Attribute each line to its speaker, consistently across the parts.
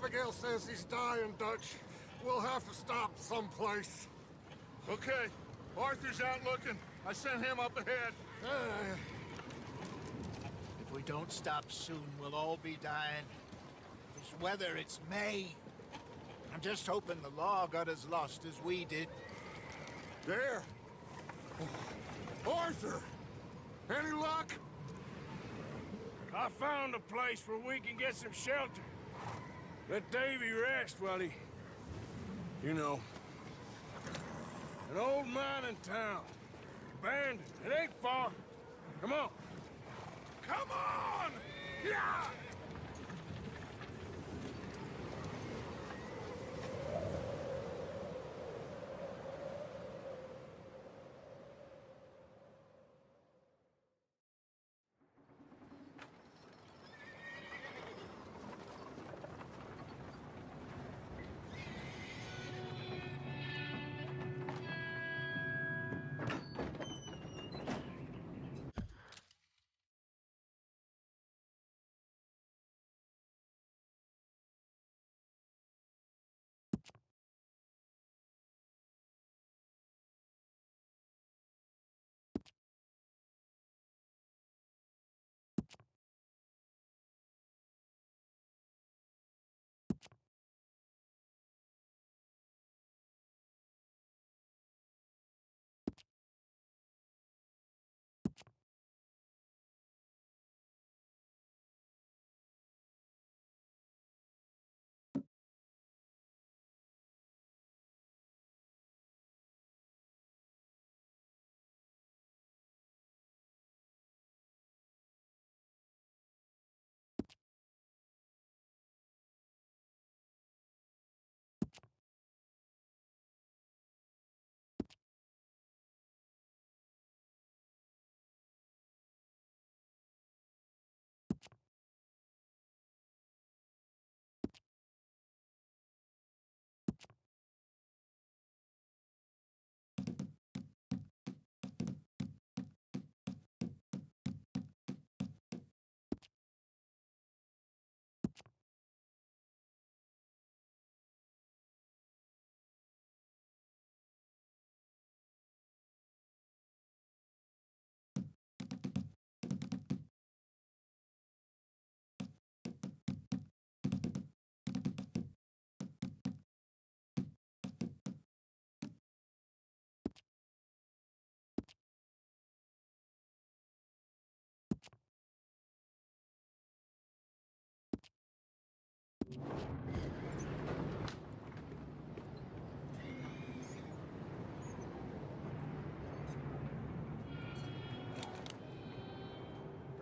Speaker 1: Abigail says he's dying, Dutch. We'll have to stop someplace.
Speaker 2: Okay, Arthur's out looking. I sent him up ahead.
Speaker 3: If we don't stop soon, we'll all be dying. This weather, it's May. I'm just hoping the law got as lost as we did.
Speaker 1: There. Arthur! Any luck?
Speaker 2: I found a place where we can get some shelter. Let Davy rest while he... You know. An old mining town. Abandoned. It ain't far. Come on. Come on! Yeah!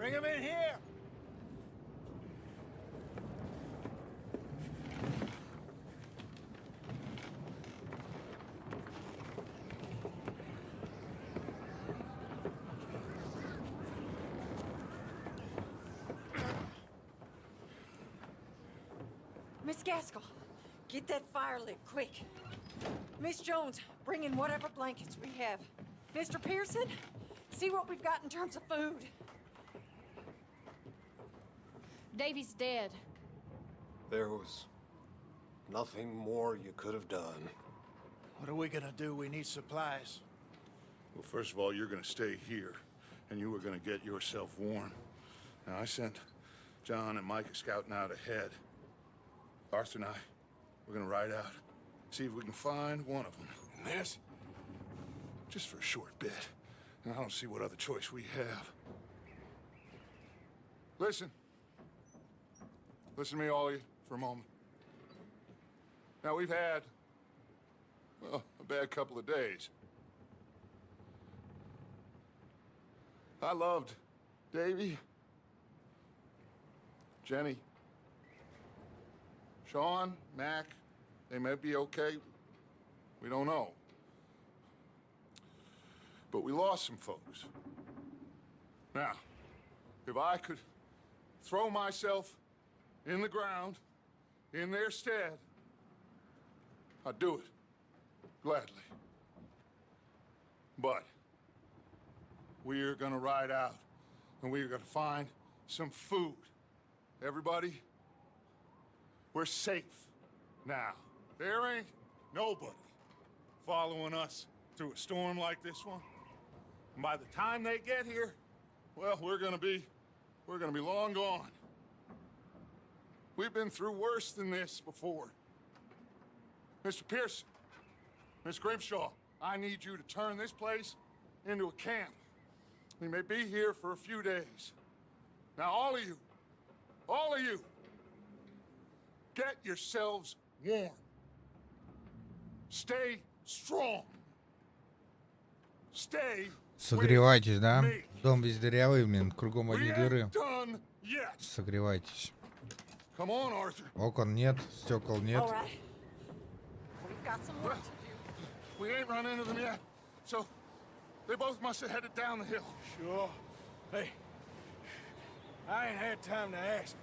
Speaker 3: Bring him in here!
Speaker 4: Miss Gaskell, get that fire lit, quick. Miss Jones, bring in whatever blankets we have. Mr. Pearson, see what we've got in terms of food.
Speaker 5: Davy's dead.
Speaker 1: There was nothing more you could have done.
Speaker 3: What are we gonna do? We need supplies.
Speaker 2: Well, first of all, you're gonna stay here, and you were gonna get yourself warm. Now, I sent John and Micah scouting out ahead. Arthur and I, we're gonna ride out, see if we can find one of them. And this, just for a short bit. And I don't see what other choice we have. Listen. Listen to me, all of you, for a moment. Now, we've had, well, a bad couple of days. I loved Davy, Jenny, Sean, Mac. They may be okay. We don't know. But we lost some folks. Now, if I could throw myself in the ground, in their stead, I'd do it, gladly. But we are gonna ride out, and we are gonna find some food. Everybody, We're safe now. There ain't nobody following us through a storm like this one. And by the time they get here, well, we're gonna be long gone. We've been through worse than this before. Mr. Pearson, Miss Grimshaw, I need you to turn this place into a camp. We may be here for a few days. Now, all of you, get yourselves warm. Stay strong. Stay.
Speaker 6: Согревайтесь, да? Дом весь дырявый, блин, кругом одни дыры.
Speaker 2: Done yet.
Speaker 6: Согревайтесь.
Speaker 2: Come on, Arthur.
Speaker 6: Окон нет, стекол нет.
Speaker 4: All right. We've got some work to do.
Speaker 2: We ain't run into them yet, so they both must have headed down the hill.
Speaker 7: Sure. Hey, I ain't had time to ask.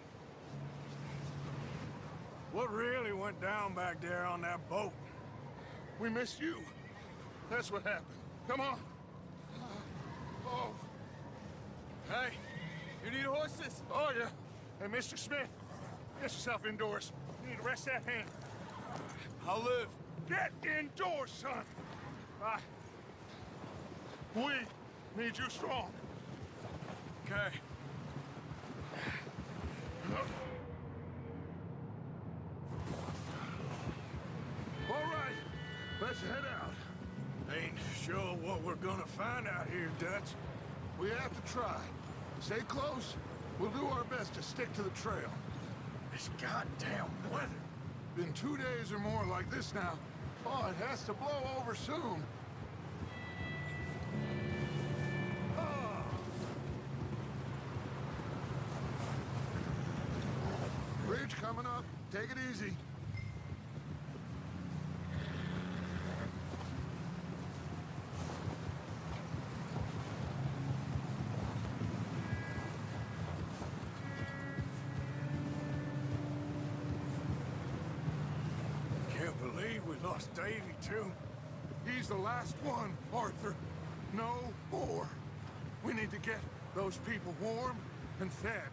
Speaker 7: What really went down back there on that boat?
Speaker 2: We missed you. That's what happened. Come on. Oh.
Speaker 7: Hey, you need horses?
Speaker 2: Oh, yeah. Hey, Mr. Smith, get yourself indoors. You need to rest that hand.
Speaker 7: I'll live.
Speaker 2: Get indoors, son. We need you strong.
Speaker 7: Okay.
Speaker 2: All right, let's head out.
Speaker 7: Ain't sure what we're gonna find out here, Dutch.
Speaker 2: We have to try. Stay close. We'll do our best to stick to the trail.
Speaker 7: This goddamn weather.
Speaker 2: Been 2 days or more like this now. Oh, it has to blow over soon. Ah. Bridge coming up. Take it easy.
Speaker 7: Lost Davy, too.
Speaker 2: He's the last one, Arthur. No more. We need to get those people warm and fed.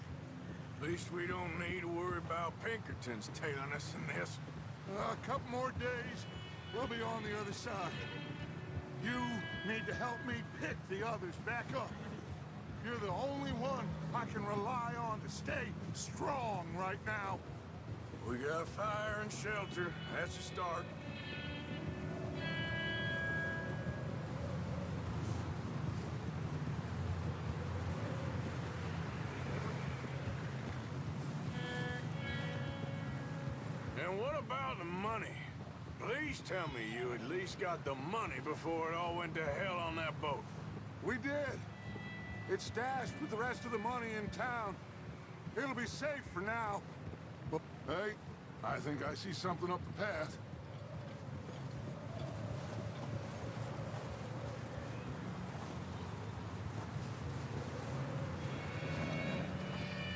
Speaker 7: At least we don't need to worry about Pinkertons tailing us in this.
Speaker 2: A couple more days, we'll be on the other side. You need to help me pick the others back up. You're the only one I can rely on to stay strong right now.
Speaker 7: We got fire and shelter. That's a start. And what about the money? Please tell me you at least got the money before it all went to hell on that boat.
Speaker 2: We did. It's stashed with the rest of the money in town. It'll be safe for now. But, hey, I think I see something up the path.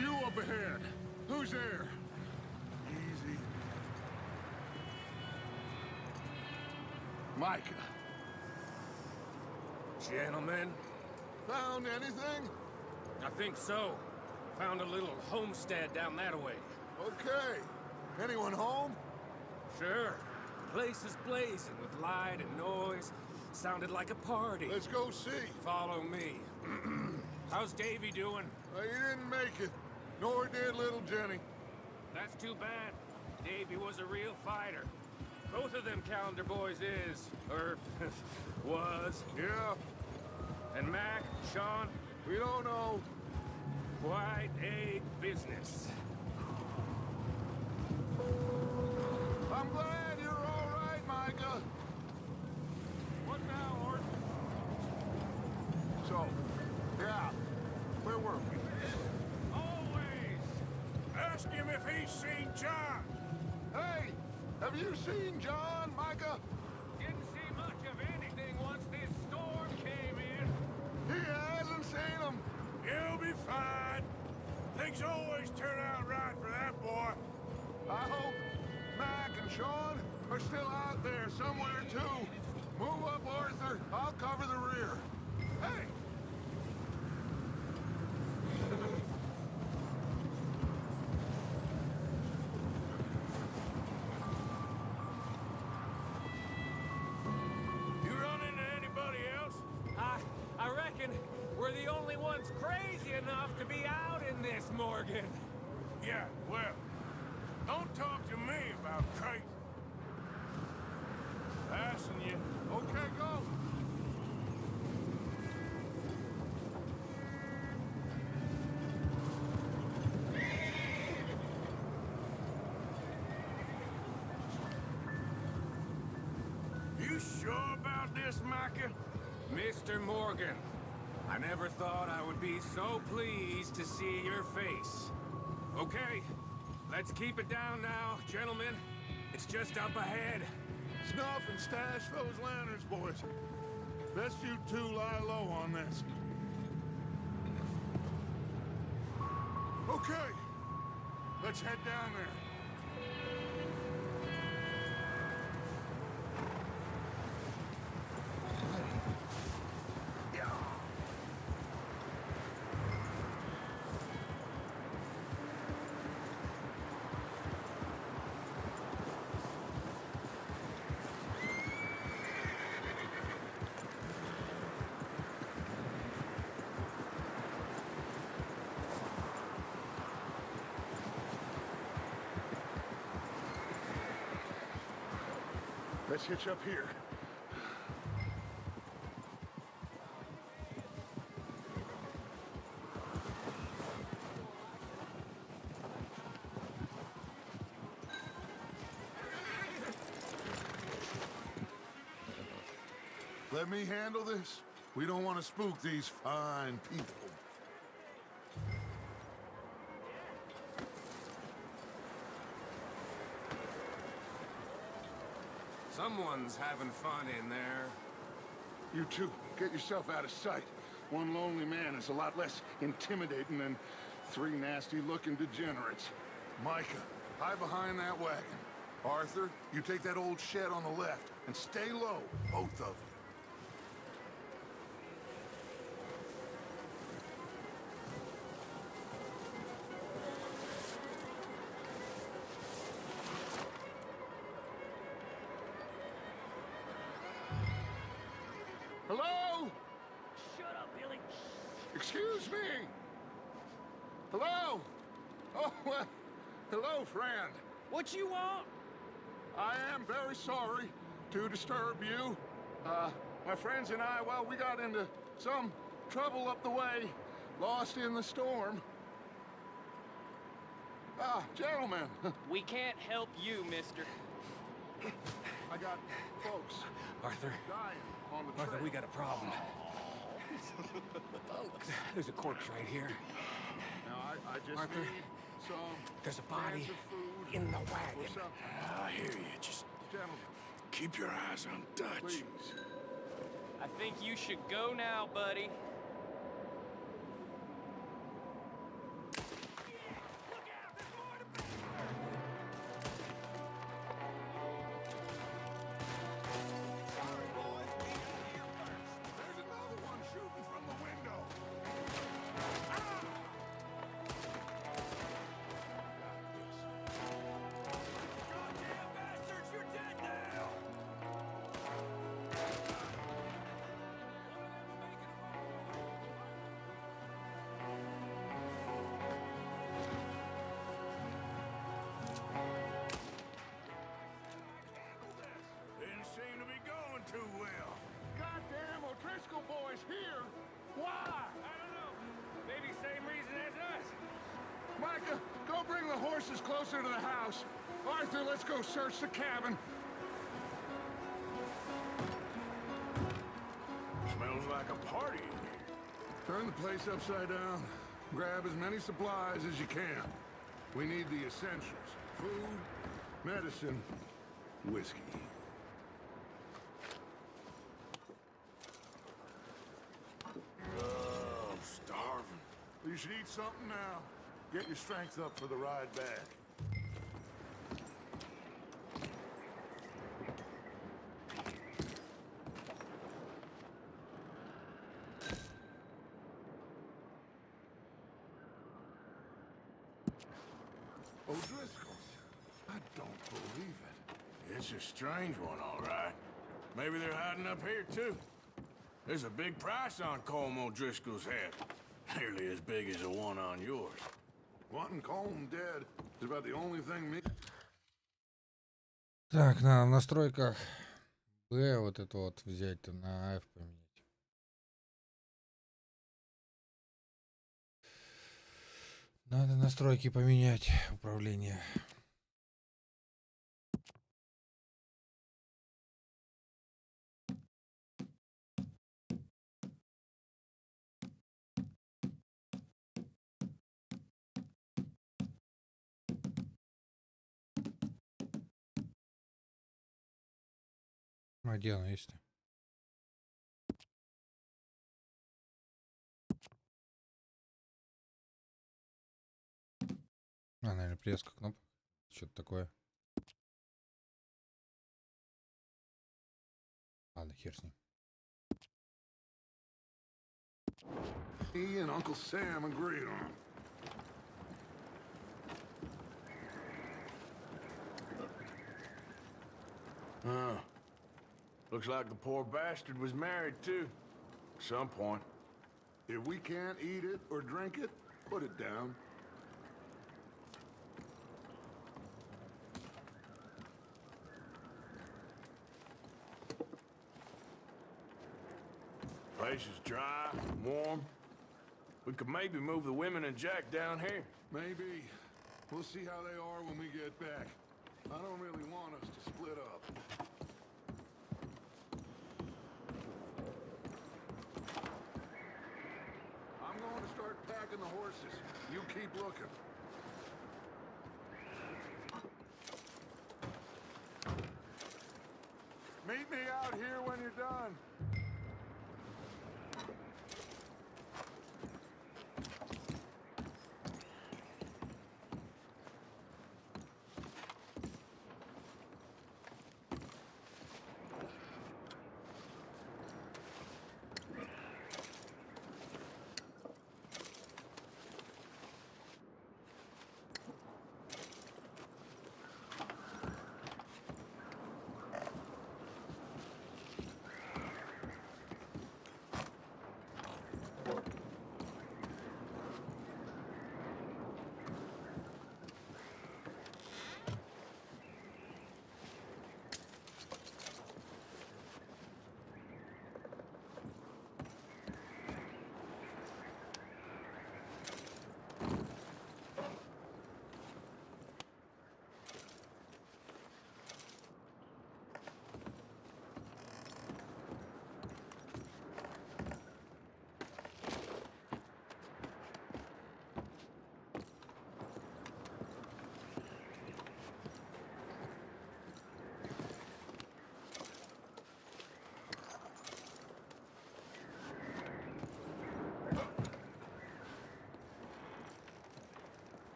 Speaker 2: You up ahead. Who's there? Easy. Micah.
Speaker 8: Gentlemen,
Speaker 2: Found anything?
Speaker 8: I think so. Found a little homestead down that way.
Speaker 2: Okay. Anyone home?
Speaker 8: Sure. Place is blazing with light and noise. Sounded like a party.
Speaker 2: Let's go see.
Speaker 8: Follow me. How's Davy doing?
Speaker 2: He didn't make it. Nor did little Jenny.
Speaker 8: That's too bad. Davy was a real fighter. Both of them calendar boys is, or was.
Speaker 2: Yeah,
Speaker 8: And Mac, Sean,
Speaker 2: we don't know.
Speaker 8: quite a business.
Speaker 2: I'm glad you're all right, Micah. What now, Ort? So, yeah, where were we?
Speaker 7: Always! Ask him if he's seen John.
Speaker 2: Hey, have you seen John, Micah?
Speaker 8: Didn't see much of anything once this storm came in.
Speaker 2: He hasn't seen him.
Speaker 7: He'll be fine. Things always turn out right for that boy.
Speaker 2: I hope Mac and Sean are still out there somewhere, too. Move up, Arthur. I'll cover the rear. Hey!
Speaker 8: Morgan!
Speaker 7: Yeah, well, don't talk to me about crazy. Passing you.
Speaker 2: Okay, go.
Speaker 7: You sure about this, Micah?
Speaker 8: Mr. Morgan, I never thought I would be so pleased to see your face. Okay, let's keep it down now, gentlemen. It's just up ahead.
Speaker 2: Snuff and stash those lanterns, boys. Best you two lie low on this. Okay, let's head down there. Let's hitch up here. Let me handle this. We don't want to spook these fine people.
Speaker 8: Someone's having fun in there.
Speaker 2: You two, get yourself out of sight. One lonely man is a lot less intimidating than three nasty-looking degenerates. Micah, hide behind that wagon. Arthur, you take that old shed on the left, and stay low, both of you. Hello?
Speaker 8: Shut up, Billy.
Speaker 2: Excuse me? Hello? Oh, well, hello, friend.
Speaker 8: What you want?
Speaker 2: I am very sorry to disturb you. My friends and I, well, we got into some trouble up the way, lost in the storm. Ah, gentlemen,
Speaker 9: We can't help you, mister.
Speaker 2: I got folks
Speaker 8: Arthur,
Speaker 2: dying on the
Speaker 8: Arthur,
Speaker 2: trail.
Speaker 8: we got a problem. There's a corpse right here.
Speaker 2: Now, I just
Speaker 8: Arthur,
Speaker 2: need some
Speaker 8: there's a body
Speaker 2: cans of food
Speaker 8: in the
Speaker 2: or
Speaker 8: wagon.
Speaker 2: something.
Speaker 7: I hear you. Just
Speaker 2: Gentlemen,
Speaker 7: keep your eyes on Dutch.
Speaker 2: please.
Speaker 9: I think you should go now, buddy.
Speaker 2: There's another one shooting from the window.
Speaker 7: Goddamn bastards, you're dead now! Didn't seem to be going too well.
Speaker 2: Goddamn O'Driscoll boys here. Why?
Speaker 8: I don't know. Maybe same reason as us.
Speaker 2: Micah, go bring the horses closer to the house. Arthur, let's go search the cabin.
Speaker 7: Smells like a party in here.
Speaker 2: Turn the place upside down. Grab as many supplies as you can. We need the essentials. Food, medicine, whiskey.
Speaker 7: Oh, I'm starving.
Speaker 2: You should eat something now. Get your strength up for the ride back. O'Driscoll's. I don't believe it.
Speaker 7: It's a strange one, all right. Maybe they're hiding up here, too. There's a big price on Colm O'Driscoll's head. Nearly as big as the one on yours.
Speaker 2: Wanting Colm dead is about the only thing me.
Speaker 6: Так, надо в настройках Б вот это вот взять-то на F поменять. Надо настройки поменять управление. А где оно есть-то? Наверное, преска кнопок. Что-то такое. Ладно, хер с ним.
Speaker 2: He and Uncle Sam agreed on.
Speaker 7: Huh. Looks like the poor bastard was married too. At some point.
Speaker 2: If we can't eat it or drink it, put it down.
Speaker 7: Place is dry, warm. We could maybe move the women and Jack down here.
Speaker 2: Maybe. We'll see how they are when we get back. I don't really want us to split up. I'm going to start packing the horses. You keep looking. Meet me out here when you're done.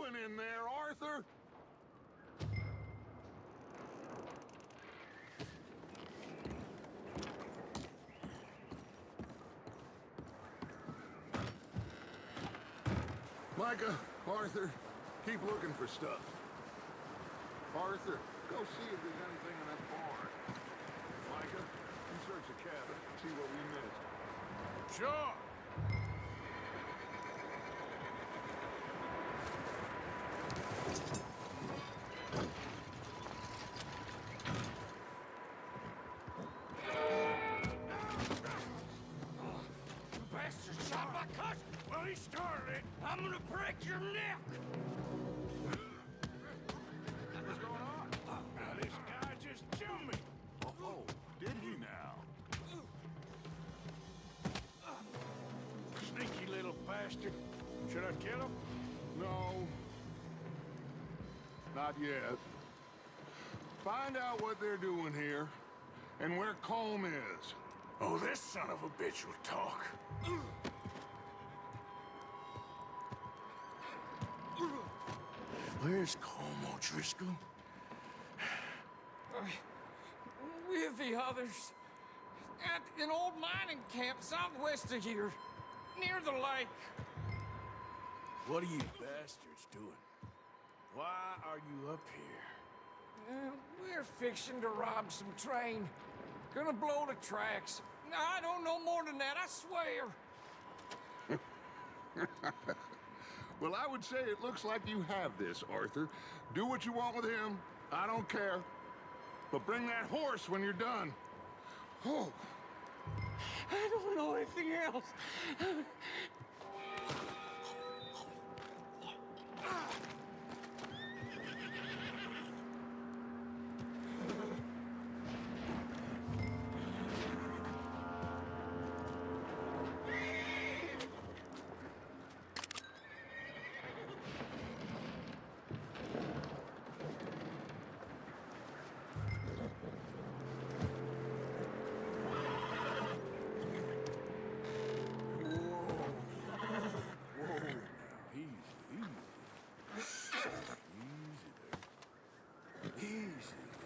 Speaker 2: In there, Arthur? Micah, Arthur, keep looking for stuff. Arthur, go see if there's anything in that barn. Micah, you search the cabin, see what we missed.
Speaker 7: Sure.
Speaker 8: I'm gonna break your neck!
Speaker 2: What's going on?
Speaker 7: Now this guy just killed me.
Speaker 2: Oh, did he now?
Speaker 7: Sneaky little bastard. Should I kill him?
Speaker 2: No. Not yet. Find out what they're doing here and where Colm is.
Speaker 7: Oh, this son of a bitch will talk. Where's Colm O'Driscoll?
Speaker 10: With the others. At an old mining camp southwest of here. Near the lake.
Speaker 7: What are you bastards doing? Why are you up here?
Speaker 10: We're fixing to rob some train. Gonna blow the tracks. I don't know more than that, I swear.
Speaker 2: Well, I would say it looks like you have this, Arthur. Do what you want with him. I don't care. But bring that horse when you're done. Oh.
Speaker 10: I don't know anything else.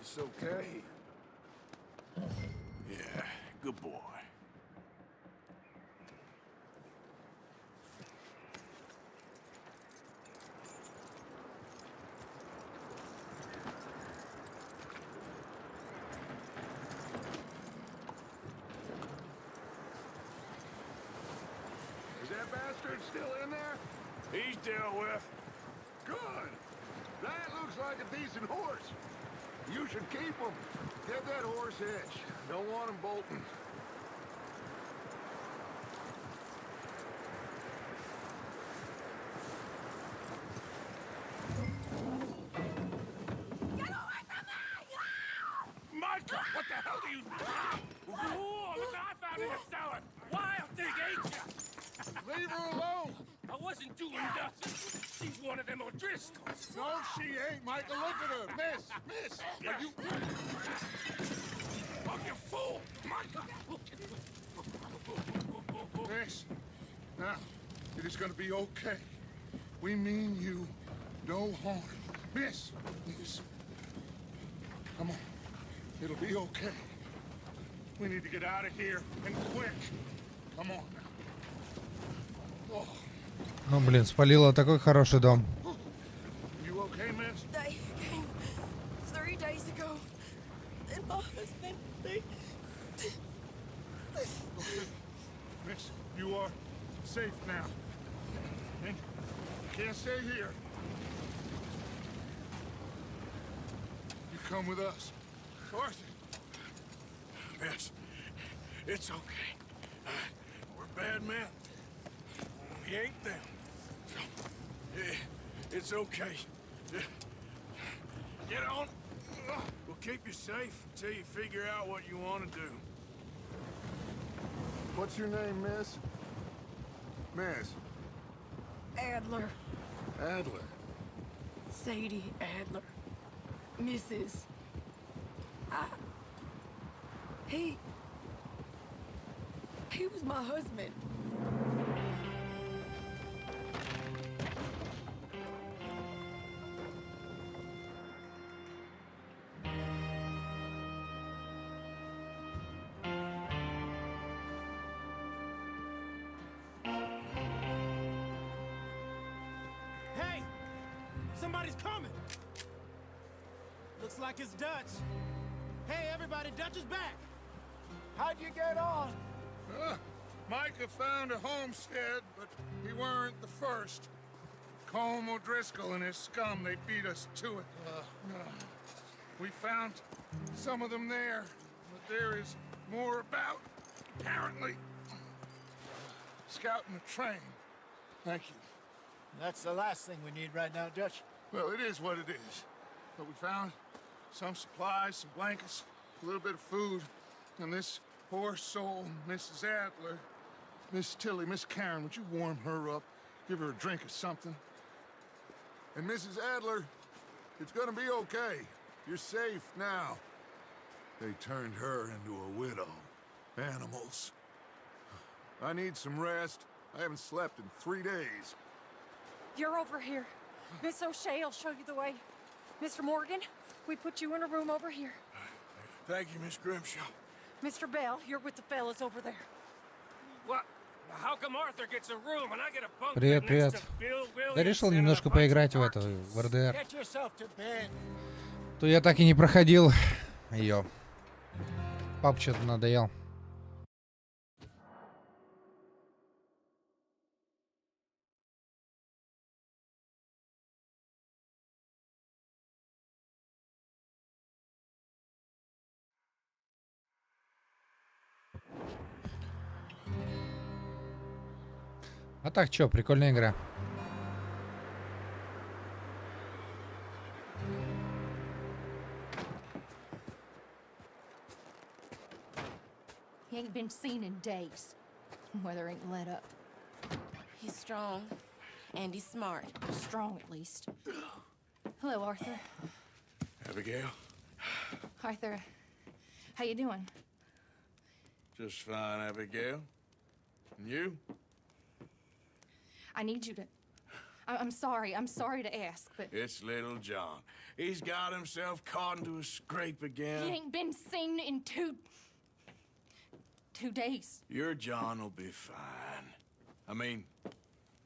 Speaker 7: It's okay. Yeah, good boy.
Speaker 2: Is that bastard still in there?
Speaker 7: He's dealt with.
Speaker 2: Good. That looks like a decent horse. You should keep him. Get that horse hitched. Don't want him bolting.
Speaker 10: Get away from me!
Speaker 7: Micah, what the hell do you... Whoa, look what I found in the cellar. Wild thing, ain't ya?
Speaker 2: Leave her alone.
Speaker 7: I wasn't doing nothing. She's one of them O'Driscolls.
Speaker 2: No, she ain't, Michael. Look at her. Miss, are you...
Speaker 7: Oh, you fool! Micah!
Speaker 2: Miss, now, it is gonna be okay. We mean you no harm. Miss. Come on. It'll be okay. We need to get out of here, and quick. Come on now. Oh.
Speaker 6: Ну, блин, спалила такой хороший дом.
Speaker 2: You okay, miss?
Speaker 4: They came 3 days ago. And my husband, they...
Speaker 2: Miss, you are safe now. And you can't stay here. You come with us. Arthur.
Speaker 7: Miss, it's okay. We're bad men. We ain't them. It's okay. Get on. We'll keep you safe until you figure out what you want to do.
Speaker 2: What's your name, miss? Miss.
Speaker 4: Adler.
Speaker 2: Adler.
Speaker 4: Sadie Adler. Mrs. He was my husband.
Speaker 11: Hey! Somebody's coming! Looks like it's Dutch. Hey, everybody, Dutch is back! How'd you get on?
Speaker 2: Micah found a homestead, but he weren't the first. Colm O'Driscoll and his scum, they beat us to it. We found some of them there, but there is more about, apparently. Scouting the train. Thank you.
Speaker 3: That's the last thing we need right now, Dutch.
Speaker 2: Well, it is what it is. But we found some supplies, some blankets, a little bit of food, and this poor soul, Mrs. Adler, Miss Tilly, Miss Karen, would you warm her up? Give her a drink or something? And Mrs. Adler, it's gonna be okay. You're safe now. They turned her into a widow. Animals. I need some rest. I haven't slept in 3 days.
Speaker 4: You're over here. Miss O'Shea will show you the way. Mr. Morgan, we put you in a room over here.
Speaker 7: Thank you, Miss Grimshaw.
Speaker 4: Mr. Bell, you're with the fellas over there.
Speaker 9: What? How come Arthur gets a room and I get a bunk
Speaker 6: Привет,
Speaker 9: bed
Speaker 6: привет.
Speaker 9: next to Bill Williams
Speaker 6: Да решил
Speaker 9: and a
Speaker 6: немножко
Speaker 9: bunch
Speaker 6: поиграть в
Speaker 9: of
Speaker 6: это, в РДР.
Speaker 3: Get yourself to bed.
Speaker 6: то я так и не проходил ее. Пап что-то надоел. А так чё, прикольная игра.
Speaker 5: He ain't been seen in days. Weather ain't let up.
Speaker 12: He's strong, and he's smart.
Speaker 5: Strong, at least. Hello, Arthur.
Speaker 2: Abigail?
Speaker 5: Arthur, how you doing?
Speaker 2: Just fine, Abigail. And you?
Speaker 5: I need you to... I'm sorry to ask, but...
Speaker 2: It's little John. He's got himself caught into a scrape again.
Speaker 5: He ain't been seen in two days.
Speaker 2: Your John will be fine. I mean,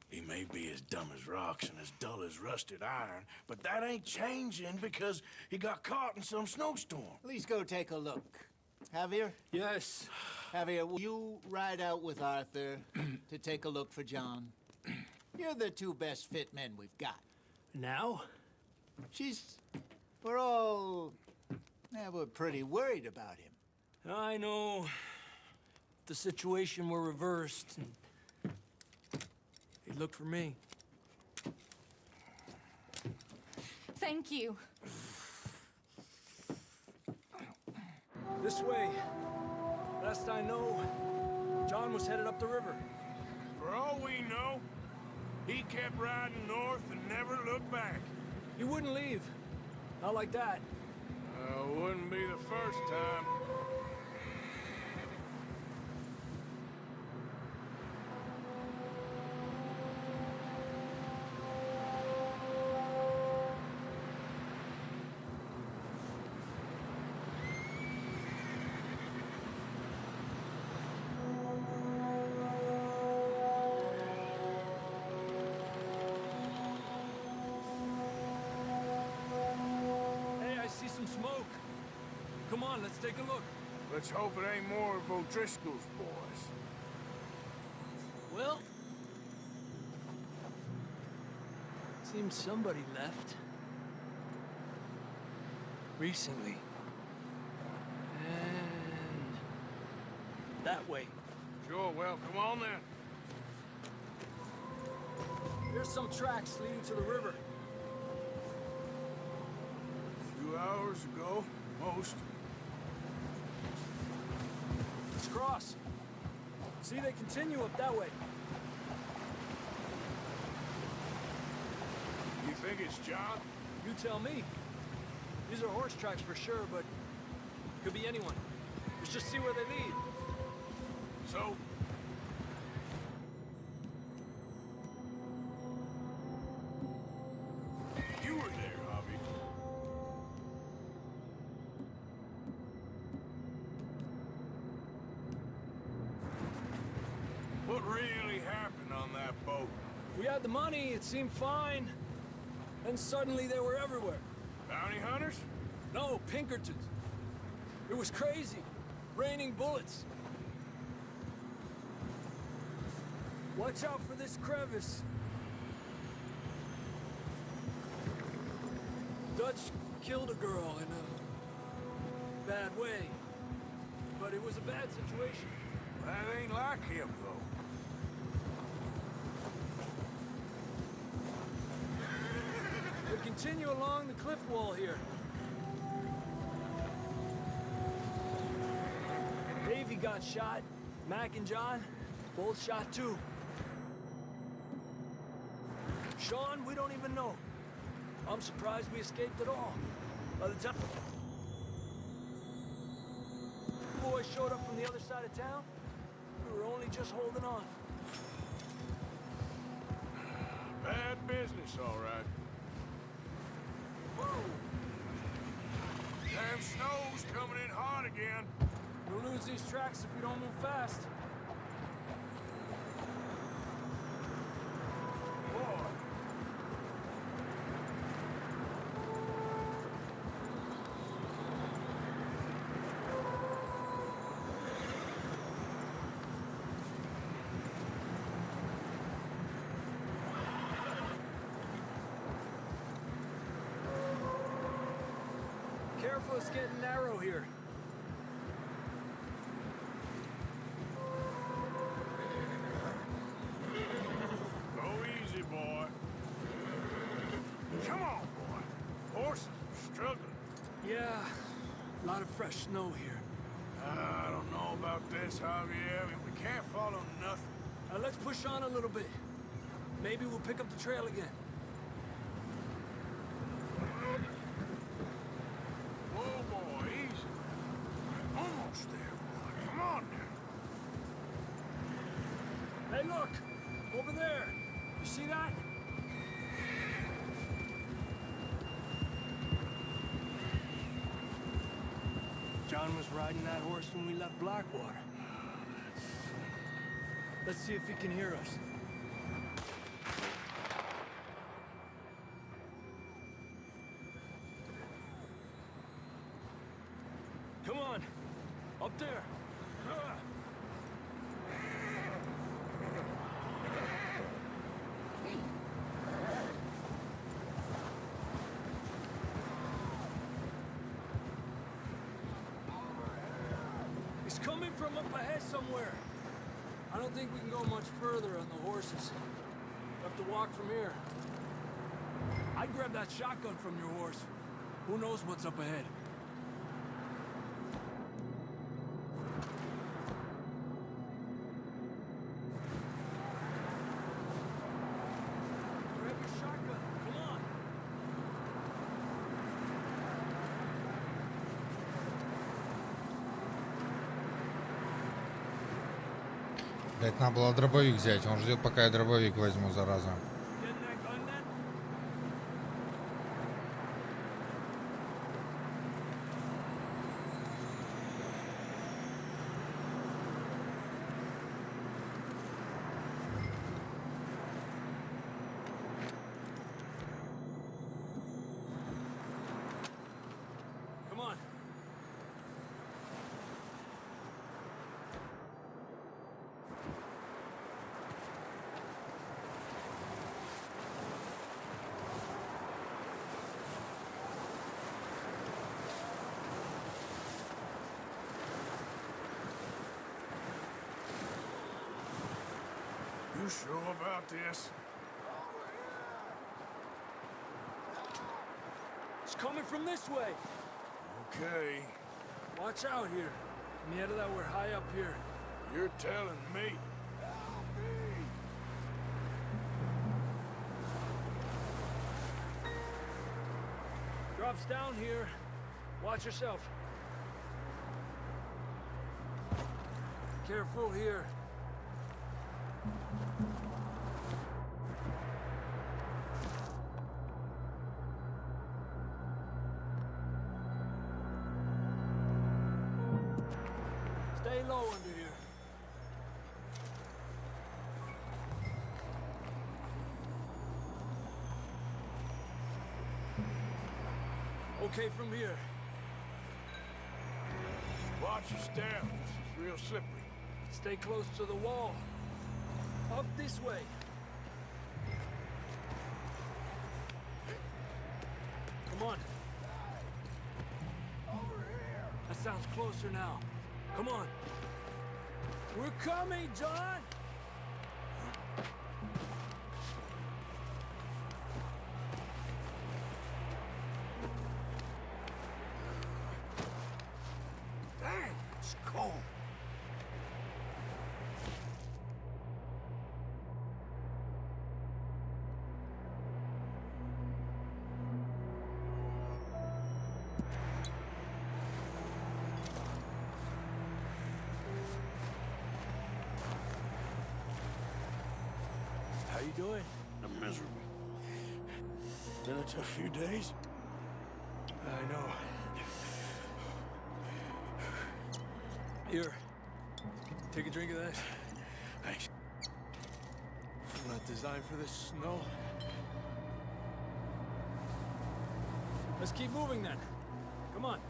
Speaker 2: he may be as dumb as rocks and as dull as rusted iron, but that ain't changing because he got caught in some snowstorm.
Speaker 3: Please go take a look. Javier?
Speaker 11: Yes.
Speaker 3: Javier, will you ride out with Arthur to take a look for John? You're the two best fit men we've got.
Speaker 11: Now?
Speaker 3: We're all... Yeah, we're pretty worried about him.
Speaker 11: I know. The situation were reversed, and he looked for me.
Speaker 5: Thank you.
Speaker 11: This way. Last I know, John was headed up the river.
Speaker 7: For all we know, he kept riding north and never looked back.
Speaker 11: He wouldn't leave. Not like that.
Speaker 7: Wouldn't be the first time.
Speaker 11: Some smoke. Come on, let's take a look.
Speaker 7: Let's hope it ain't more of O'Driscoll's boys.
Speaker 11: Well, seems somebody left. Recently. And that way.
Speaker 7: Sure, well, come on then.
Speaker 11: There's some tracks leading to the river.
Speaker 7: 2 hours ago, most.
Speaker 11: Let's cross. See, they continue up that way.
Speaker 7: You think it's John?
Speaker 11: You tell me. These are horse tracks for sure, but could be anyone. Let's just see where they lead.
Speaker 7: So? You were there, Javi. What really happened on that boat?
Speaker 11: We had the money, it seemed fine. Then suddenly they were everywhere.
Speaker 7: Bounty hunters?
Speaker 11: No, Pinkertons. It was crazy. Raining bullets. Watch out for this crevice. Dutch killed a girl in a bad way. But it was a bad situation.
Speaker 7: That ain't like him, though.
Speaker 11: We'll continue along the cliff wall here. Davey got shot. Mac and John, both shot too. Sean, we don't even know. I'm surprised we escaped at all. By the time the boys showed up from the other side of town, we were only just holding on.
Speaker 7: Bad business, all right. Whoa! Damn snow's coming in hot again.
Speaker 11: We'll lose these tracks if we don't move fast.
Speaker 7: Boy.
Speaker 11: careful, it's getting narrow here.
Speaker 7: Go easy, boy. Come on, boy. Horses are struggling.
Speaker 11: Yeah, a lot of fresh snow here.
Speaker 7: I don't know about this, Javier. I mean, we can't follow nothing.
Speaker 11: Let's push on a little bit. Maybe we'll pick up the trail again.
Speaker 7: Whoa, boy, easy. Almost there, boy. Come on now.
Speaker 11: Hey, look! Over there! You see that? John was riding that horse when we left Blackwater. Let's see if he can hear us. Come on! Up there! He's coming from up ahead somewhere. I don't think we can go much further on the horses. We'll have to walk from here. I'd grab that shotgun from your horse. Who knows what's up ahead? Grab your shotgun. Come on.
Speaker 6: Блять, надо было дробовик взять. Он ждет, пока я дробовик возьму, зараза.
Speaker 11: Come on.
Speaker 7: You sure about this?
Speaker 11: It's coming from this way.
Speaker 7: Okay.
Speaker 11: Watch out here. Mierda, we're high up here.
Speaker 7: You're telling me.
Speaker 11: Drops down here. Watch yourself. Careful here. Stay low under here. Okay from here.
Speaker 7: Watch your step. This is real slippery.
Speaker 11: Stay close to the wall. Up this way. Come on. That sounds closer now. Come on. We're coming, John!
Speaker 7: Dang, it's cold.
Speaker 11: How you doing?
Speaker 7: I'm miserable. Been a tough few days.
Speaker 11: I know. Here. Take a drink of that.
Speaker 7: Thanks.
Speaker 11: I'm not designed for this snow. Let's keep moving then. Come on.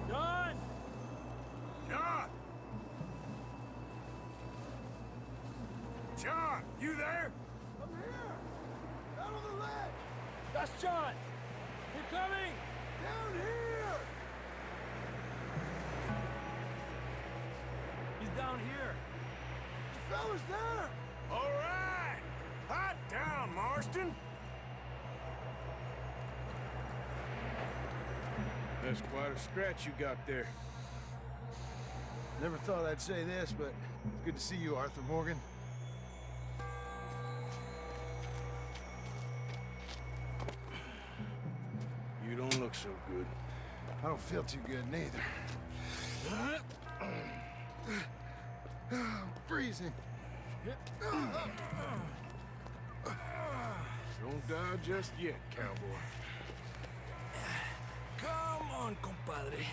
Speaker 11: John! John!
Speaker 7: John! You there?
Speaker 10: I'm here! Out on the ledge! That's John! You're coming! Down here! He's down here. The fella's there!
Speaker 7: All right! Hot down, Marston! That's quite a scratch you got there.
Speaker 3: Never thought I'd say this, but it's good to see you, Arthur Morgan.
Speaker 7: You don't look so good.
Speaker 3: I don't feel too good, neither. I'm freezing.
Speaker 7: Don't die just yet, cowboy.
Speaker 11: Come on, compadre.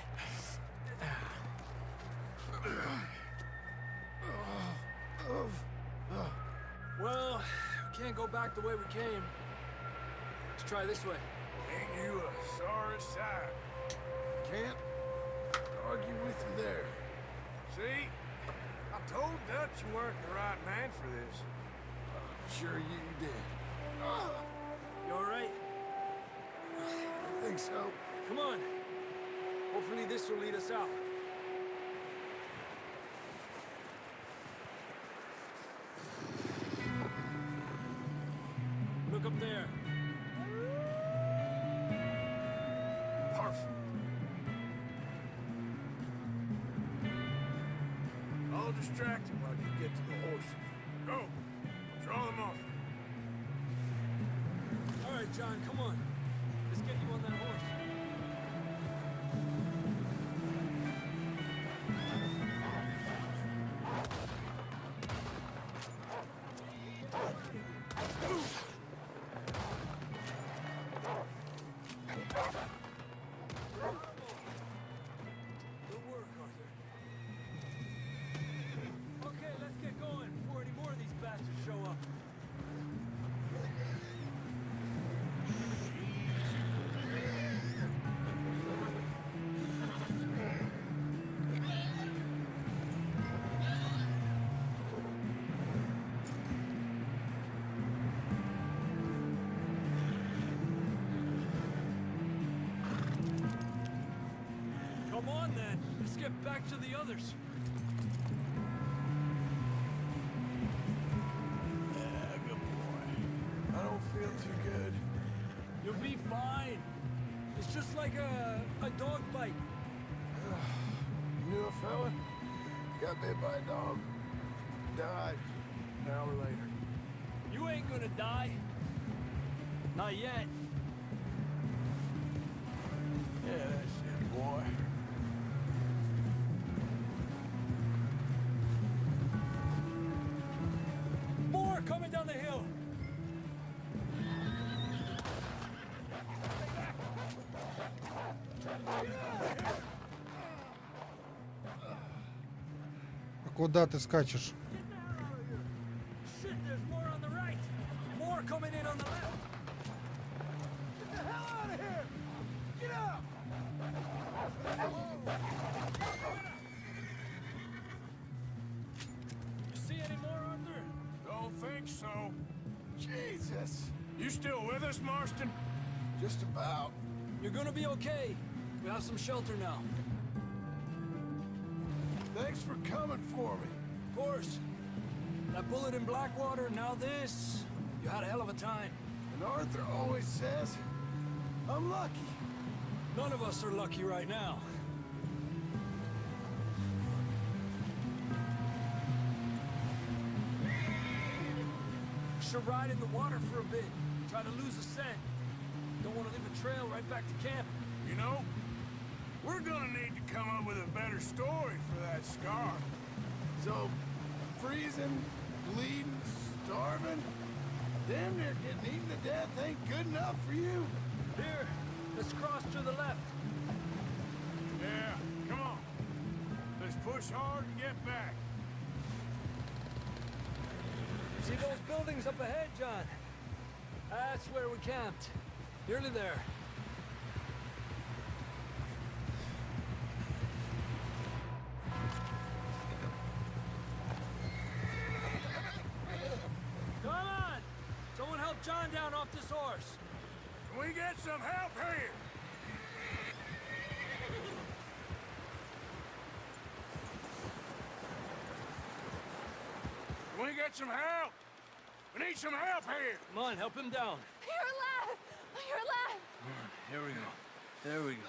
Speaker 11: Well, we can't go back the way we came. Let's try this way.
Speaker 7: Ain't you a sorry sight?
Speaker 3: Can't argue with you there.
Speaker 7: See? I told Dutch you weren't the right man for this.
Speaker 3: Sure you did.
Speaker 11: You all right?
Speaker 3: I think so.
Speaker 11: Come on. Hopefully this will lead us out. Look up there.
Speaker 7: Perfect. I'll distract him while you get to the horses. Go. Draw them off.
Speaker 11: All right, John, come on. Let's get you on that horse. Good work, Arthur. Okay, let's get going before any more of these bastards show up. Come on, then. Let's get back to the others.
Speaker 7: Yeah, good boy. I don't feel too good.
Speaker 11: You'll be fine. It's just like a dog bite.
Speaker 3: Knew a fella? Got bit by a dog. Died an hour later.
Speaker 11: You ain't gonna die. Not yet.
Speaker 3: Yeah, that's it, boy.
Speaker 11: More coming down the hill.
Speaker 6: А куда ты скачешь?
Speaker 11: Shit, there's more on the right. More coming in on the left.
Speaker 3: Get the hell out of here! Get out!
Speaker 11: You see any more, Arthur?
Speaker 7: Don't think so.
Speaker 3: Jesus!
Speaker 7: You still with us, Marston?
Speaker 3: Just about.
Speaker 11: You're gonna be okay. We have some shelter now.
Speaker 3: Thanks for coming for me.
Speaker 11: Of course. That bullet in Blackwater, now this. You had a hell of a time.
Speaker 3: And Arthur always says, I'm lucky.
Speaker 11: None of us are lucky right now. Should ride in the water for a bit. Try to lose a scent. Don't want to leave a trail right back to camp.
Speaker 7: You know, we're gonna need to come up with a better story for that scar.
Speaker 3: So, freezing, bleeding, starving, damn near getting eaten to death ain't good enough for you.
Speaker 11: Here, let's cross to the left.
Speaker 7: Yeah, come on. Let's push hard and get back.
Speaker 11: See those buildings up ahead, John? That's where we camped. Nearly there.
Speaker 7: We get some help here! We get some help! We need some help here!
Speaker 11: Come on, help him down.
Speaker 4: You're alive! You're alive!
Speaker 11: Here we go. There we go.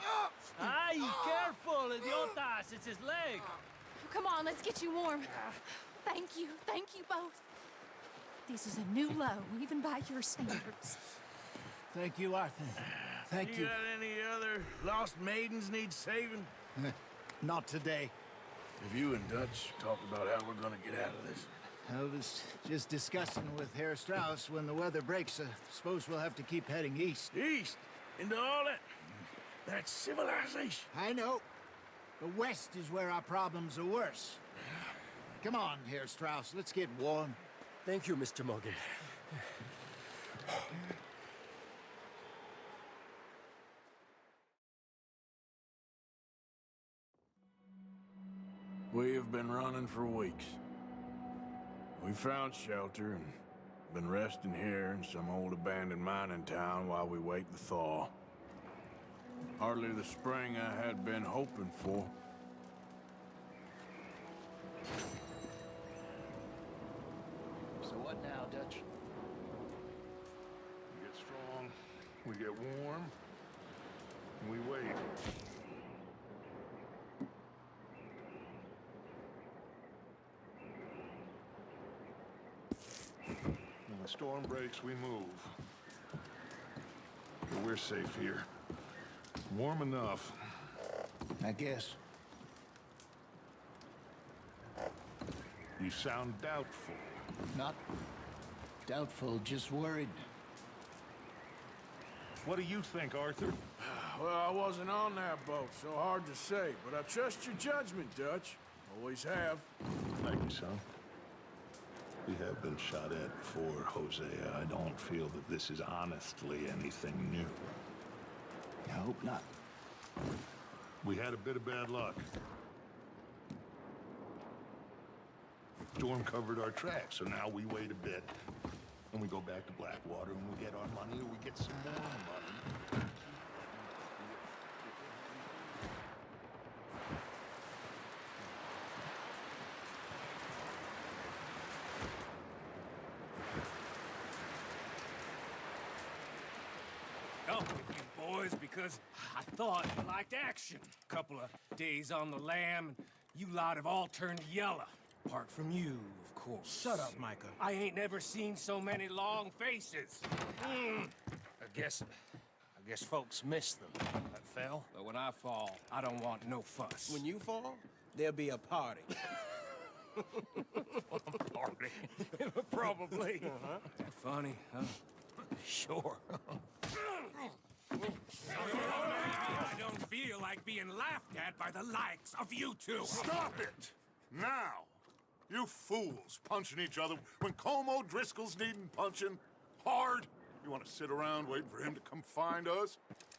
Speaker 11: Ay, careful, idiotas. It's his leg.
Speaker 5: Come on, let's get you warm. Thank you both. This is a new low, even by your standards.
Speaker 3: Thank you, Arthur. Thank you.
Speaker 7: You got any other lost maidens need saving?
Speaker 3: Not today.
Speaker 7: Have you and Dutch talked about how we're gonna get out of this?
Speaker 3: I was just discussing with Herr Strauss when the weather breaks. I suppose we'll have to keep heading east.
Speaker 7: East? Into all that... That's civilization.
Speaker 3: I know. The west is where our problems are worse. Come on, Herr Strauss. Let's get warm.
Speaker 11: Thank you, Mr. Morgan.
Speaker 7: We have been running for weeks. We found shelter and been resting here in some old abandoned mining town while we wait the thaw. Hardly the spring I had been hoping for.
Speaker 3: So what now, Dutch?
Speaker 2: We get strong, we get warm, and we wait. When the storm breaks, we move. But we're safe here. Warm enough.
Speaker 3: I guess.
Speaker 2: You sound doubtful.
Speaker 3: Not doubtful, just worried.
Speaker 2: What do you think, Arthur?
Speaker 7: Well, I wasn't on that boat, so hard to say. But I trust your judgment, Dutch. Always have.
Speaker 2: Thank you, son. We have been shot at before, Hosea. I don't feel that this is honestly anything new.
Speaker 3: I hope not.
Speaker 2: We had a bit of bad luck. Storm covered our tracks, so now we wait a bit. And we go back to Blackwater and we get our money, or we get some more money.
Speaker 8: Come with you boys because I thought you liked action. Couple of days on the lam, and you lot have all turned yellow. Apart from you, of course.
Speaker 3: Shut up, Micah.
Speaker 8: I ain't never seen so many long faces. I guess folks miss them. That fell. But when I fall, I don't want no fuss.
Speaker 13: When you fall, there'll be a party.
Speaker 8: A party? Probably. That funny, huh? Sure. I don't feel like being laughed at by the likes of you two.
Speaker 2: Stop it! Now! You fools punching each other when Como Driscoll's needing punching hard. You want to sit around waiting for him to come find us?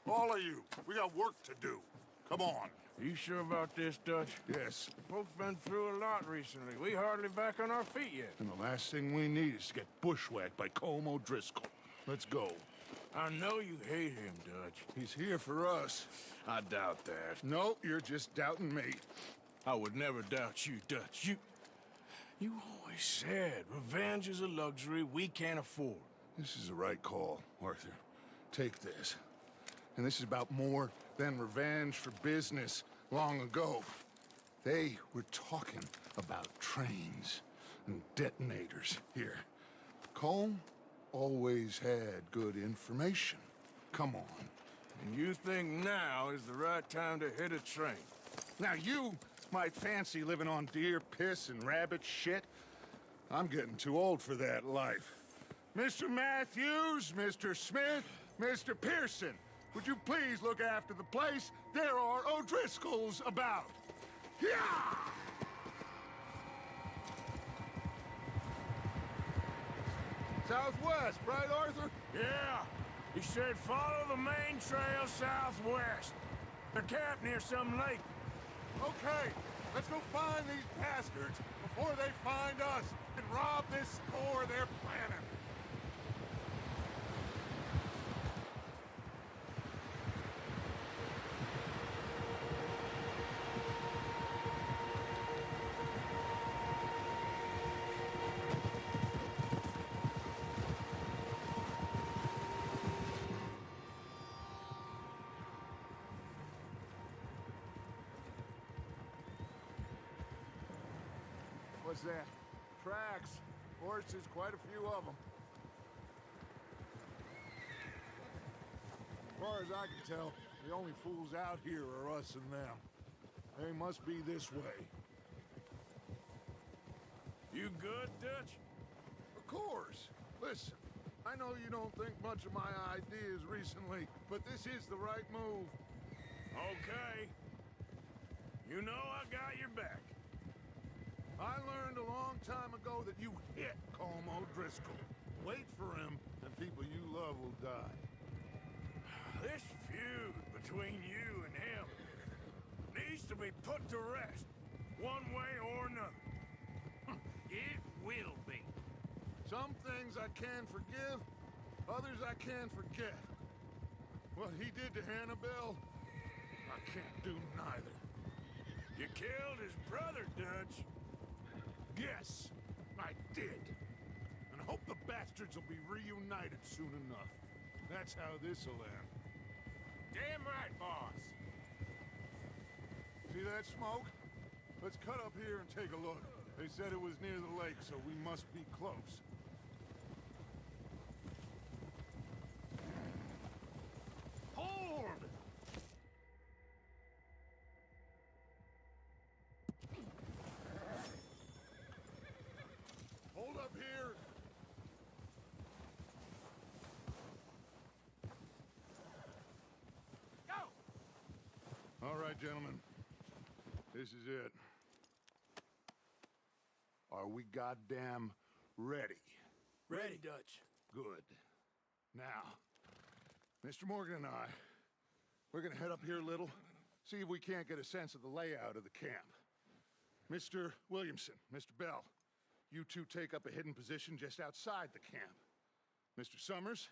Speaker 2: All of you, we got work to do. Come on.
Speaker 7: Are you sure about this, Dutch?
Speaker 2: Yes.
Speaker 7: Folks been through a lot recently. We hardly back on our feet yet.
Speaker 2: And the last thing we need is to get bushwhacked by Como Driscoll. Let's go.
Speaker 7: I know you hate him, Dutch.
Speaker 2: He's here for us.
Speaker 7: I doubt that.
Speaker 2: No, you're just doubting me.
Speaker 7: I would never doubt you, Dutch. You always said revenge is a luxury we can't afford.
Speaker 2: This is the right call, Arthur. Take this. And this is about more than revenge for business long ago. They were talking about trains and detonators here. Colm always had good information. Come on.
Speaker 7: And you think now is the right time to hit a train?
Speaker 2: Now you might fancy living on deer piss and rabbit shit. I'm getting too old for that life. Mr. Matthews, Mr. Smith, Mr. Pearson, would you please look after the place? There are O'Driscolls about. Yeah! Southwest, right, Arthur?
Speaker 7: Yeah. He said follow the main trail southwest. They're camped near some lake.
Speaker 2: Okay, let's go find these bastards before they find us and rob this store they're planning. What's that? Tracks. Horses, quite a few of them. As far as I can tell, the only fools out here are us and them. They must be this way.
Speaker 7: You good, Dutch?
Speaker 2: Of course. Listen, I know you don't think much of my ideas recently, but this is the right move.
Speaker 7: Okay. You know I got your back.
Speaker 2: I learned a long time ago that you hit Colm O'Driscoll. Wait for him, and people you love will die.
Speaker 7: This feud between you and him needs to be put to rest, one way or another.
Speaker 8: It will be.
Speaker 2: Some things I can forgive, others I can forget. What he did to Annabelle, I can't do neither.
Speaker 7: You killed his brother, Dutch.
Speaker 2: Yes, I did. And I hope the bastards will be reunited soon enough. That's how this'll end.
Speaker 8: Damn right, boss.
Speaker 2: See that smoke? Let's cut up here and take a look. They said it was near the lake, so we must be close. Hold! Hold up here!
Speaker 8: Go!
Speaker 2: All right, gentlemen. This is it. Are we goddamn ready?
Speaker 11: Ready, Dutch.
Speaker 2: Good. Now, Mr. Morgan and I, we're gonna head up here a little, see if we can't get a sense of the layout of the camp. Mr. Williamson, Mr. Bell, you two take up a hidden position just outside the camp. Mr. Summers,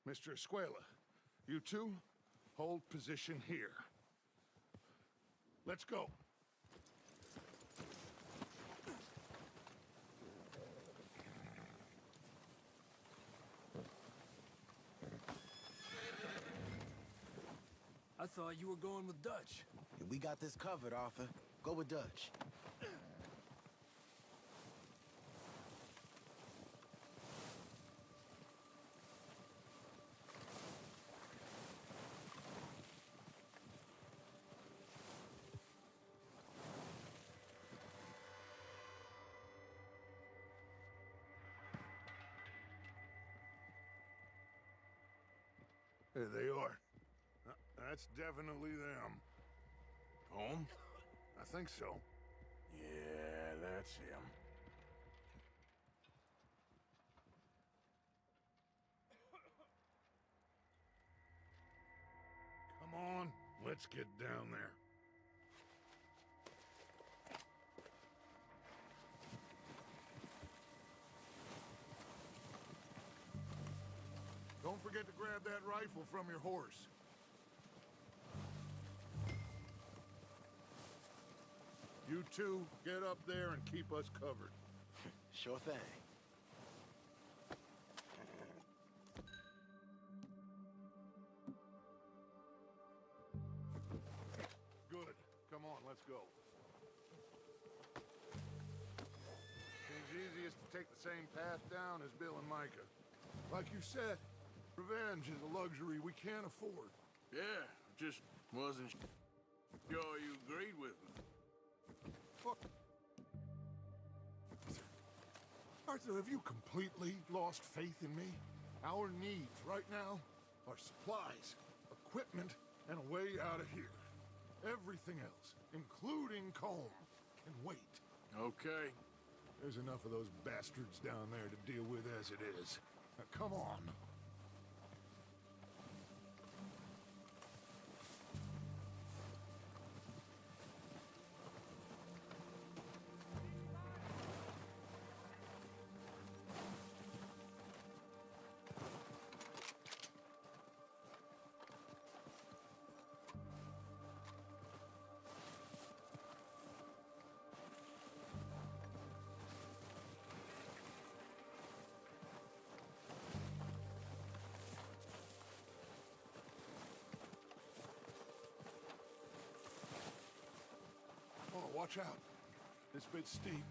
Speaker 2: Mr. Escuela, you two hold position here. Let's go.
Speaker 11: I thought you were going with Dutch.
Speaker 13: We got this covered, Arthur. Go with Dutch.
Speaker 2: There they are. That's definitely them.
Speaker 7: Home?
Speaker 2: I think so.
Speaker 7: Yeah, that's him.
Speaker 2: Come on, let's get down there. Don't forget to grab that rifle from your horse. You two, get up there and keep us covered.
Speaker 13: Sure thing.
Speaker 2: Good. Come on, let's go. Seems easiest to take the same path down as Bill and Micah. Like you said, revenge is a luxury we can't afford.
Speaker 7: Yeah, just wasn't sure you agreed with me.
Speaker 2: Fuck. Arthur, have you completely lost faith in me? Our needs right now are supplies, equipment, and a way out of here. Everything else, including Colm, can wait.
Speaker 7: Okay.
Speaker 2: There's enough of those bastards down there to deal with as it is. Now, come on. Oh, watch out. This bit's steep.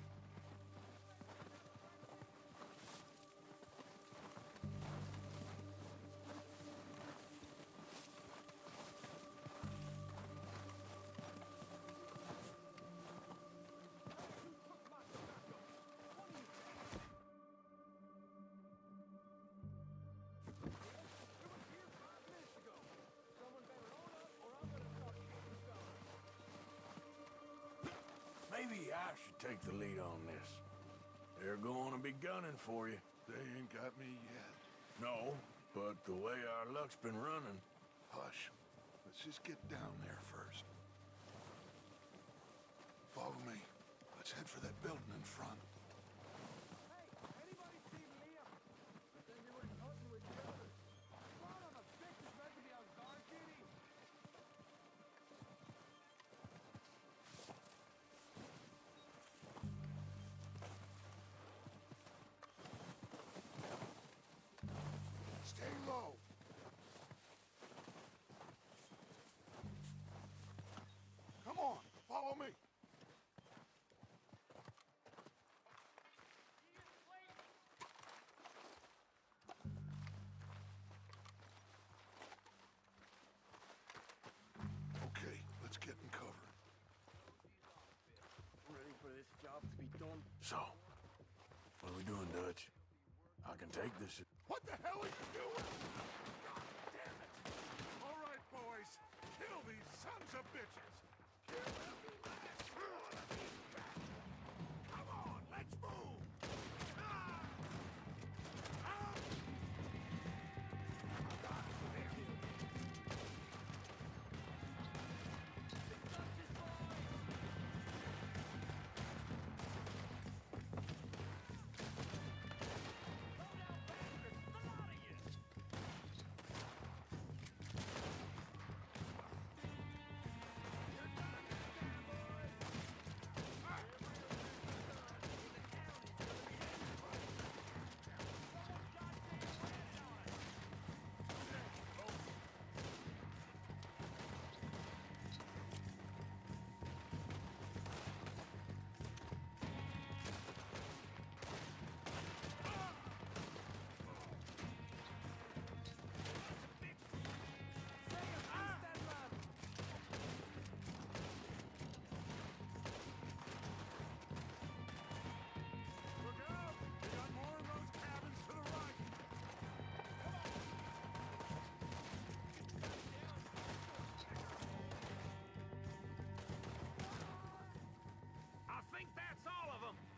Speaker 7: Maybe I should take the lead on this. They're going to be gunning for you.
Speaker 2: They ain't got me yet.
Speaker 7: No, but the way our luck's been running...
Speaker 2: Hush. Let's just get down there first. Follow me. Let's head for that building in front. Stay low. Come on, follow me. Okay, let's get in cover.
Speaker 14: Ready for this job to be done.
Speaker 7: So, what are we doing, Dutch? I can take this...
Speaker 2: What the hell are you doing? God damn it! All right, boys. Kill these sons of bitches. Kill every last one of these bats. Come on, let's move. Ah! Ah! I got it. There.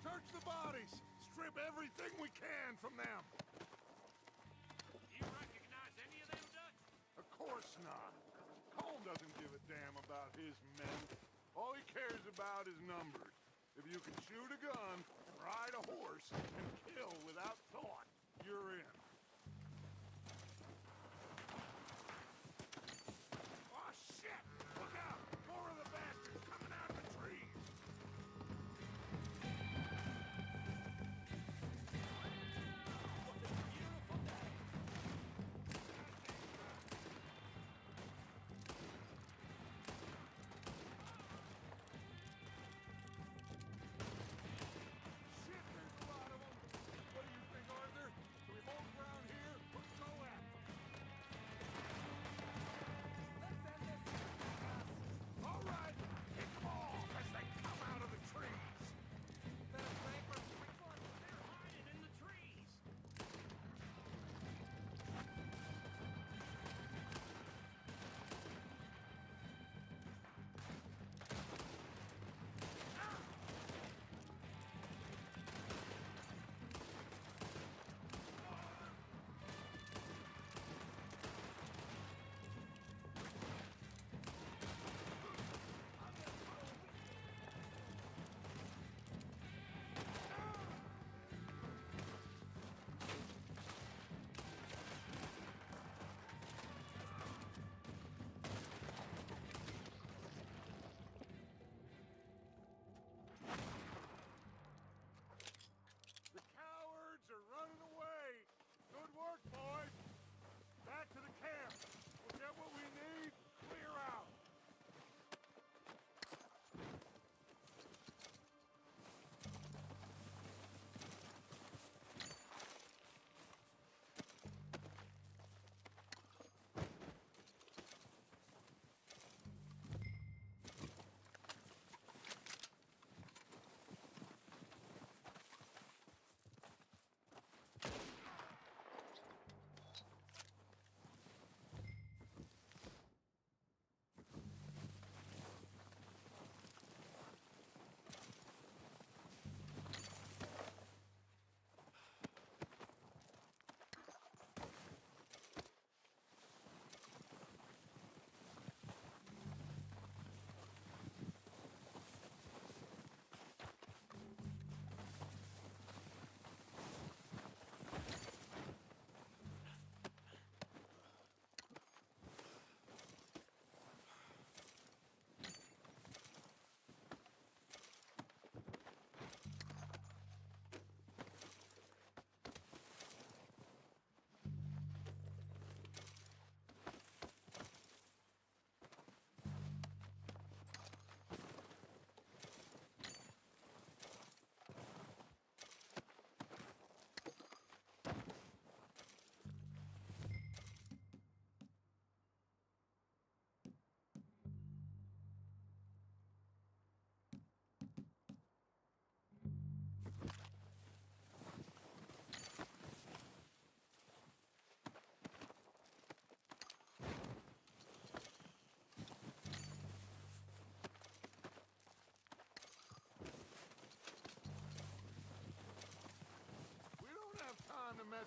Speaker 2: Search the bodies! Strip everything we can from them!
Speaker 8: Do you recognize any of them, Dutch?
Speaker 2: Of course not. Colm doesn't give a damn about his men. All he cares about is numbers. If you can shoot a gun, ride a horse, and kill without thought, you're in. Oh, shit! Look out! More of the bastards coming out of the trees! Shit, there's a lot of them. What do you think, Arthur? Do we hold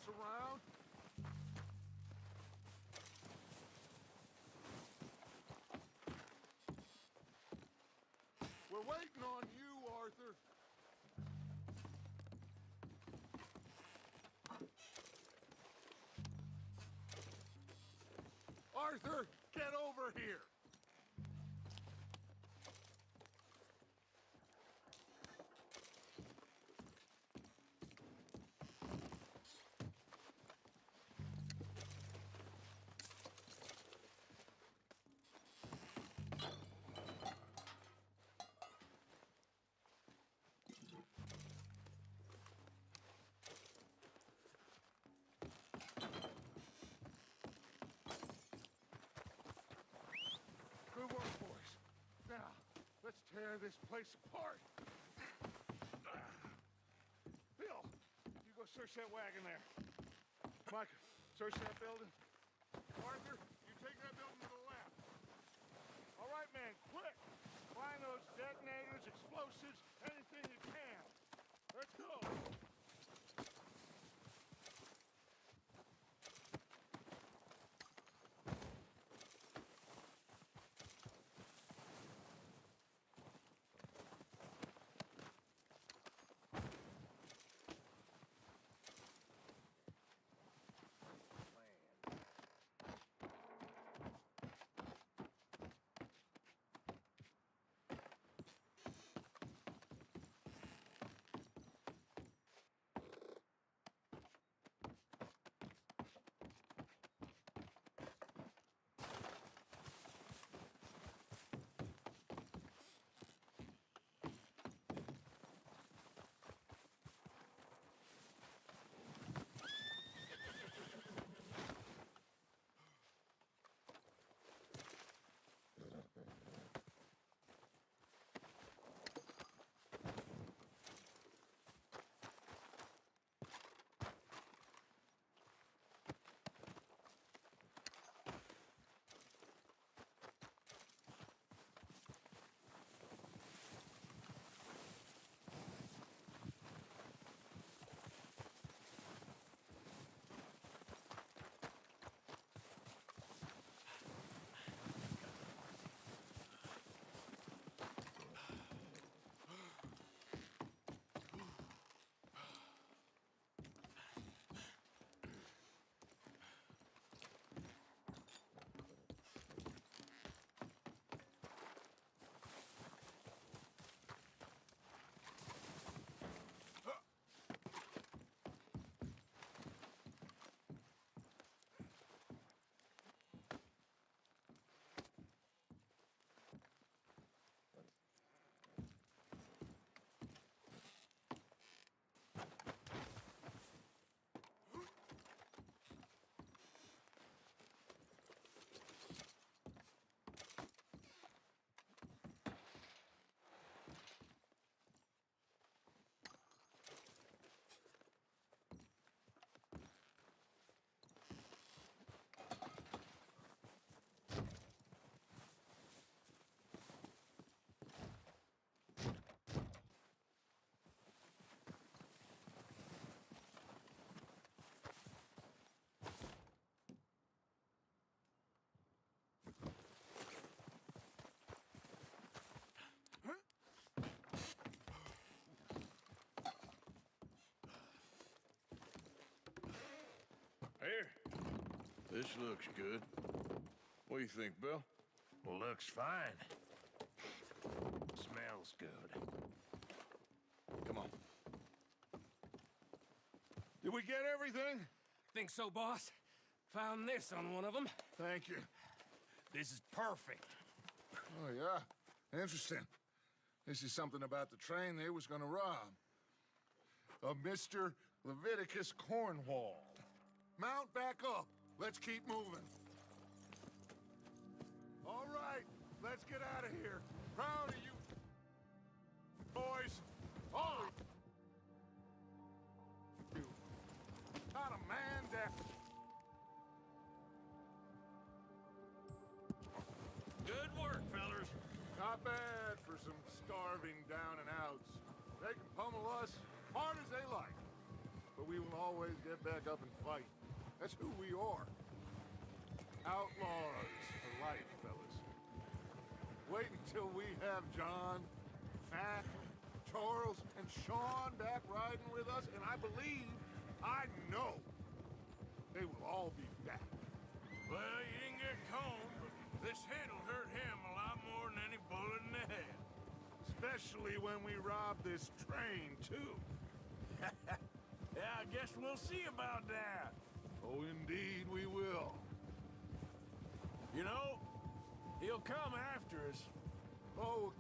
Speaker 2: us around? We're waiting on you, Arthur. Arthur, get over here! Good work, boys. Now, let's tear this place apart. Bill, you go search that wagon there. Micah, search that building. Arthur, you take that building to the left. All right, man, quick. Find those detonators, explosives, anything you can. Let's go.
Speaker 7: Here. This looks good. What do you think, Bill?
Speaker 8: Looks fine. Smells good.
Speaker 7: Come on. Did we get everything?
Speaker 8: Think so, boss. Found this on one of them.
Speaker 2: Thank you.
Speaker 8: This is perfect.
Speaker 2: Oh, yeah? Interesting. This is something about the train they was gonna rob. Of Mr. Leviticus Cornwall. Mount back up. Let's keep moving. All right, let's get out of here. Proud of you, boys. Holy... You. Not a man down.
Speaker 8: Good work, fellers.
Speaker 2: Not bad for some starving down and outs. They can pummel us hard as they like. but we will always get back up and fight. That's who we are. Outlaws for life, fellas. Wait until we have John, Mac, Charles, and Sean back riding with us, and I believe, I know, they will all be back.
Speaker 7: Well, you didn't get Cone, but this hit'll hurt him a lot more than any bullet in the head.
Speaker 2: Especially when we rob this train, too.
Speaker 7: Yeah, I guess we'll see about that.
Speaker 2: Oh, indeed we will.
Speaker 7: You know, he'll come after us.
Speaker 2: Oh,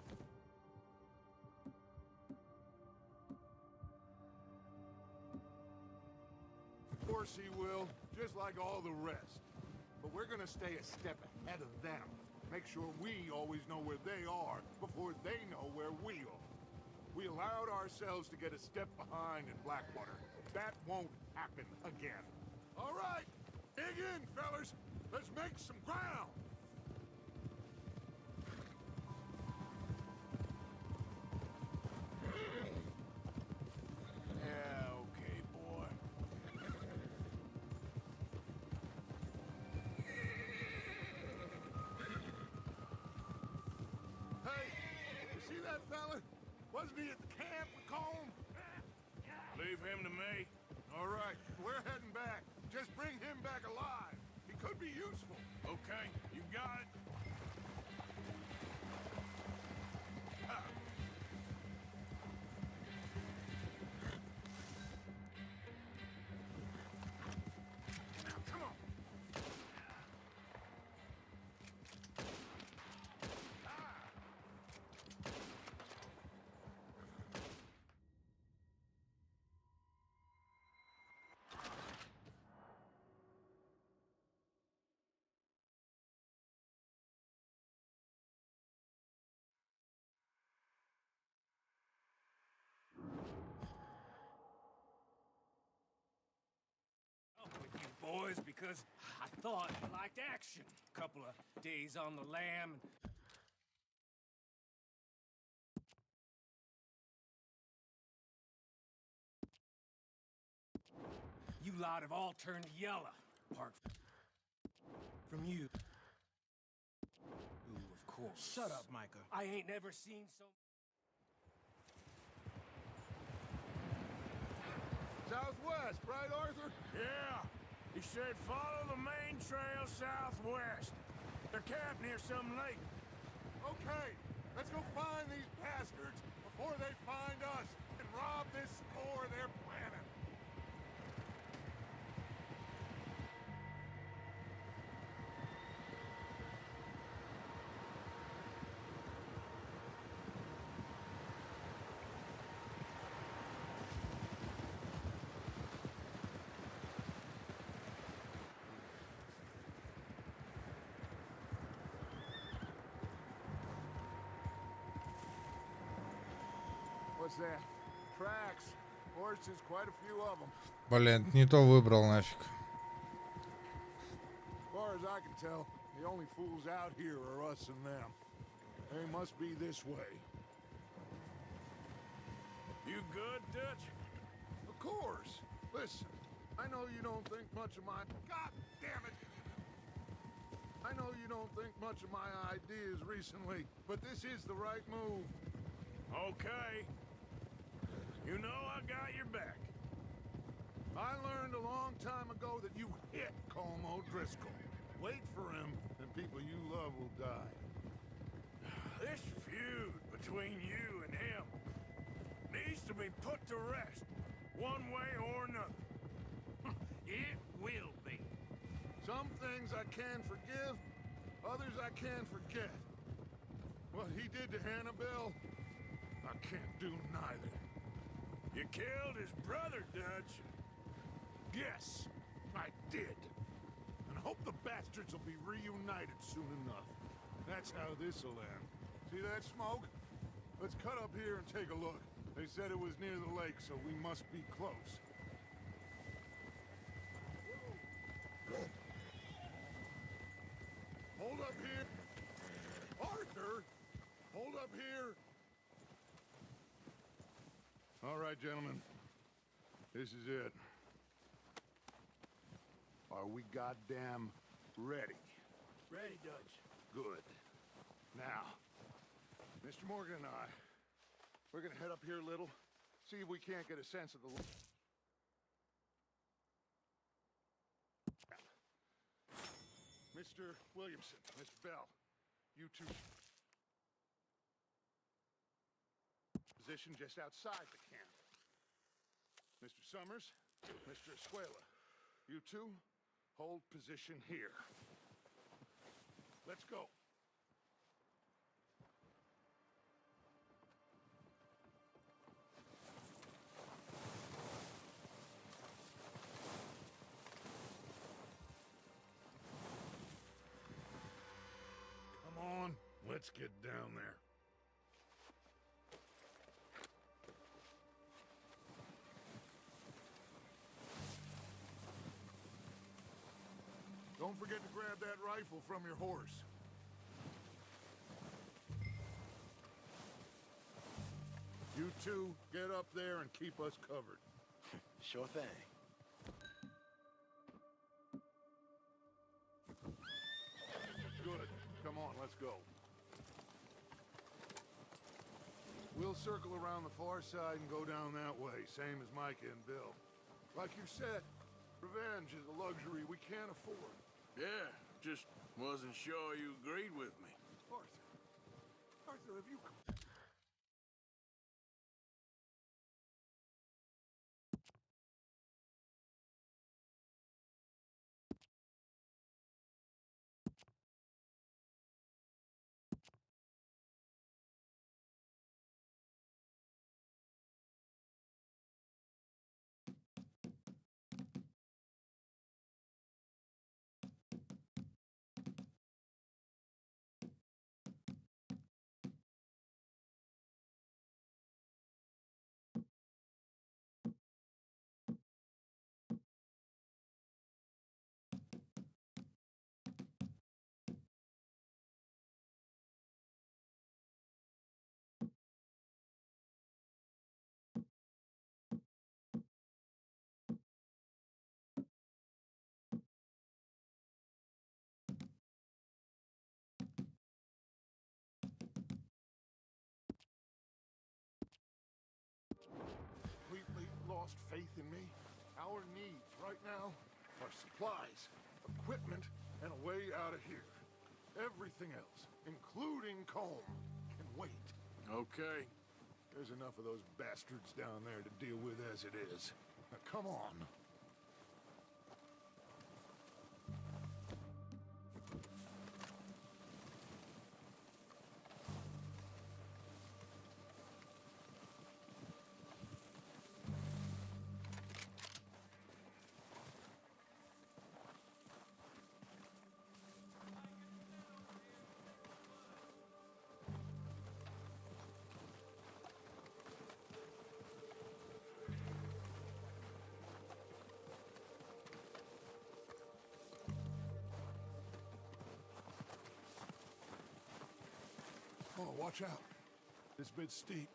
Speaker 2: of course he will, just like all the rest. But we're gonna stay a step ahead of them. Make sure we always know where they are before they know where we are. We allowed ourselves to get a step behind in Blackwater. That won't happen again. All right, dig in, fellas. Let's make some ground.
Speaker 7: Yeah, okay, boy.
Speaker 2: Hey, you see that fella? Wasn't he at the camp with Colm?
Speaker 7: Leave him to me.
Speaker 2: All right, we're heading back. Just bring him back alive. He could be useful.
Speaker 7: Okay, you got it.
Speaker 2: Now, come on.
Speaker 8: With you boys because I thought you liked action. Couple of days on the lam. You lot have all turned yellow, apart from you. Ooh, of course.
Speaker 13: Shut up, Micah.
Speaker 8: I ain't never seen so...
Speaker 2: Southwest, right, Arthur?
Speaker 7: Yeah. He said follow the main trail southwest. They're camped near some lake.
Speaker 2: Okay, let's go find these bastards before they find us and rob this store they're planning. What's that? Tracks. Horses, quite a few of them.
Speaker 6: Блин, не то выбрал нафиг.
Speaker 2: As far as I can tell, the only fools out here are us and them. They must be this way.
Speaker 7: You good, Dutch?
Speaker 2: Of course. Listen, I know you don't think much of my... God damn it! I know you don't think much of my ideas recently, but this is the right move.
Speaker 7: Okay. You know I got your back.
Speaker 2: I learned a long time ago that you hit Colm O'Driscoll. Wait for him, and people you love will die.
Speaker 7: This feud between you and him needs to be put to rest, one way or another.
Speaker 8: It will be.
Speaker 2: Some things I can forgive, others I can't forget. What he did to Hannibal, I can't do neither.
Speaker 7: You killed his brother, Dutch.
Speaker 2: Yes, I did. And I hope the bastards will be reunited soon enough. That's how this'll end. See that smoke? Let's cut up here and take a look. They said it was near the lake, so we must be close. Hold up here. Arthur! Hold up here. All right, gentlemen. This is it. Are we goddamn ready?
Speaker 14: Ready, Dutch.
Speaker 2: Good. Now, Mr. Morgan and I, we're gonna head up here a little, see if we can't get a sense of the... Mr. Williamson, Miss Bell, you two... Position just outside the camp. Mr. Summers, Mr. Escuela, you two hold position here. Let's go. Come on, let's get down there. Don't forget to grab that rifle from your horse. You two, get up there and keep us covered.
Speaker 13: Sure thing.
Speaker 2: Good. Come on, let's go. We'll circle around the far side and go down that way, same as Micah and Bill. Like you said, revenge is a luxury we can't afford.
Speaker 7: Yeah, just wasn't sure you agreed with me.
Speaker 2: Arthur, have you... Completely lost faith in me? Our needs right now are supplies, equipment, and a way out of here. Everything else, including comb, can wait.
Speaker 7: Okay.
Speaker 2: There's enough of those bastards down there to deal with as it is. Now, come on. Oh, watch out. This bit's steep.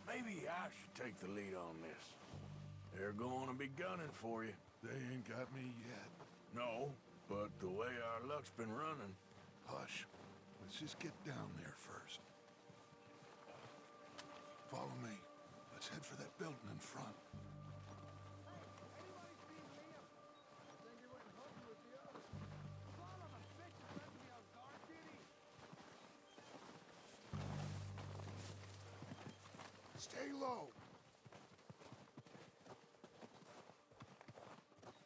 Speaker 7: Maybe I should take the lead on this. They're gonna be gunning for you.
Speaker 2: They ain't got me yet.
Speaker 7: No, but the way our luck's been running...
Speaker 2: Hush. Let's just get down there first. Follow me. Let's head for that building in front. Stay low.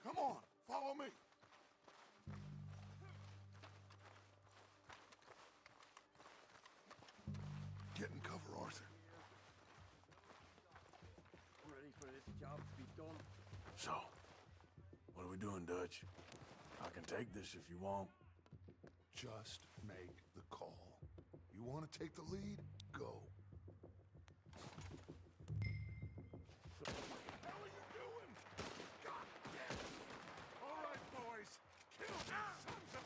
Speaker 2: Come on, follow me. Get in cover, Arthur.
Speaker 14: Ready for this job to be done.
Speaker 7: So, what are we doing, Dutch? I can take this if you want.
Speaker 2: Just make the call. You want to take the lead? Go. What the hell are you doing? God damn it! All right, boys. Kill these sons of...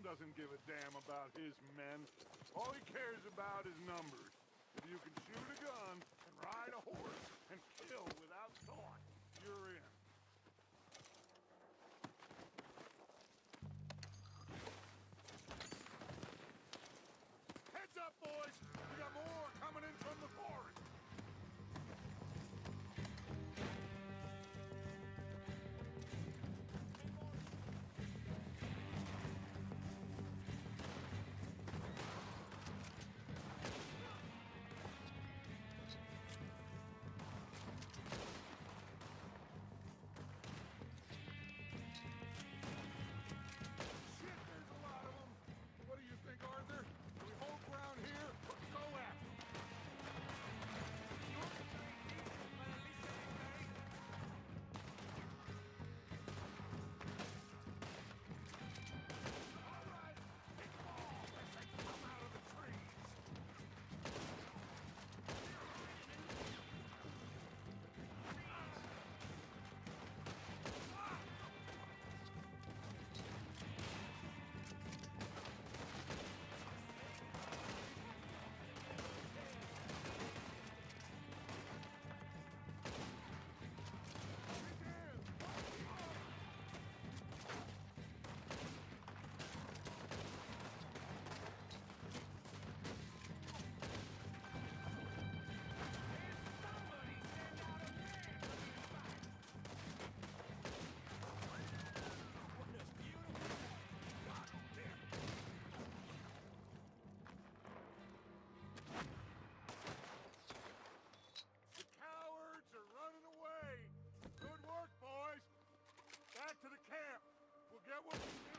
Speaker 2: Doesn't give a damn about his men. All he cares about is numbers. If you can shoot a gun and ride a horse and kill without thought, you're in. Heads up, boys! We got more coming in from the forest. To the camp. We'll get what we need.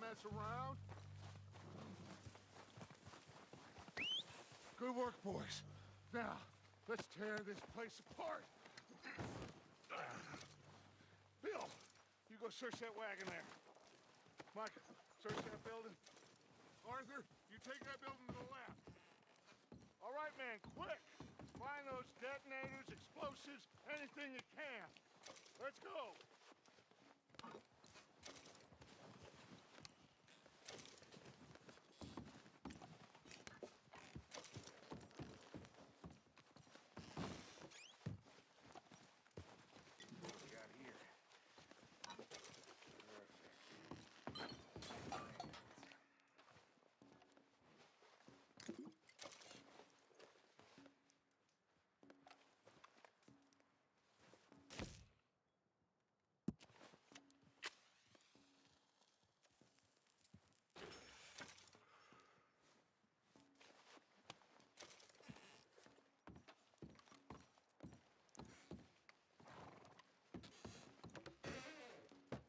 Speaker 2: mess around. Good work, boys. Now, let's tear this place apart. Bill, you go search that wagon there. Mike, search that building. Arthur, you take that building to the left. All right, man, quick. Find those detonators, explosives, anything you can. Let's go.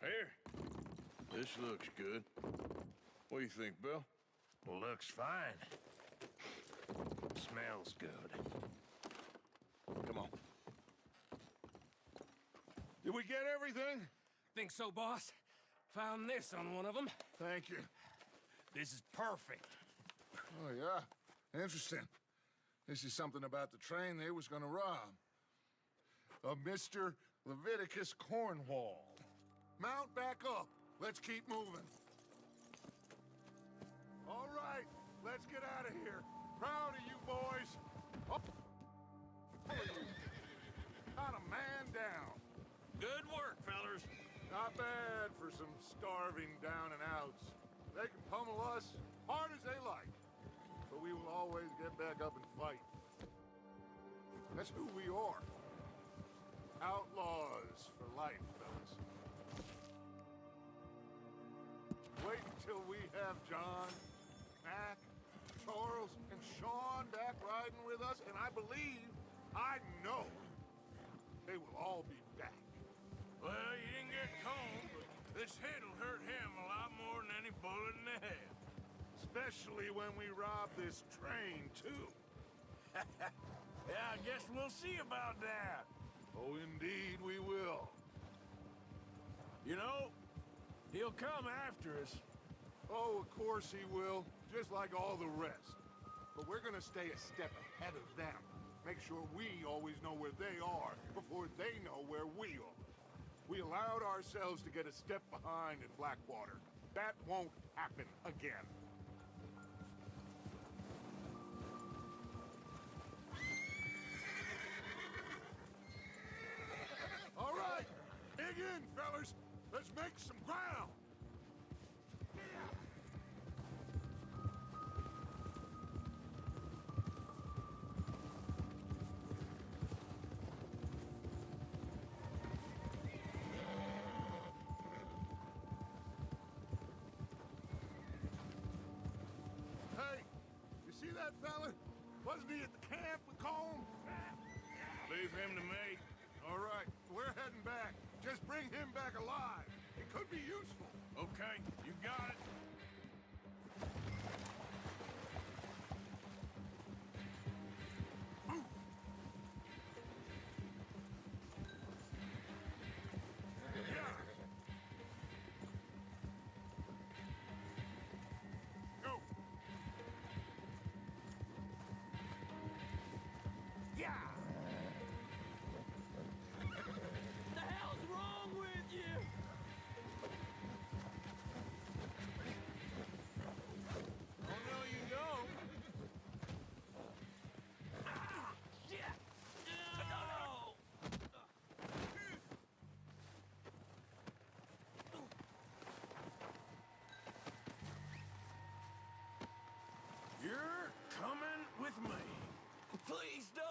Speaker 7: Here. This looks good. What do you think, Bill?
Speaker 15: Looks fine. Smells good.
Speaker 7: Come on.
Speaker 2: Did we get everything?
Speaker 8: Think so, boss. Found this on one of them.
Speaker 2: Thank you.
Speaker 15: This is perfect.
Speaker 2: Oh, yeah? Interesting. This is something about the train they was gonna rob. Of Mr. Leviticus Cornwall. Mount back up. Let's keep moving. All right, let's get out of here. Proud of you boys. Oh, not a man down.
Speaker 15: Good work, fellers.
Speaker 2: Not bad for some starving down and outs. They can pummel us hard as they like, but we will always get back up and fight. That's who we are. Outlaws for life, fellas. Wait until we have John, Mac, Charles, and Sean back riding with us, and I believe, I know, they will all be back.
Speaker 7: Well, you didn't get Cone, but this hit'll hurt him a lot more than any bullet in the head.
Speaker 2: Especially when we rob this train, too.
Speaker 15: Yeah, I guess we'll see about that.
Speaker 2: Oh, indeed we will.
Speaker 15: You know, he'll come after us.
Speaker 2: Oh, of course he will, just like all the rest. But we're gonna stay a step ahead of them. Make sure we always know where they are before they know where we are. We allowed ourselves to get a step behind in Blackwater. That won't happen again. All right, dig in, fellas. Let's make some ground. Hey, you see that fella? Wasn't he at the camp with Colm?
Speaker 7: Leave him to me.
Speaker 2: All right, we're heading back. Just bring him back alive. It could be useful.
Speaker 7: Okay, you got it.
Speaker 2: Go.
Speaker 14: Yeah! The hell's wrong with you?
Speaker 7: Oh, no, you don't.
Speaker 14: Shit! No!
Speaker 7: You're coming with me.
Speaker 14: Please don't!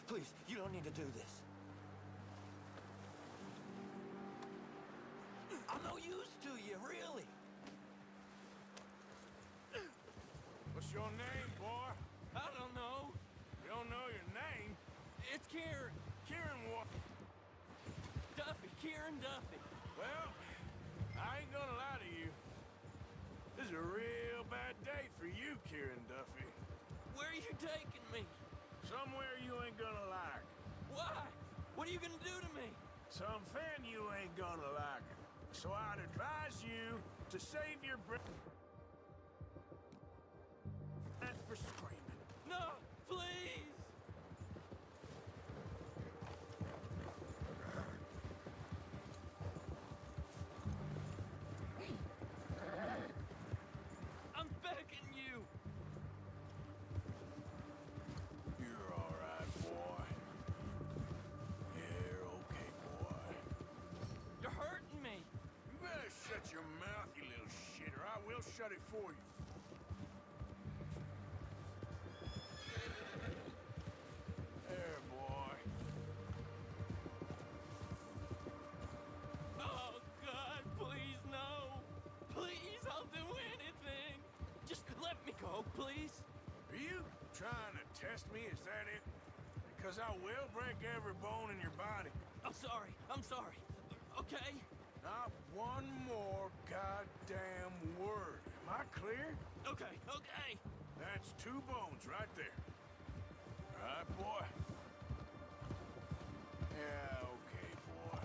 Speaker 14: Please, you don't need to do this. I'm no use to you, really.
Speaker 15: your name, boy?
Speaker 14: I don't know.
Speaker 15: You don't know your name?
Speaker 14: It's Kieran.
Speaker 15: Kieran what?
Speaker 14: Duffy. Kieran Duffy.
Speaker 15: Well, I ain't gonna lie to you. This is a real bad day for you, Kieran Duffy.
Speaker 14: Where are you taking me?
Speaker 15: Somewhere you ain't gonna like.
Speaker 14: Why? What are you gonna do to me?
Speaker 15: Something you ain't gonna like. So I'd advise you to save your breath for screaming.
Speaker 14: No, please! I'm begging you!
Speaker 15: You're all right, boy. You're okay, boy.
Speaker 14: You're hurting me!
Speaker 15: You better shut your mouth, you little shit, or I will shut it for you. There, boy.
Speaker 14: Oh, God, please, no! Please, I'll do anything! Just let me go, please!
Speaker 15: Are you trying to test me? Is that it? Because I will break every bone in your body.
Speaker 14: I'm sorry, okay?
Speaker 15: Not one more goddamn word. Am I clear?
Speaker 14: Okay.
Speaker 15: That's 2 bones right there. All right, boy? Yeah, okay, boy.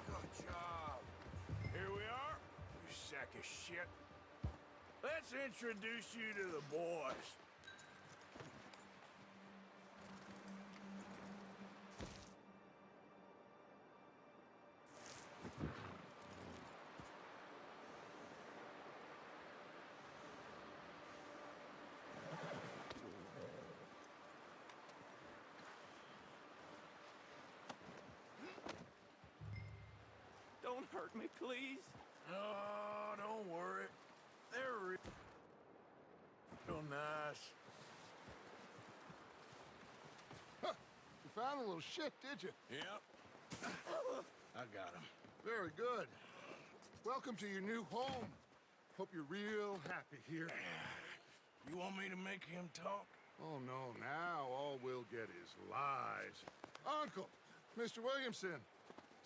Speaker 15: Good job. Here we are, you sack of shit. Let's introduce you to the boys.
Speaker 14: Don't hurt me, please.
Speaker 15: Oh, don't worry. They're real nice.
Speaker 2: Huh. You found a little shit, did you?
Speaker 15: Yep. I got him.
Speaker 2: Very good. Welcome to your new home. Hope you're real happy here.
Speaker 15: You want me to make him talk?
Speaker 2: Oh, no. Now all we'll get is lies. Uncle, Mr. Williamson,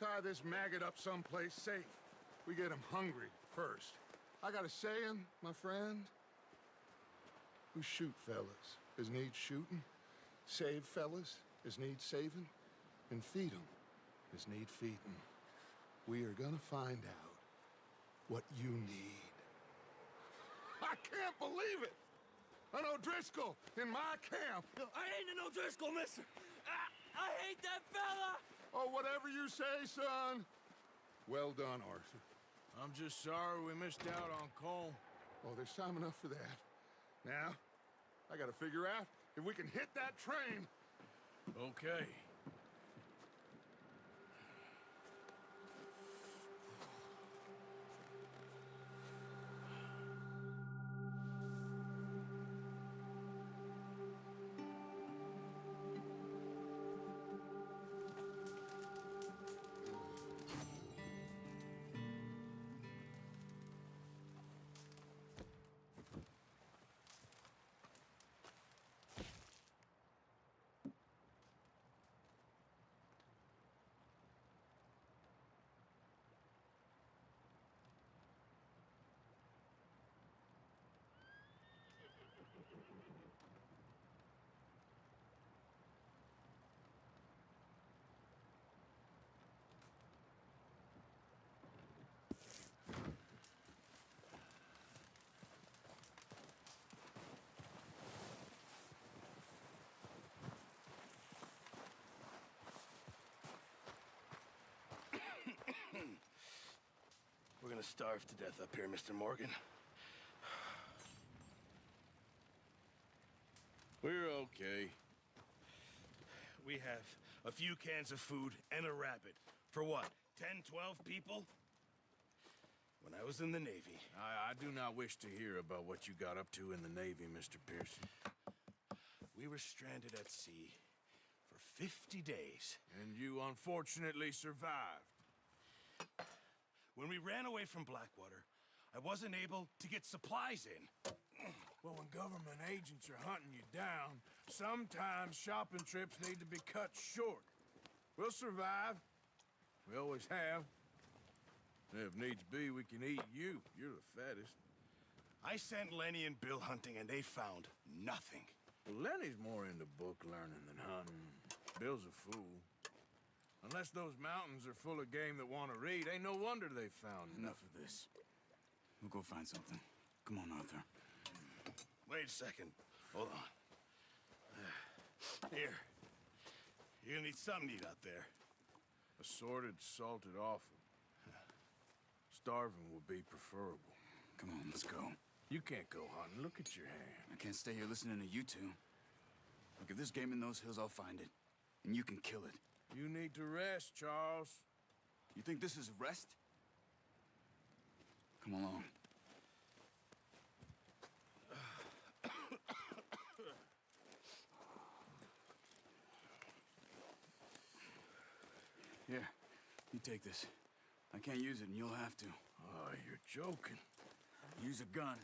Speaker 2: tie this maggot up someplace safe. We get him hungry first. I got a saying, my friend. We shoot fellas as need shooting, save fellas as need saving, and feed 'em as need feeding. We are gonna find out what you need. I can't believe it! An O'Driscoll in my camp!
Speaker 14: I ain't an O'Driscoll, mister! I hate that fella!
Speaker 2: Oh, whatever you say, son. Well done, Arthur.
Speaker 15: I'm just sorry we missed out on Cole.
Speaker 2: Oh, there's time enough for that. Now, I gotta figure out if we can hit that train.
Speaker 15: Okay.
Speaker 16: We're gonna starve to death up here, Mr. Morgan.
Speaker 15: We're okay.
Speaker 16: We have a few cans of food and a rabbit. For what, 10, 12 people? When I was in the Navy.
Speaker 15: I do not wish to hear about what you got up to in the Navy, Mr. Pearson.
Speaker 16: We were stranded at sea for 50 days.
Speaker 15: And you unfortunately survived.
Speaker 16: When we ran away from Blackwater, I wasn't able to get supplies in.
Speaker 15: Well, when government agents are hunting you down, sometimes shopping trips need to be cut short. We'll survive. We always have. If needs be, we can eat you. You're the fattest.
Speaker 16: I sent Lenny and Bill hunting, and they found nothing.
Speaker 15: Well, Lenny's more into book learning than hunting. Bill's a fool. Unless those mountains are full of game that want to read, ain't no wonder they found
Speaker 17: Enough of this. We'll go find something. Come on, Arthur.
Speaker 16: Wait a second. Hold on. Here. You're gonna need something to eat out there.
Speaker 15: Assorted, salted offal. Starving would be preferable.
Speaker 17: Come on, let's go.
Speaker 15: You can't go hunting. Look at your hand.
Speaker 17: I can't stay here listening to you two. Look, if there's game in those hills, I'll find it. And you can kill it.
Speaker 15: You need to rest, Charles.
Speaker 17: You think this is rest? Come along. Here, you take this. I can't use it, and you'll have to.
Speaker 15: Oh, you're joking.
Speaker 17: Use a gun,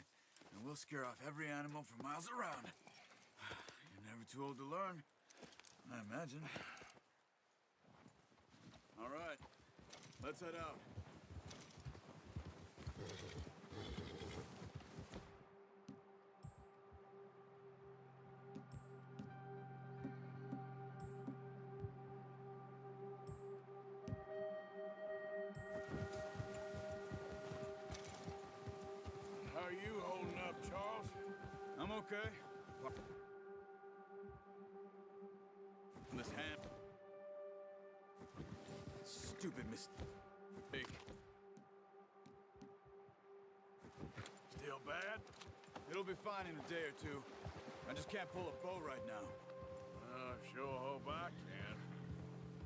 Speaker 17: and we'll scare off every animal for miles around. You're never too old to learn, I imagine. All right, let's head out.
Speaker 15: How are you holding up, Charles?
Speaker 17: I'm okay. This hand. Stupid mistake.
Speaker 15: Still bad?
Speaker 17: It'll be fine in a day or two. I just can't pull a bow right now.
Speaker 15: I sure hope I can.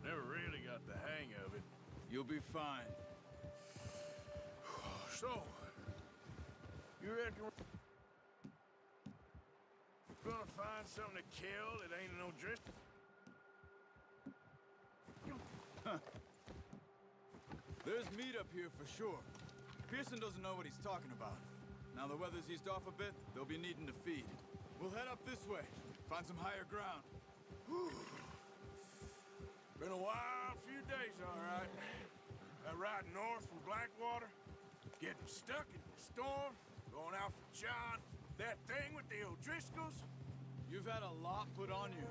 Speaker 15: Never really got the hang of it.
Speaker 17: You'll be fine.
Speaker 15: So, you reckon we're gonna find something to kill that ain't no drift?
Speaker 17: There's meat up here for sure. Pearson doesn't know what he's talking about. Now the weather's eased off a bit, they'll be needing to feed. We'll head up this way, find some higher ground.
Speaker 15: Been a wild few days, all right. That ride north from Blackwater, getting stuck in the storm, going out for John, that thing with the O'Driscolls.
Speaker 17: You've had a lot put on you.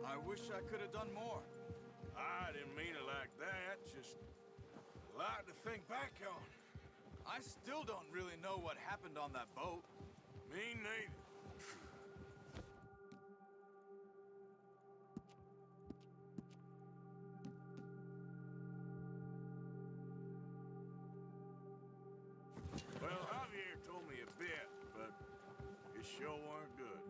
Speaker 17: I wish I could have done more.
Speaker 15: I didn't mean it like that, just a lot to think back on.
Speaker 17: I still don't really know what happened on that boat.
Speaker 15: Me neither. Well, Javier told me a bit, but it sure weren't good.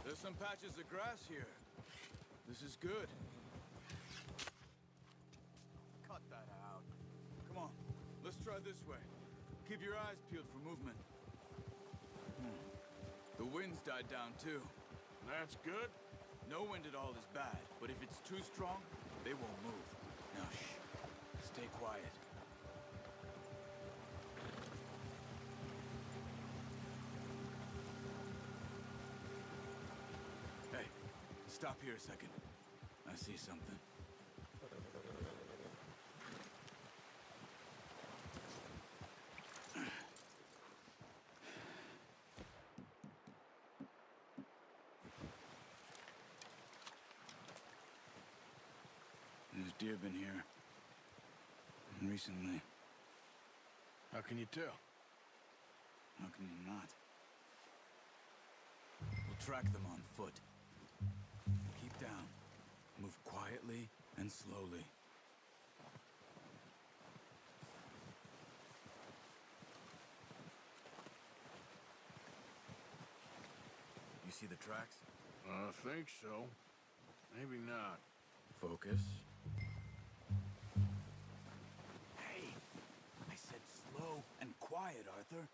Speaker 17: There's some patches of grass here. This is good. Cut that out. Come on, let's try this way. Keep your eyes peeled for movement. The wind's died down too.
Speaker 15: That's good.
Speaker 17: No wind at all is bad, but if it's too strong, they won't move. Now shh, stay quiet. Hey, stop here a second. I see something.
Speaker 7: deer been here. And recently.
Speaker 15: How can you tell?
Speaker 7: How can you not? We'll track them on foot. Keep down. Move quietly and slowly. You see the tracks?
Speaker 15: I think so. Maybe not.
Speaker 7: Focus. Hey! I said slow and quiet, Arthur.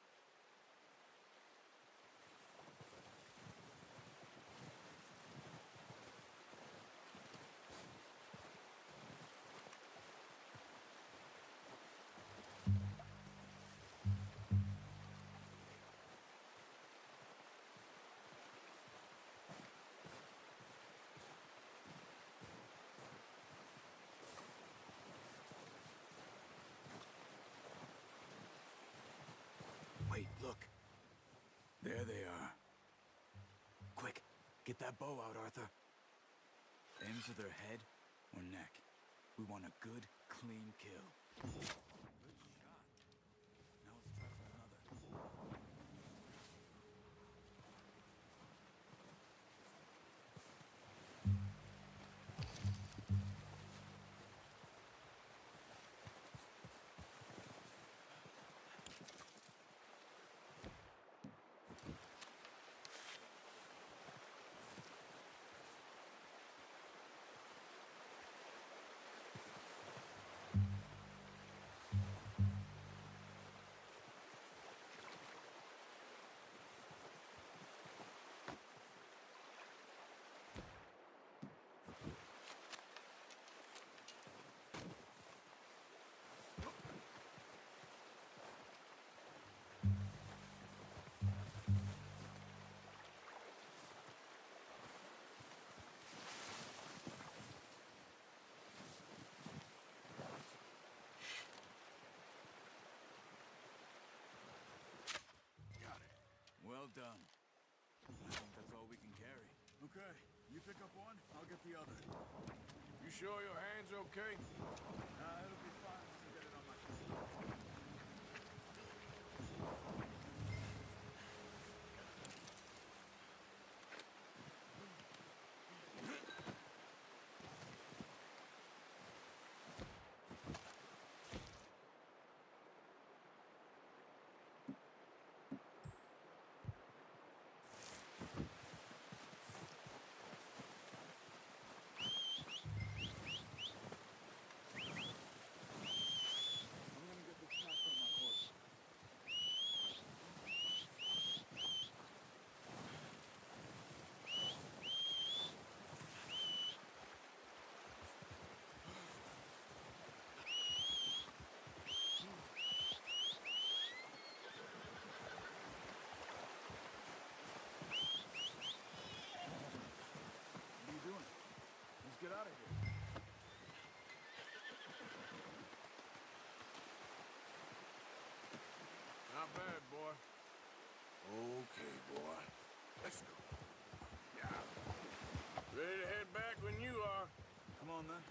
Speaker 7: Wait, look. There they are. Quick, get that bow out, Arthur. Aim for their head or neck. We want a good, clean kill. Good shot. Now let's try for another. Well done. I think that's all we can carry.
Speaker 15: Okay, you pick up one, I'll get the other. You sure your hand's okay?
Speaker 17: It'll be fine once I get it on my feet. Get out of here.
Speaker 15: Not bad, boy. Okay, boy. Let's go. Yeah. Ready to head back when you are.
Speaker 17: Come on, then.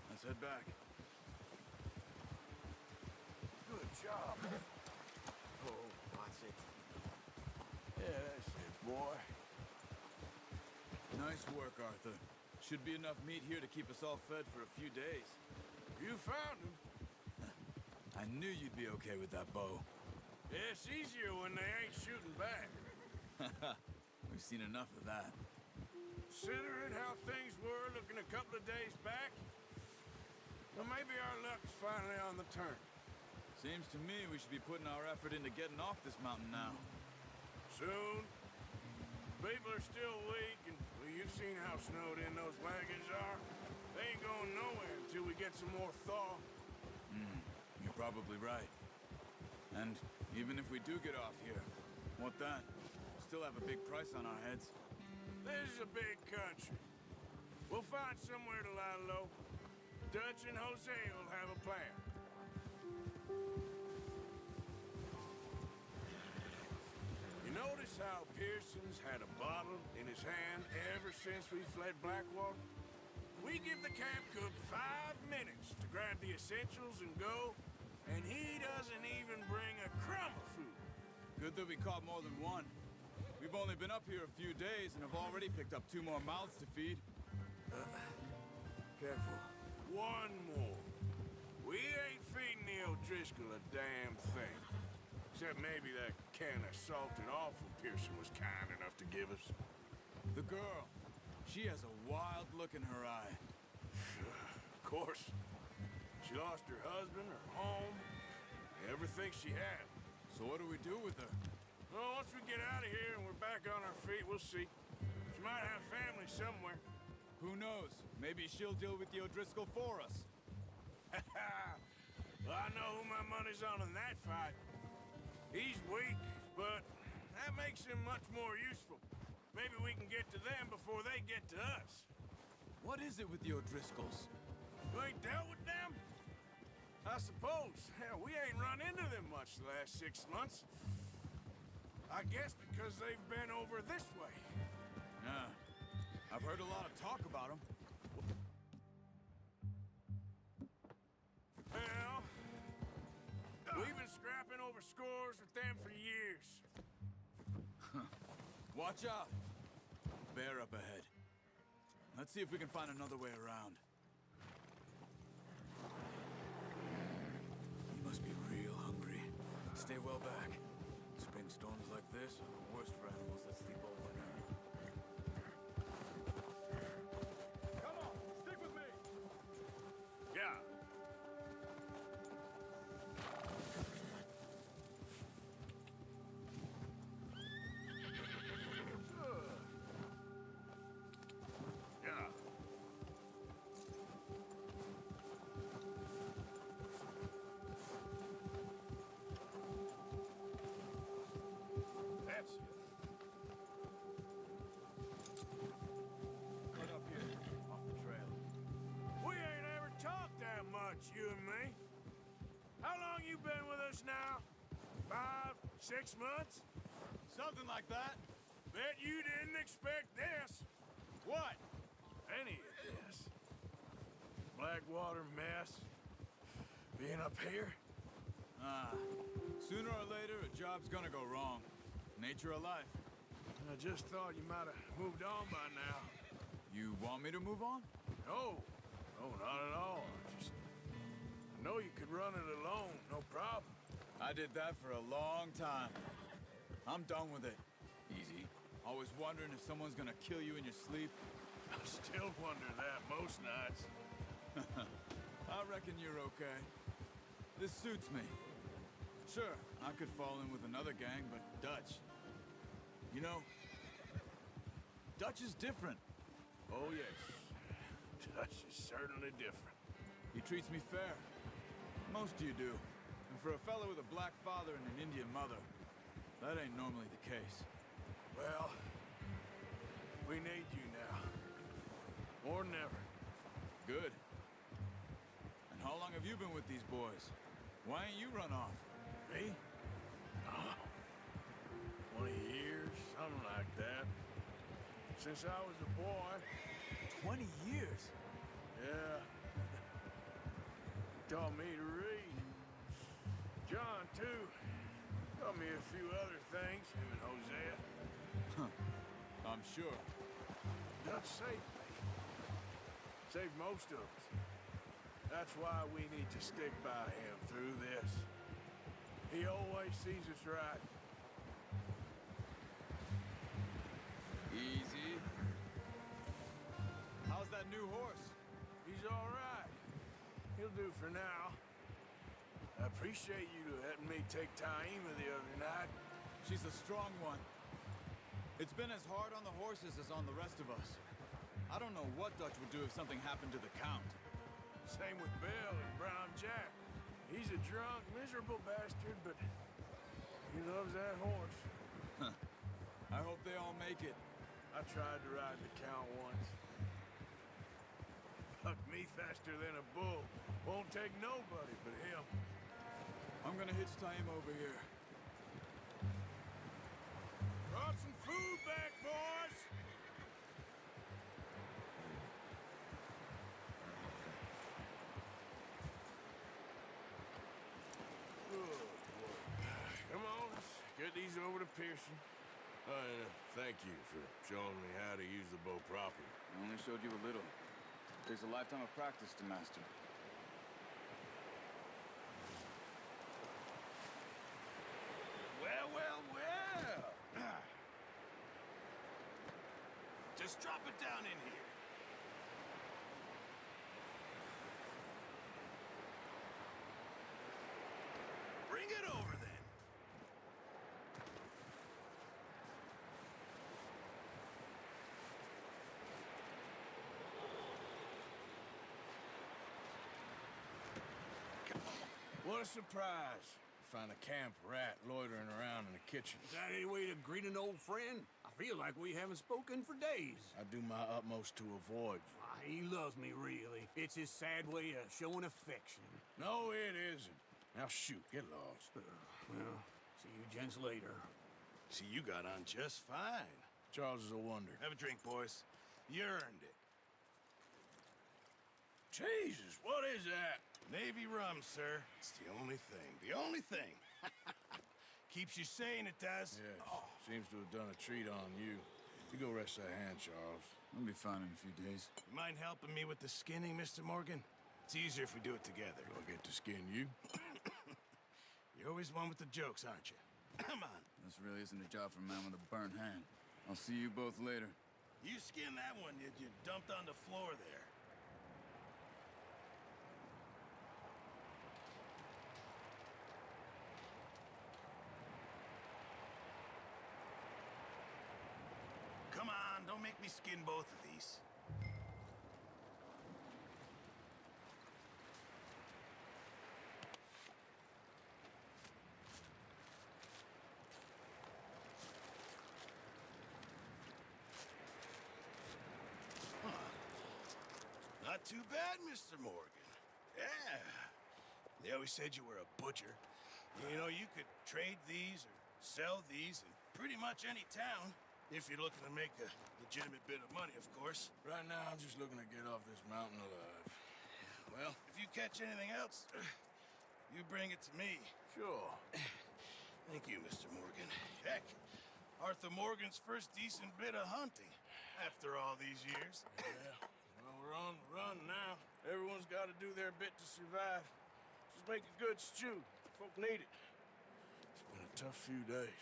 Speaker 17: Let's head back.
Speaker 15: Good job.
Speaker 13: Oh, watch it.
Speaker 15: Yeah, that's it, boy.
Speaker 17: Nice work, Arthur. Should be enough meat here to keep us all fed for a few days.
Speaker 15: You found him.
Speaker 17: I knew you'd be okay with that bow.
Speaker 15: Yeah, it's easier when they ain't shooting back.
Speaker 17: We've seen enough of that.
Speaker 15: Considering how things were looking a couple of days back, well, maybe our luck's finally on the turn.
Speaker 17: Seems to me we should be putting our effort into getting off this mountain now.
Speaker 15: Soon. People are still weak, and well, you've seen how snowed in those wagons are. They ain't going nowhere until we get some more thaw.
Speaker 17: You're probably right. And even if we do get off here, what then? Still have a big price on our heads.
Speaker 15: This is a big country. We'll find somewhere to lie low. Dutch and Jose will have a plan. You notice how Pearson's had a bottle in his hand ever since we fled Blackwater? We give the camp cook 5 minutes to grab the essentials and go, and he doesn't even bring a crumb of food.
Speaker 17: Good that we caught more than one. We've only been up here a few days and have already picked up 2 more mouths to feed.
Speaker 15: Careful. One more. We ain't feeding the O'Driscoll a damn thing. Except maybe that can of salted offal Pearson was kind enough to give us.
Speaker 17: The girl. She has a wild look in her eye.
Speaker 15: Of course. She lost her husband, her home, everything she had.
Speaker 17: So what do we do with her?
Speaker 15: Well, once we get out of here and we're back on our feet, we'll see. She might have family somewhere.
Speaker 17: Who knows? Maybe she'll deal with the O'Driscoll for us.
Speaker 15: Well, I know who my money's on in that fight. He's weak, but that makes him much more useful. Maybe we can get to them before they get to us.
Speaker 17: What is it with the O'Driscolls?
Speaker 15: You ain't dealt with them? I suppose. Hell, we ain't run into them much the last 6 months. I guess because they've been over this way.
Speaker 17: Yeah. I've heard a lot of talk about them.
Speaker 15: Well, we've been scrapping over scores with them for years.
Speaker 17: Watch out! Bear up ahead. Let's see if we can find another way around. You must be real hungry. Stay well back. Spring storms like this are the worst for animals that sleep all winter. Come on, stick with me!
Speaker 15: Yeah. You and me. How long you been with us now? 5, 6 months?
Speaker 17: Something like that.
Speaker 15: Bet you didn't expect this.
Speaker 17: What?
Speaker 15: Any of this. Blackwater mess. Being up here?
Speaker 17: Sooner or later, a job's gonna go wrong. Nature of life.
Speaker 15: I just thought you might have moved on by now.
Speaker 17: You want me to move on?
Speaker 15: No. No, not at all. I know you could run it alone, no problem.
Speaker 17: I did that for a long time. I'm done with it. Easy. Always wondering if someone's gonna kill you in your sleep.
Speaker 15: I still wonder that most nights.
Speaker 17: I reckon you're okay. This suits me. Sure, I could fall in with another gang, but Dutch... You know, Dutch is different.
Speaker 15: Oh, yes. Dutch is certainly different.
Speaker 17: He treats me fair. Most of you do. And for a fellow with a black father and an Indian mother, that ain't normally the case.
Speaker 15: Well, we need you now. More than ever.
Speaker 17: Good. And how long have you been with these boys? Why ain't you run off?
Speaker 15: Me? Oh, 20 years, something like that. Since I was a boy.
Speaker 17: 20 years?
Speaker 15: Yeah. Taught me to read. John, too. Taught me a few other things, him and Hosea.
Speaker 17: I'm sure.
Speaker 15: Dutch saved me. Saved most of us. That's why we need to stick by him through this. He always sees us right.
Speaker 17: Easy. How's that new horse?
Speaker 15: He's all right. He'll do for now. I appreciate you letting me take Taima the other night.
Speaker 17: She's a strong one. It's been as hard on the horses as on the rest of us. I don't know what Dutch would do if something happened to the Count.
Speaker 15: Same with Bill and Brown Jack. He's a drunk, miserable bastard, but he loves that horse.
Speaker 17: I hope they all make it.
Speaker 15: I tried to ride the Count once. Hucked me faster than a bull. Won't take nobody but him.
Speaker 17: I'm gonna hitch tie him over here.
Speaker 15: Brought some food back, boys!
Speaker 7: over to Pearson. Thank you for showing me how to use the bow properly.
Speaker 17: I only showed you a little. Takes a lifetime of practice to master.
Speaker 16: Well, well, well. Just drop it down in here. Bring it over then.
Speaker 7: What a surprise. Find a camp rat loitering around in the kitchen.
Speaker 10: Is that any way to greet an old friend? I feel like we haven't spoken for days.
Speaker 7: I do my utmost to avoid you.
Speaker 10: He loves me, really. It's his sad way of showing affection.
Speaker 7: No, it isn't. Now shoot, get lost.
Speaker 10: Well, see you gents later.
Speaker 16: See, you got on just fine.
Speaker 7: Charles is a wonder.
Speaker 16: Have a drink, boys. You earned it.
Speaker 7: Jesus, what is that?
Speaker 16: Navy rum, sir. It's the only thing. The only thing. Keeps you sane, it does.
Speaker 7: Yes. Seems to have done a treat on you. You go rest that hand, Charles.
Speaker 17: I'll be fine in a few days.
Speaker 16: You mind helping me with the skinning, Mr. Morgan? It's easier if we do it together.
Speaker 7: Do I get to skin you?
Speaker 16: You're always one with the jokes, aren't you? Come on.
Speaker 17: This really isn't a job for a man with a burnt hand. I'll see you both later.
Speaker 16: You skinned that one you dumped on the floor there. Come on, don't make me skin both of these. Huh. Not too bad, Mr. Morgan. Yeah. They always said you were a butcher. You know, you could trade these or sell these in pretty much any town. If you're looking to make a legitimate bit of money, of course.
Speaker 7: Right now, I'm just looking to get off this mountain alive.
Speaker 16: Well, if you catch anything else, you bring it to me.
Speaker 7: Sure.
Speaker 16: Thank you, Mr. Morgan. Heck, Arthur Morgan's first decent bit of hunting after all these years.
Speaker 7: Yeah. Well, we're on the run now. Everyone's got to do their bit to survive. Just make a good stew. Folk need it. It's been a tough few days.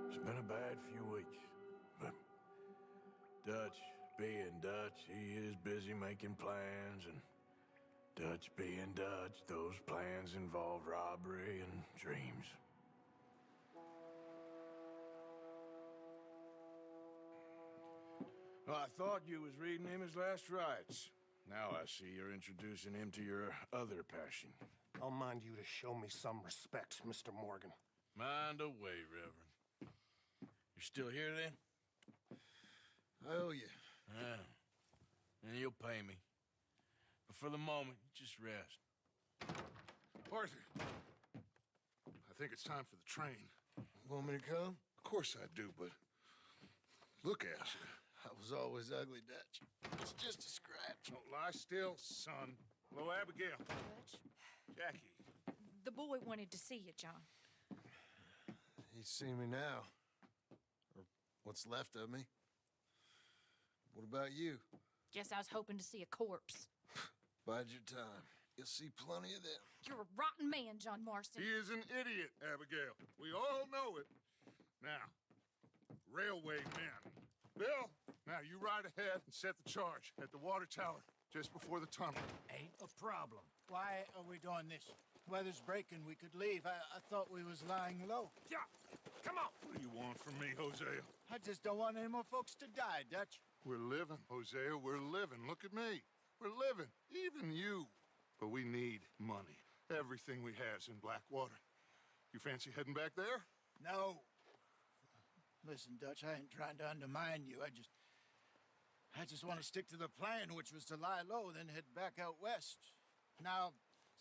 Speaker 7: It's been a bad few weeks, but Dutch being Dutch, he is busy making plans, and Dutch being Dutch, those plans involve robbery and dreams. Well, I thought you was reading him his last rites. Now I see you're introducing him to your other passion.
Speaker 1: I'll mind you to show me some respect, Mr. Morgan.
Speaker 7: Mind away, Reverend. You still here, then?
Speaker 1: I owe you.
Speaker 7: Yeah. And you'll pay me. But for the moment, just rest.
Speaker 2: Arthur, I think it's time for the train.
Speaker 15: Want me to come?
Speaker 2: Of course I do, but look at you.
Speaker 15: I was always ugly, Dutch. It's just a scratch.
Speaker 2: Don't lie still, son. Hello, Abigail.
Speaker 5: Dutch,
Speaker 2: Jackie.
Speaker 5: the boy wanted to see you, John.
Speaker 15: He's seen me now. Or what's left of me. What about you?
Speaker 5: Guess I was hoping to see a corpse.
Speaker 15: Bide your time. You'll see plenty of them.
Speaker 5: You're a rotten man, John Marston.
Speaker 2: He is an idiot, Abigail. We all know it. Now, railway men. Bill, now you ride ahead and set the charge at the water tower just before the tunnel.
Speaker 3: Ain't a problem. Why are we doing this? Weather's breaking. We could leave. I thought we was lying low.
Speaker 2: Yeah, come on. What do you want from me, Hosea?
Speaker 3: I just don't want any more folks to die, Dutch.
Speaker 2: We're living, Hosea. We're living. Look at me. We're living. Even you. But we need money. Everything we have's in Blackwater. You fancy heading back there?
Speaker 3: No. Listen, Dutch, I ain't trying to undermine you. I just want to stick to the plan, which was to lie low, then head back out west. Now,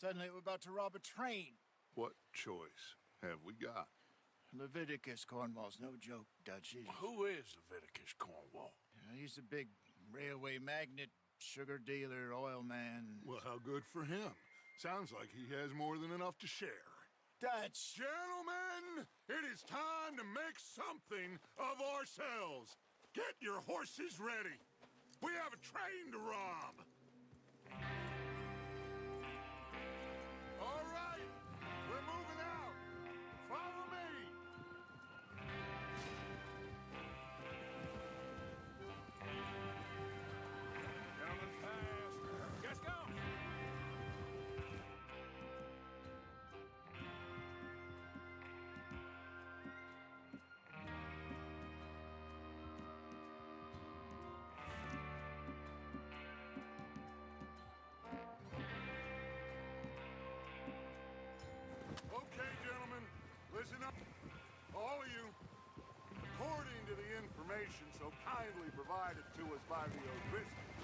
Speaker 3: suddenly we're about to rob a train.
Speaker 2: What choice have we got?
Speaker 3: Leviticus Cornwall's no joke, Dutch.
Speaker 7: Who is Leviticus Cornwall?
Speaker 3: He's a big railway magnate, sugar dealer, oil man.
Speaker 2: Well, how good for him. Sounds like he has more than enough to share.
Speaker 3: Dutch!
Speaker 2: Gentlemen, it is time to make something of ourselves. Get your horses ready. We have a train to rob. All right, we're moving out. Follow me.
Speaker 8: Coming fast. Let's go.
Speaker 2: Okay, gentlemen, listen up. All of you. According to the information so kindly provided to us by the O'Driscolls,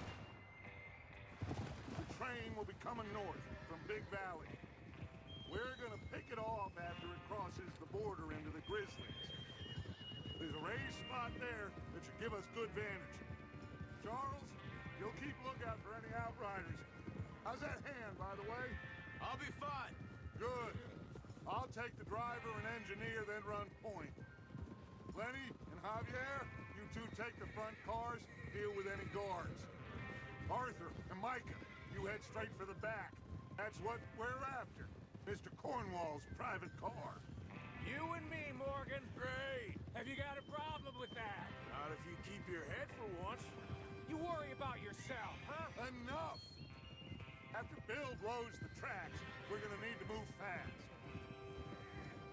Speaker 2: the train will be coming north from Big Valley. We're gonna pick it off after it crosses the border into the Grizzlies. There's a raised spot there that should give us good vantage. Charles, you'll keep lookout for any outriders. How's that hand, by the way?
Speaker 7: I'll be fine.
Speaker 2: Good. I'll take the driver and engineer, then run point. Lenny and Javier, you two take the front cars, deal with any guards. Arthur and Micah, you head straight for the back. That's what we're after. Mr. Cornwall's private car.
Speaker 8: You and me, Morgan.
Speaker 7: Great.
Speaker 8: Have you got a problem with that?
Speaker 7: Not if you keep your head for once.
Speaker 8: You worry about yourself, huh?
Speaker 2: Enough! After Bill blows the tracks, we're gonna need to move fast.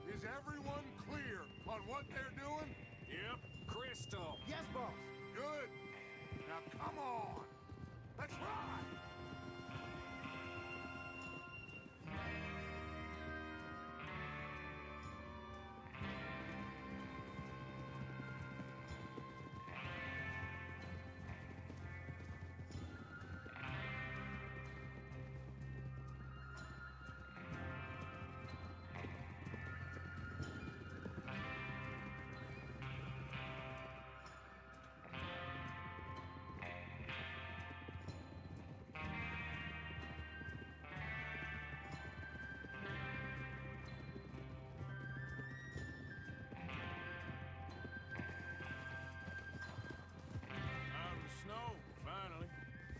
Speaker 2: Is everyone clear on what they're doing?
Speaker 8: Yep. Crystal.
Speaker 3: Yes, boss.
Speaker 2: Good. Now come on. Let's ride.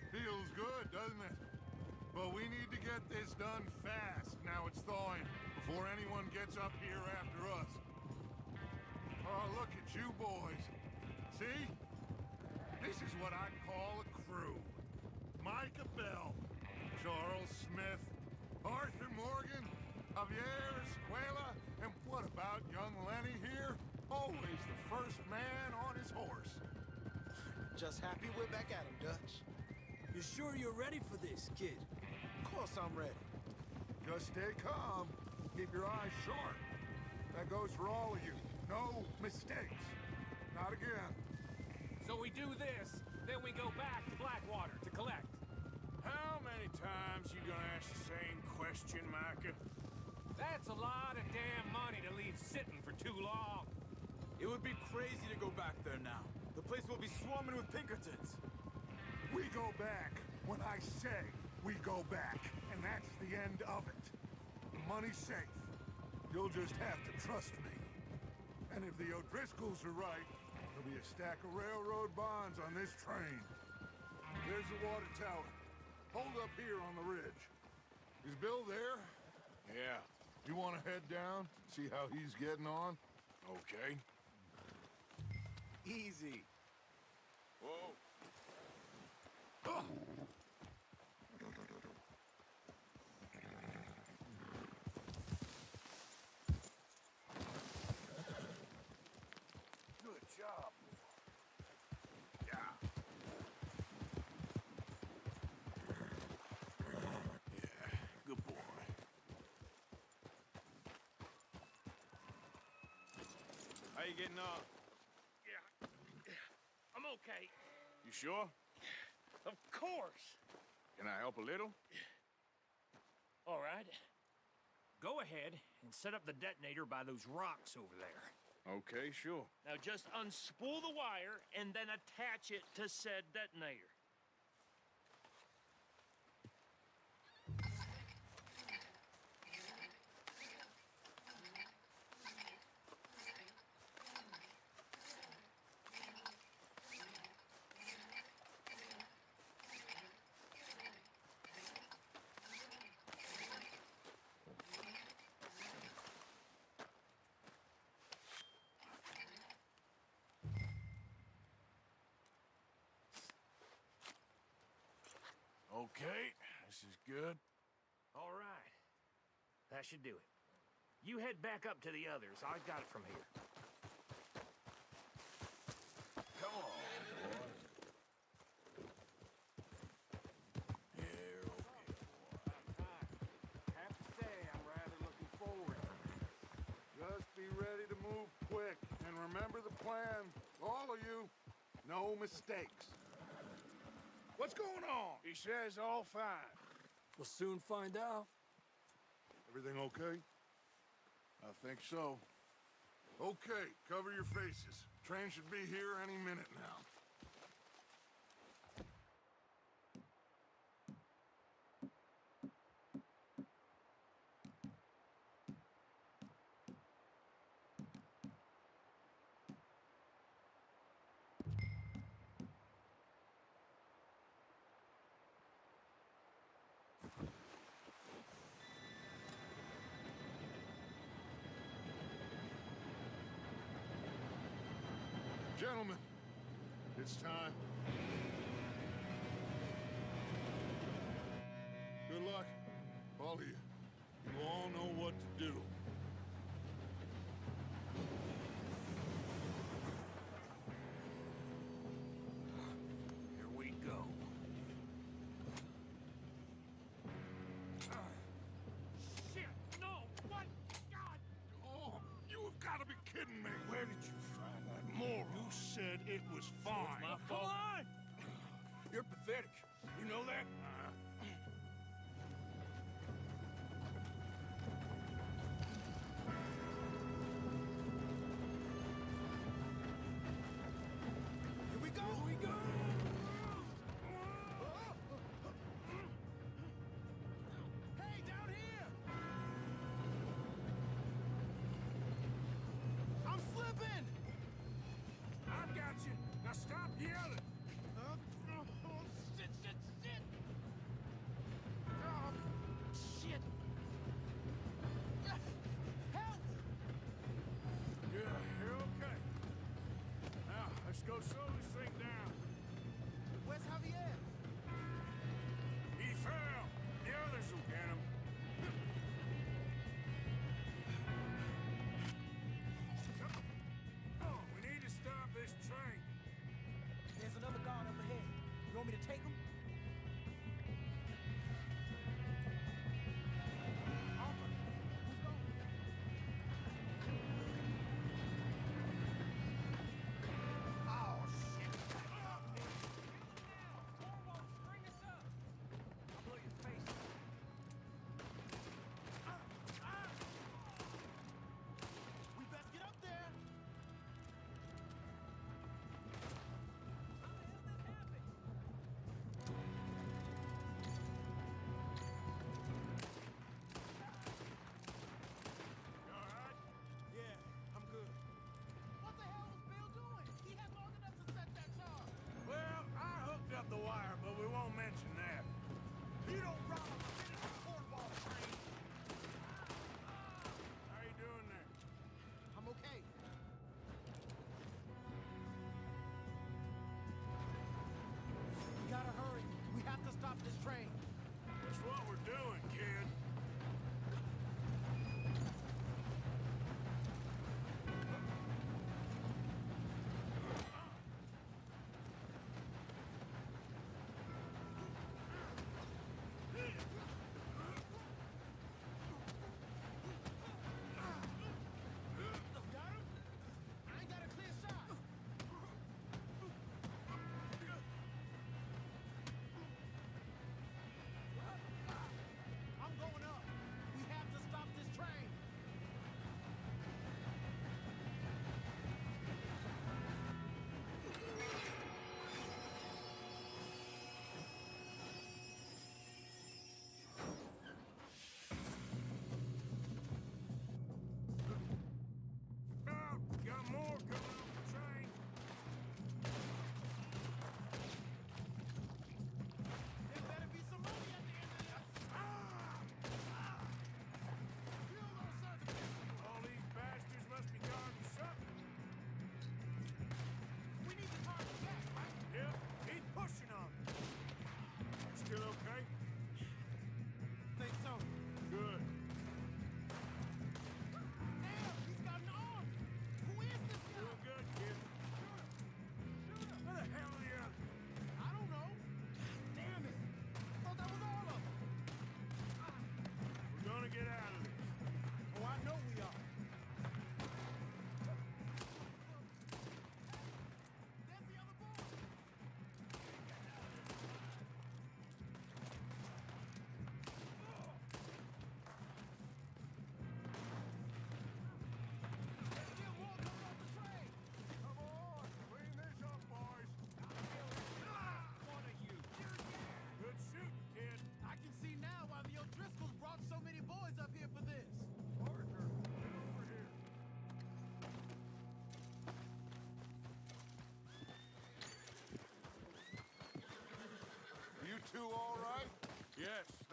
Speaker 2: Feels good, doesn't it? But we need to get this done fast, now it's thawing, before anyone gets up here after us. Oh, look at you boys. See? This is what I call a crew. Micah Bell, Charles Smith, Arthur Morgan, Javier Escuela, and what about young Lenny here? Always the first man on his horse.
Speaker 13: Just happy we're back at him, Dutch.
Speaker 11: You sure you're ready for this, kid?
Speaker 13: Of course I'm ready.
Speaker 2: Just stay calm. Keep your eyes sharp. That goes for all of you. No mistakes. Not again.
Speaker 8: So we do this, then we go back to Blackwater to collect.
Speaker 7: How many times you gonna ask the same question, Micah?
Speaker 8: That's a lot of damn money to leave sitting for too long.
Speaker 17: It would be crazy to go back there now. The place will be swarming with Pinkertons.
Speaker 2: We go back when I say we go back, and that's the end of it. The money's safe. You'll just have to trust me. And if the O'Driscolls are right, there'll be a stack of railroad bonds on this train. There's the water tower. Hold up here on the ridge. Is Bill there?
Speaker 7: Yeah.
Speaker 2: You want to head down, see how he's getting on?
Speaker 7: Okay.
Speaker 13: Easy.
Speaker 7: Whoa.
Speaker 2: Good job.
Speaker 7: Yeah. Yeah, good boy.
Speaker 17: How you getting on?
Speaker 14: Yeah. I'm okay.
Speaker 7: You sure?
Speaker 14: Of course.
Speaker 7: Can I help a little?
Speaker 14: All right.
Speaker 18: Go ahead and set up the detonator by those rocks over there.
Speaker 7: Okay, sure.
Speaker 9: Now just unspool the wire and then attach it to said detonator.
Speaker 7: Okay, this is good.
Speaker 18: All right. That should do it. You head back up to the others. I've got it from here.
Speaker 7: Come on, boy. Here, okay, boy.
Speaker 2: Have to say, I'm rather looking forward. Just be ready to move quick, and remember the plan. All of you, no mistakes. What's going on?
Speaker 15: He says all fine.
Speaker 11: We'll soon find out.
Speaker 2: Everything okay?
Speaker 7: I think so.
Speaker 2: Okay, cover your faces. Train should be here any minute now. Gentlemen, it's time. Good luck, all of you. You all know what to do.
Speaker 18: Here we go.
Speaker 2: Shit, no! What? God! Oh, you have got to be kidding me!
Speaker 16: Where did you find that moron?
Speaker 2: You said it was fine.
Speaker 16: It's my fault.
Speaker 15: Come on! You're pathetic. You know that?
Speaker 16: Here we go!
Speaker 15: Here we go!
Speaker 16: Hey, down here! I'm slipping!
Speaker 15: I've got you. Now stop yelling.
Speaker 16: Oh, shit, shit, shit!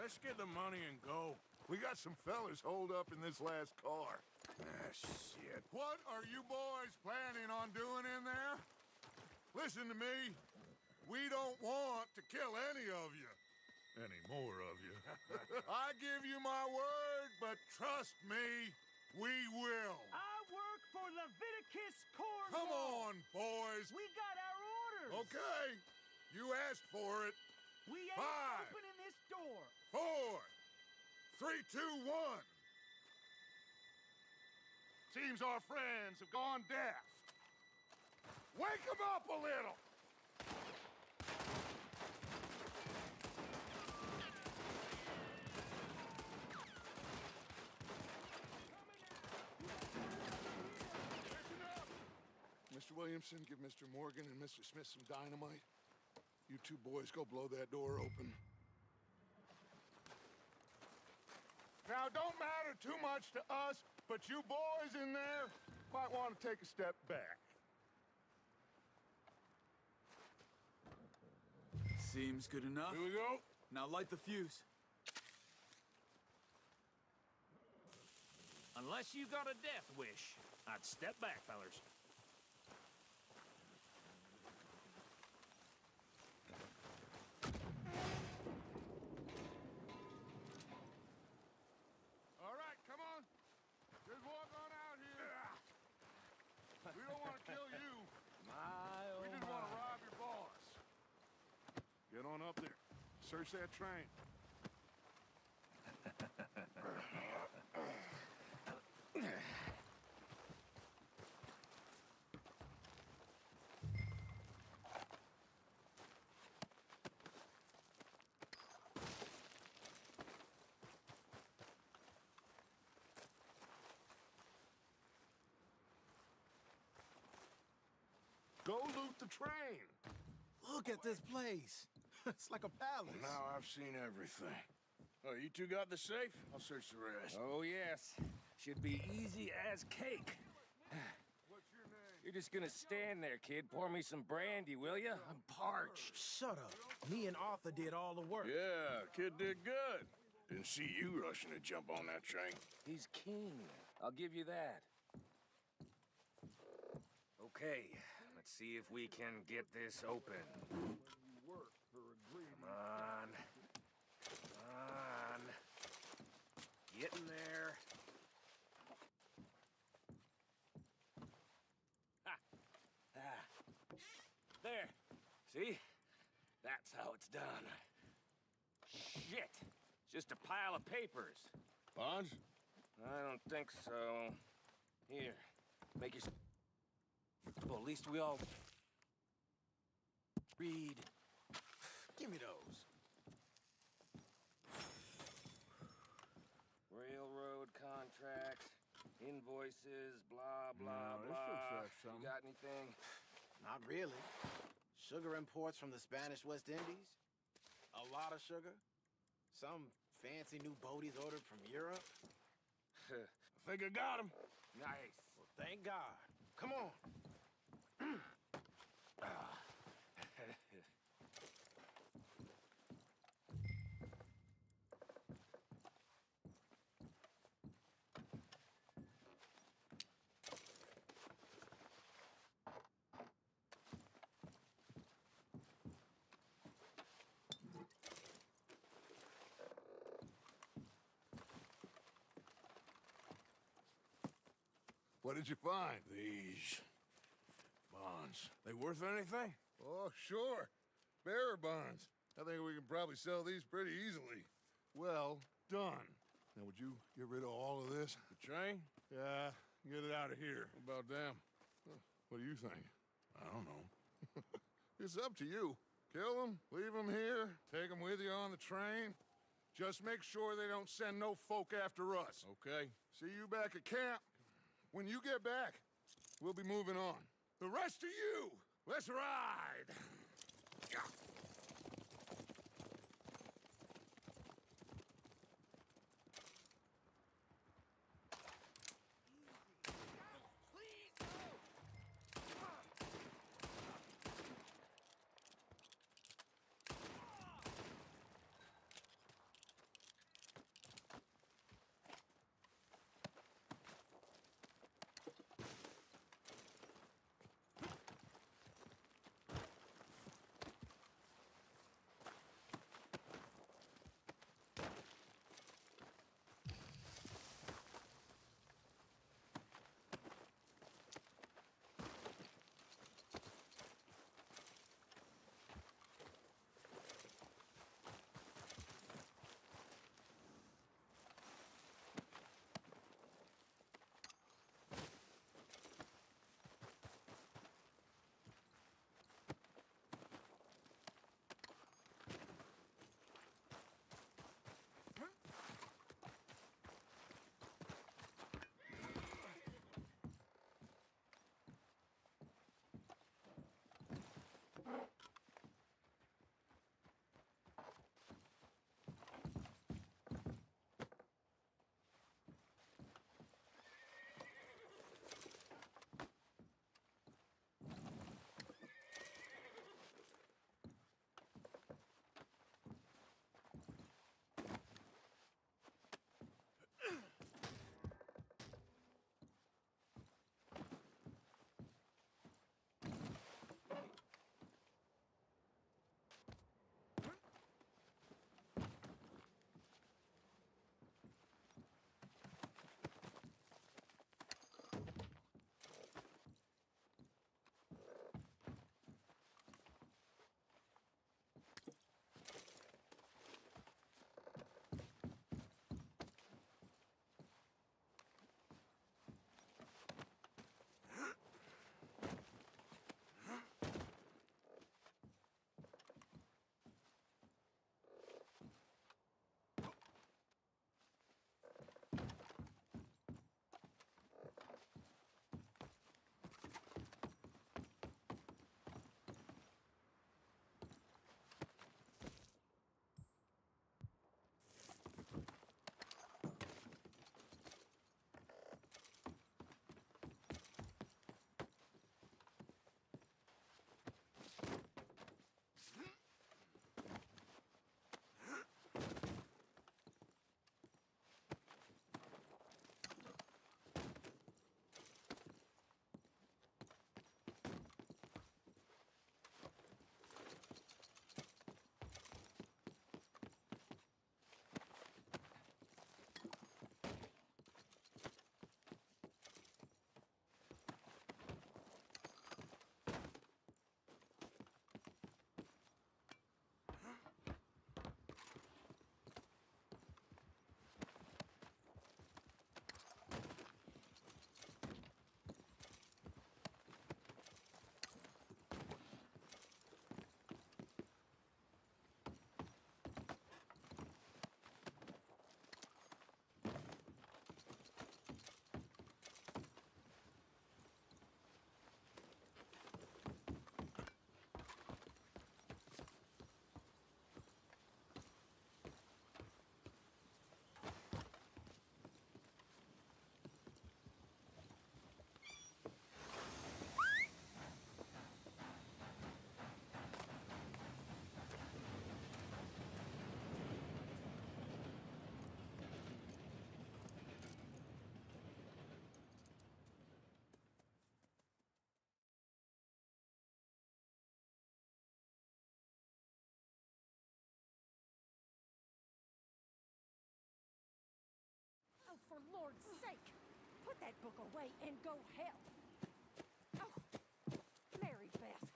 Speaker 2: let's get the money and go. We got some fellas holed up in this last car. Ah, shit. What are you boys planning on doing in there? Listen to me. We don't want to kill any of you. Any more of you. I give you my word, but trust me, we will.
Speaker 9: I work for Leviticus Core.
Speaker 2: Come on, boys.
Speaker 9: We got our orders.
Speaker 2: Okay. You asked for it.
Speaker 9: We ain't
Speaker 2: 5,
Speaker 9: opening this door.
Speaker 2: 4, 3, 2, 1. Seems our friends have gone deaf. Wake them up a little. Mr. Williamson, give Mr. Morgan and Mr. Smith some dynamite. You two boys go blow that door open. Now, don't matter too much to us, but you boys in there might want to take a step back.
Speaker 17: Seems good enough.
Speaker 2: Here we go.
Speaker 17: Now light the fuse.
Speaker 18: Unless you got a death wish, I'd step back, fellers.
Speaker 2: All right, come on. Just walk on out here. We don't want to kill you. We just want to rob your boss. Get on up there. Search that train. Go loot the train.
Speaker 13: Look at this place. It's like a palace.
Speaker 16: Now I've seen everything. Oh, you two got the safe? I'll search the rest.
Speaker 18: Oh, yes. Should be easy as cake.
Speaker 2: What's your name?
Speaker 18: You're just gonna stand there, kid. Pour me some brandy, will ya? I'm parched.
Speaker 13: Shut up. Me and Arthur did all the work.
Speaker 16: Yeah, kid did good. Didn't see you rushing to jump on that train.
Speaker 18: He's keen. I'll give you that. Okay, let's see if we can get this open. Come on. Come on. Get in there. Ha! Ah. There. See? That's how it's done. Shit! Just a pile of papers.
Speaker 16: Bonds?
Speaker 18: I don't think so. Here, make your... Well, at least we all... read.
Speaker 13: Give me those.
Speaker 18: Railroad contracts, invoices, blah, blah,
Speaker 16: No, this
Speaker 18: blah.
Speaker 16: looks like something.
Speaker 18: You got anything?
Speaker 13: Not really. Sugar imports from the Spanish West Indies. A lot of sugar. Some fancy new boaties ordered from Europe.
Speaker 16: I think I got him.
Speaker 18: Nice.
Speaker 13: Well, thank God. Come on.
Speaker 2: What did you find?
Speaker 16: These bonds. They worth anything?
Speaker 2: Oh, sure. Bearer bonds. I think we can probably sell these pretty easily. Well done. Now, would you get rid of all of this?
Speaker 16: The train?
Speaker 2: Yeah, get it out of here.
Speaker 16: What about them?
Speaker 2: What do you think?
Speaker 16: I don't know.
Speaker 2: It's up to you. Kill them, leave them here, take them with you on the train. Just make sure they don't send no folk after us.
Speaker 16: Okay.
Speaker 2: See you back at camp. When you get back, we'll be moving on. The rest of you, let's ride!
Speaker 4: Put that book away and go help. Oh, Mary Beth.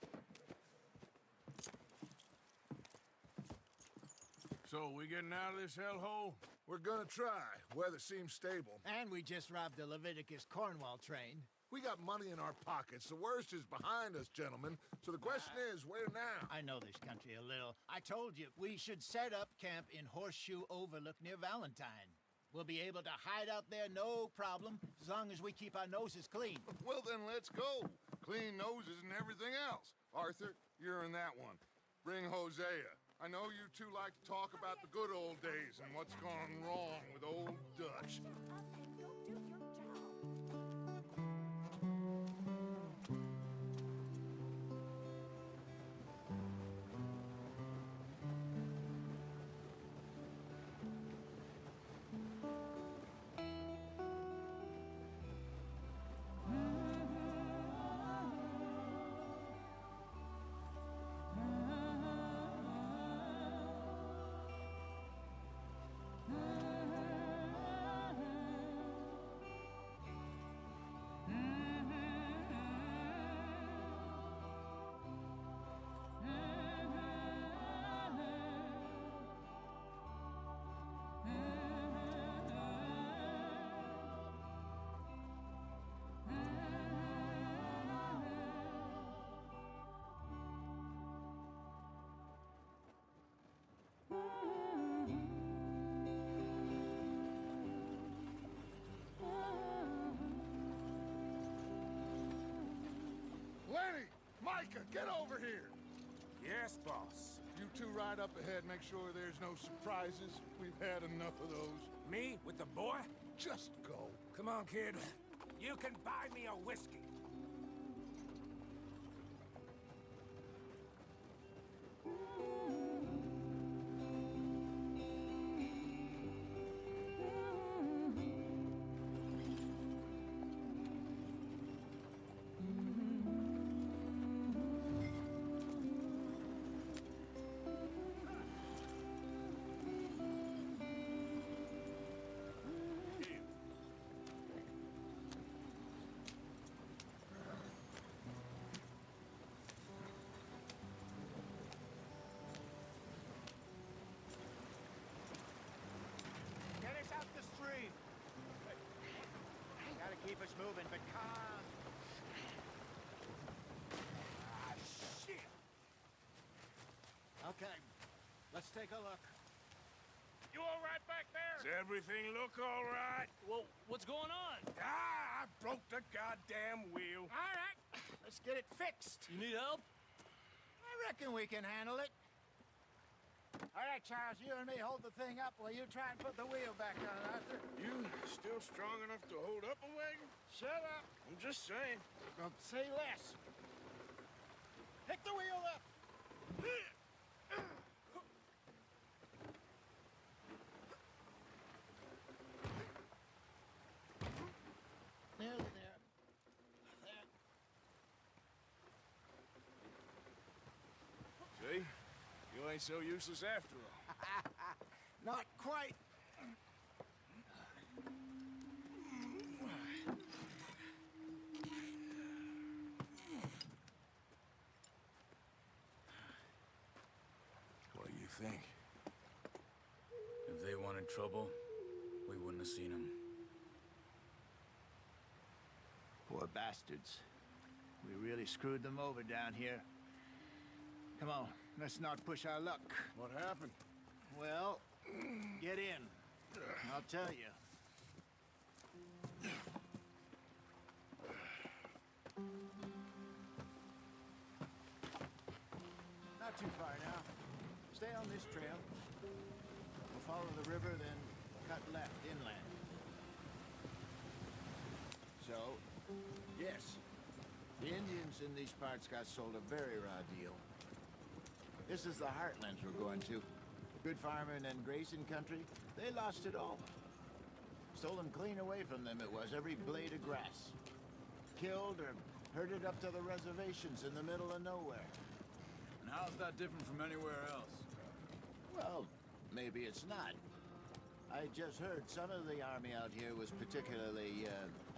Speaker 15: So, we getting out of this hellhole?
Speaker 2: We're gonna try. Weather seems stable.
Speaker 3: And we just robbed the Leviticus Cornwall train.
Speaker 2: We got money in our pockets. The worst is behind us, gentlemen. So the question is, where now?
Speaker 3: I know this country a little. I told you, we should set up camp in Horseshoe Overlook near Valentine. We'll be able to hide out there, no problem, as long as we keep our noses clean.
Speaker 2: Well, then let's go. Clean noses and everything else. Arthur, you're in that one. Bring Hosea. I know you two like to talk about the good old days and what's gone wrong with old Dutch. Lenny! Micah, get over here!
Speaker 8: Yes, boss.
Speaker 2: You two ride up ahead, make sure there's no surprises. We've had enough of those.
Speaker 8: Me? With the boy?
Speaker 2: Just go.
Speaker 8: Come on, kid. You can buy me a whiskey.
Speaker 3: Get us out the stream. Gotta keep us moving, but calm. Ah, shit. Okay, let's take a look.
Speaker 9: You all right back there?
Speaker 16: Does everything look all right?
Speaker 9: Well, what's going on?
Speaker 16: Ah, I broke the goddamn wheel.
Speaker 3: All right, let's get it fixed.
Speaker 9: You need help?
Speaker 3: I reckon we can handle it. All right, Charles, you and me hold the thing up while you try and put the wheel back on, Arthur.
Speaker 16: You still strong enough to hold up a wagon?
Speaker 3: Shut up.
Speaker 16: I'm just saying.
Speaker 3: Don't say less. Pick the wheel up. Nearly there.
Speaker 16: See? You ain't so useless after all.
Speaker 3: Not quite.
Speaker 7: What do you think? If they wanted trouble, we wouldn't have seen them.
Speaker 3: Poor bastards. We really screwed them over down here. Come on, let's not push our luck.
Speaker 16: What happened?
Speaker 3: Well, get in. I'll tell you. Not too far now. Stay on this trail. We'll follow the river, then cut left inland. So, yes, the Indians in these parts got sold a very raw deal. This is the heartlands we're going to. Good farming and grazing country, they lost it all. Stolen clean away from them it was, every blade of grass. Killed or herded up to the reservations in the middle of nowhere.
Speaker 17: And how's that different from anywhere else?
Speaker 3: Well, maybe it's not. I just heard some of the army out here was particularly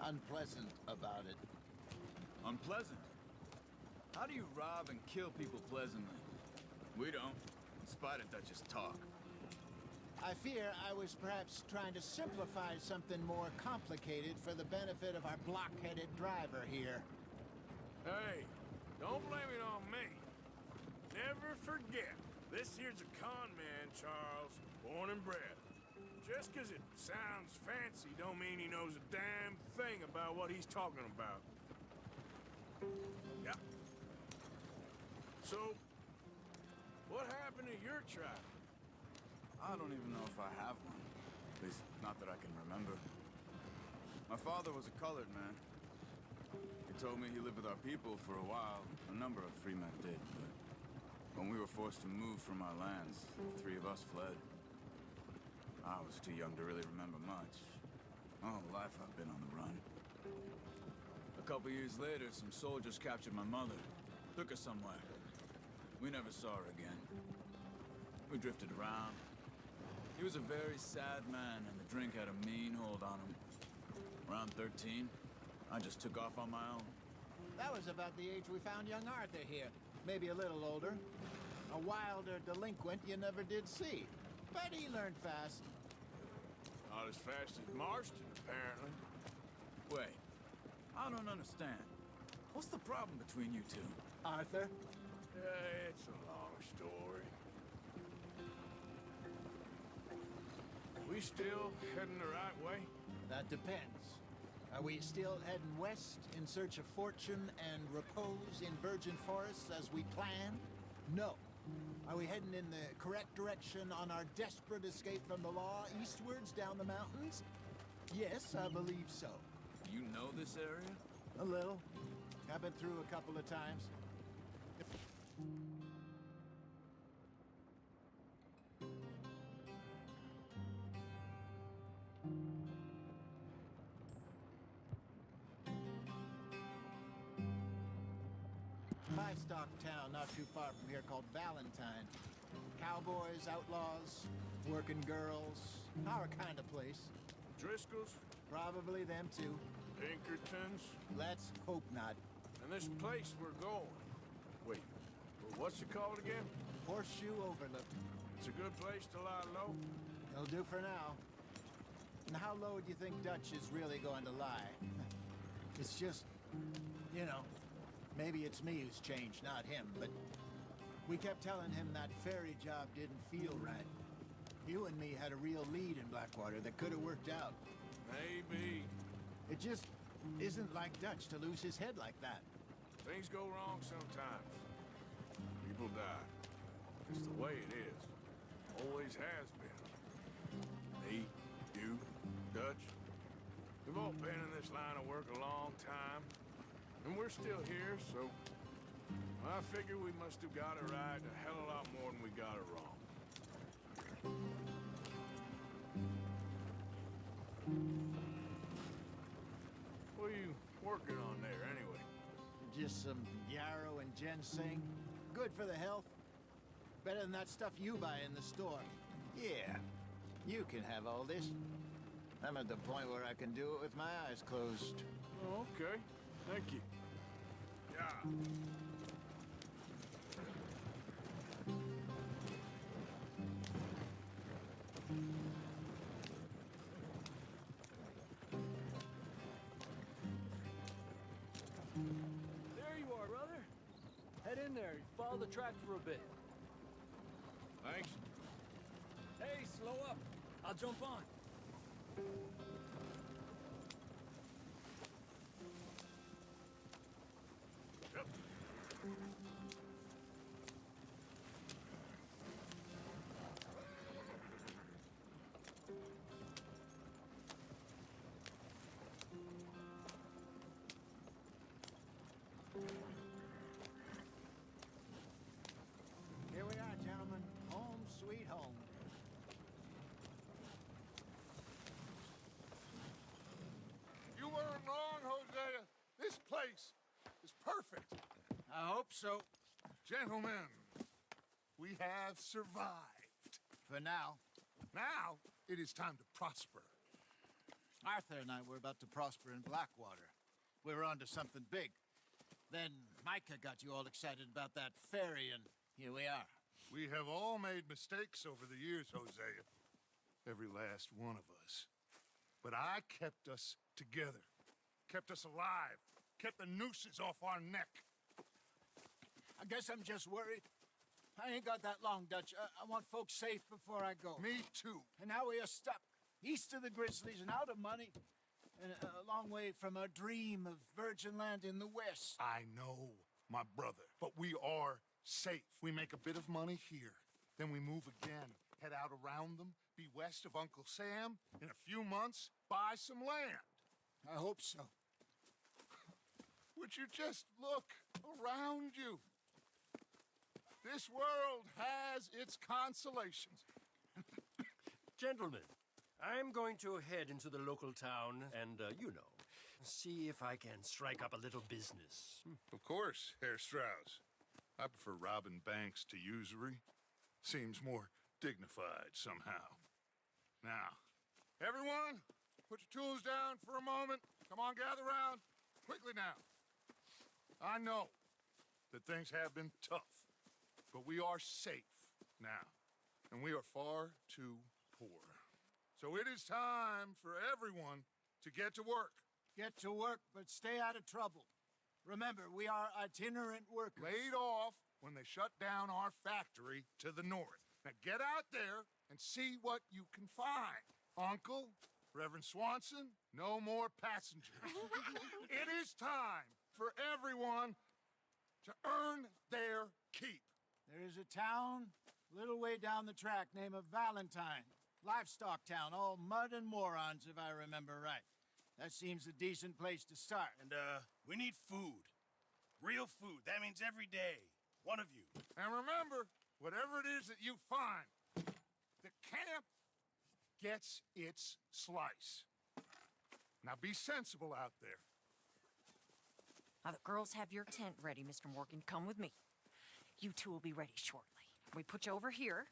Speaker 3: unpleasant about it.
Speaker 17: Unpleasant? How do you rob and kill people pleasantly? We don't, in spite of Dutch's talk.
Speaker 3: I fear I was perhaps trying to simplify something more complicated for the benefit of our block-headed driver here.
Speaker 15: Hey, don't blame it on me. Never forget, this here's a con man, Charles, born and bred. Just 'cause it sounds fancy don't mean he knows a damn thing about what he's talking about. Yeah. So, what happened to your tribe?
Speaker 17: I don't even know if I have one. At least, not that I can remember. My father was a colored man. He told me he lived with our people for a while. A number of free men did, but when we were forced to move from our lands, the 3 of us fled. I was too young to really remember much. My whole life I've been on the run. A couple years later, some soldiers captured my mother. Took her somewhere. We never saw her again. We drifted around. He was a very sad man, and the drink had a mean hold on him. Around 13, I just took off on my own.
Speaker 3: That was about the age we found young Arthur here. Maybe a little older. A wilder delinquent you never did see. But he learned fast.
Speaker 15: Not as fast as Marston, apparently.
Speaker 17: Wait, I don't understand. What's the problem between you two?
Speaker 3: Arthur?
Speaker 15: Yeah, it's a long story. We still heading the right way?
Speaker 3: That depends. Are we still heading west in search of fortune and repose in virgin forests as we planned? No. Are we heading in the correct direction on our desperate escape from the law eastwards down the mountains? Yes, I believe so.
Speaker 17: You know this area?
Speaker 3: A little. I've been through a couple of times. Livestock town not too far from here called Valentine. Cowboys, outlaws, working girls, our kind of place.
Speaker 15: Driscoll's?
Speaker 3: Probably them too.
Speaker 15: Pinkertons?
Speaker 3: Let's hope not.
Speaker 15: And this place we're going. Wait, what's it called again?
Speaker 3: Horseshoe Overlook.
Speaker 15: It's a good place to lie low?
Speaker 3: It'll do for now. And how low do you think Dutch is really going to lie? It's just, you know, maybe it's me who's changed, not him, but we kept telling him that ferry job didn't feel right. You and me had a real lead in Blackwater that could have worked out.
Speaker 15: Maybe.
Speaker 3: It just isn't like Dutch to lose his head like that.
Speaker 15: Things go wrong sometimes. People die. It's the way it is. Always has been. Me, you, Dutch. We've all been in this line of work a long time. And we're still here, so I figure we must have got it right a hell of a lot more than we got it wrong. What are you working on there, anyway?
Speaker 3: Just some yarrow and ginseng. Good for the health. Better than that stuff you buy in the store. Yeah, you can have all this. I'm at the point where I can do it with my eyes closed.
Speaker 15: Oh, okay. Thank you. Yeah.
Speaker 11: There you are, brother. Head in there. Follow the track for a bit.
Speaker 15: Thanks.
Speaker 11: Hey, slow up. I'll jump on.
Speaker 15: Yep.
Speaker 3: Here we are, gentlemen. Home sweet home.
Speaker 2: You weren't wrong, Hosea. This place is perfect.
Speaker 3: I hope so.
Speaker 2: Gentlemen, we have survived.
Speaker 3: For now.
Speaker 2: Now, it is time to prosper.
Speaker 3: Arthur and I were about to prosper in Blackwater. We were onto something big. Then Micah got you all excited about that ferry, and here we are.
Speaker 2: We have all made mistakes over the years, Hosea. Every last one of us. But I kept us together. Kept us alive. Kept the nooses off our neck.
Speaker 3: I guess I'm just worried. I ain't got that long, Dutch. I want folks safe before I go.
Speaker 2: Me too.
Speaker 3: And now we are stuck. East of the Grizzlies and out of money. And a long way from our dream of virgin land in the west.
Speaker 2: I know, my brother. But we are safe. We make a bit of money here. Then we move again. Head out around them. Be west of Uncle Sam. In a few months, buy some land.
Speaker 3: I hope so.
Speaker 2: Would you just look around you? This world has its consolations.
Speaker 19: Gentlemen, I'm going to head into the local town and, see if I can strike up a little business.
Speaker 2: Of course, Herr Strauss. I prefer robbing banks to usury. Seems more dignified somehow. Now, everyone, put your tools down for a moment. Come on, gather round. Quickly now. I know that things have been tough, but we are safe now, and we are far too poor. So it is time for everyone to get to work.
Speaker 3: Get to work, but stay out of trouble. Remember, we are itinerant workers.
Speaker 2: Laid off when they shut down our factory to the north. Now get out there and see what you can find. Uncle, Reverend Swanson, no more passengers. It is time for everyone to earn their keep.
Speaker 3: There is a town a little way down the track named Valentine. Livestock town, all mud and morons, if I remember right. That seems a decent place to start.
Speaker 16: And, we need food. Real food. That means every day. One of you.
Speaker 2: And remember, whatever it is that you find, the camp gets its slice. Now be sensible out there.
Speaker 4: Now, the girls have your tent ready, Mr. Morgan. Come with me. You two will be ready shortly. We put you over here.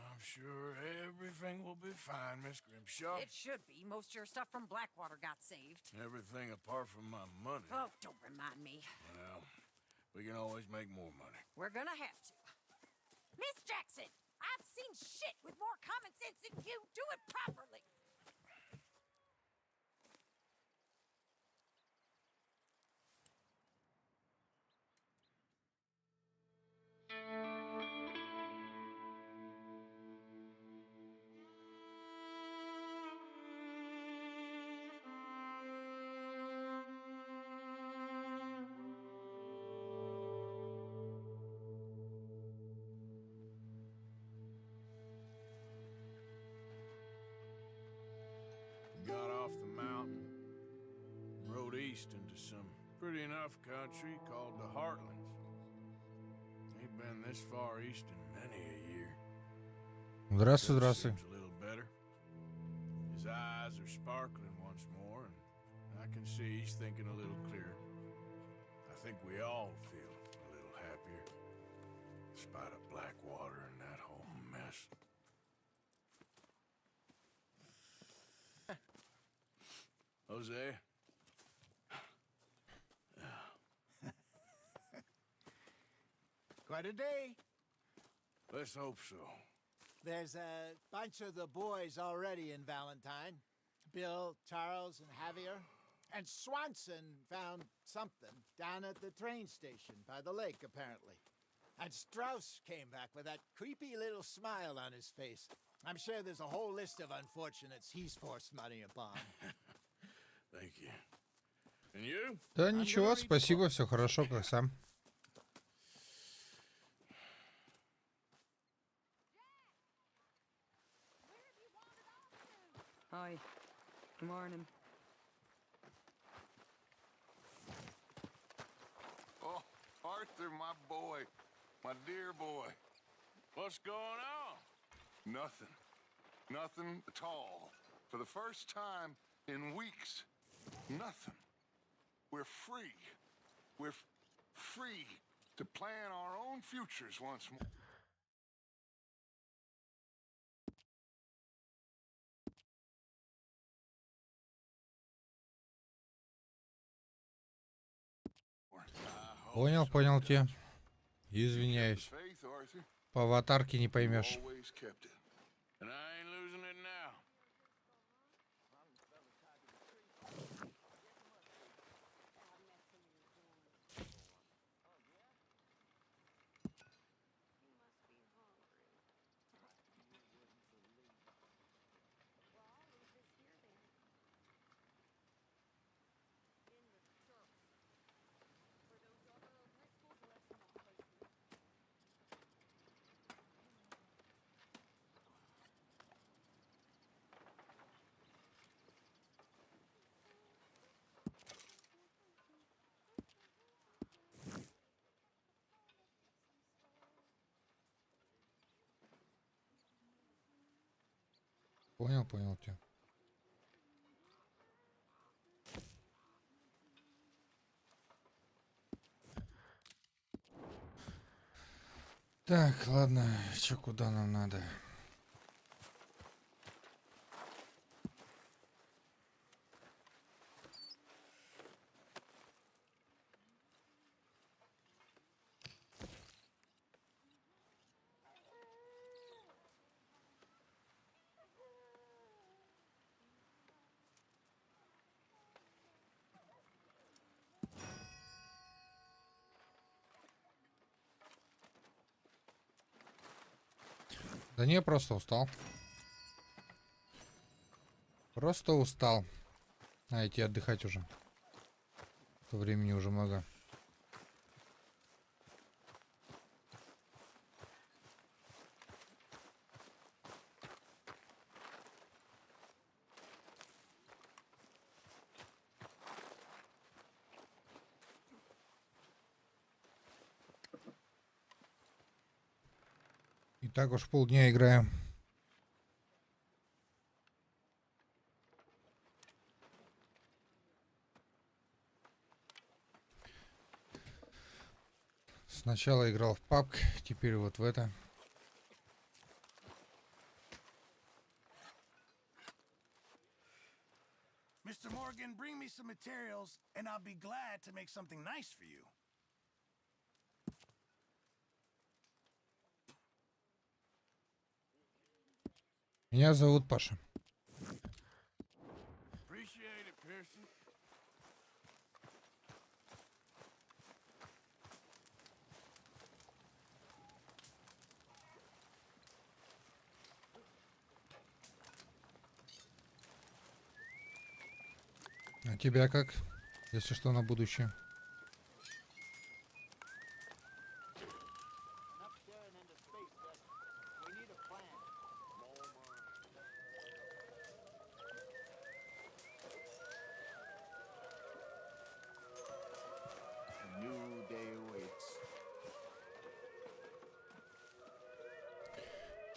Speaker 15: I'm sure everything will be fine, Miss Grimshaw.
Speaker 4: It should be. Most of your stuff from Blackwater got saved.
Speaker 7: Everything apart from my money.
Speaker 4: Oh, don't remind me.
Speaker 7: Well, we can always make more money.
Speaker 4: We're gonna have to. Miss Jackson, I've seen shit with more common sense than you. Do it properly.
Speaker 7: Got off the mountain, rode east into some pretty enough country called the Heartlands. Ain't been this far east in many a year.
Speaker 6: Здравствуй, здравствуй.
Speaker 7: Seems a little better. His eyes are sparkling once more, and I can see he's thinking a little clearer. I think we all feel a little happier, despite of Blackwater and that whole mess. Jose?
Speaker 3: Quite a day.
Speaker 7: Let's hope so.
Speaker 3: There's a bunch of the boys already in Valentine. Bill, Charles, and Javier. And Swanson found something down at the train station by the lake, apparently. And Strauss came back with that creepy little smile on his face. I'm sure there's a whole list of unfortunates he's forced money upon.
Speaker 7: Thank you. And you?
Speaker 6: Да ничего, спасибо, все хорошо, как сам.
Speaker 20: Hi. Good morning.
Speaker 2: Oh, Arthur, my boy. My dear boy.
Speaker 7: What's going on?
Speaker 2: Nothing. Nothing at all. For the first time in weeks, nothing. We're free. We're free to plan our own futures once more.
Speaker 6: Понял, понял те. Извиняюсь. По аватарке не поймешь. Понял, понял тебя. Так, ладно, чё, куда нам надо? Да не, просто устал. Просто устал. А, идти отдыхать уже. То времени уже много. И так уж полдня играем. Сначала играл в PUBG, теперь вот в это.
Speaker 16: Mr. Morgan, bring me some materials, and I'll be glad to make something nice for you.
Speaker 6: Меня зовут Паша.
Speaker 16: Appreciate it, Pearson.
Speaker 6: А тебя как? Если что, на будущее.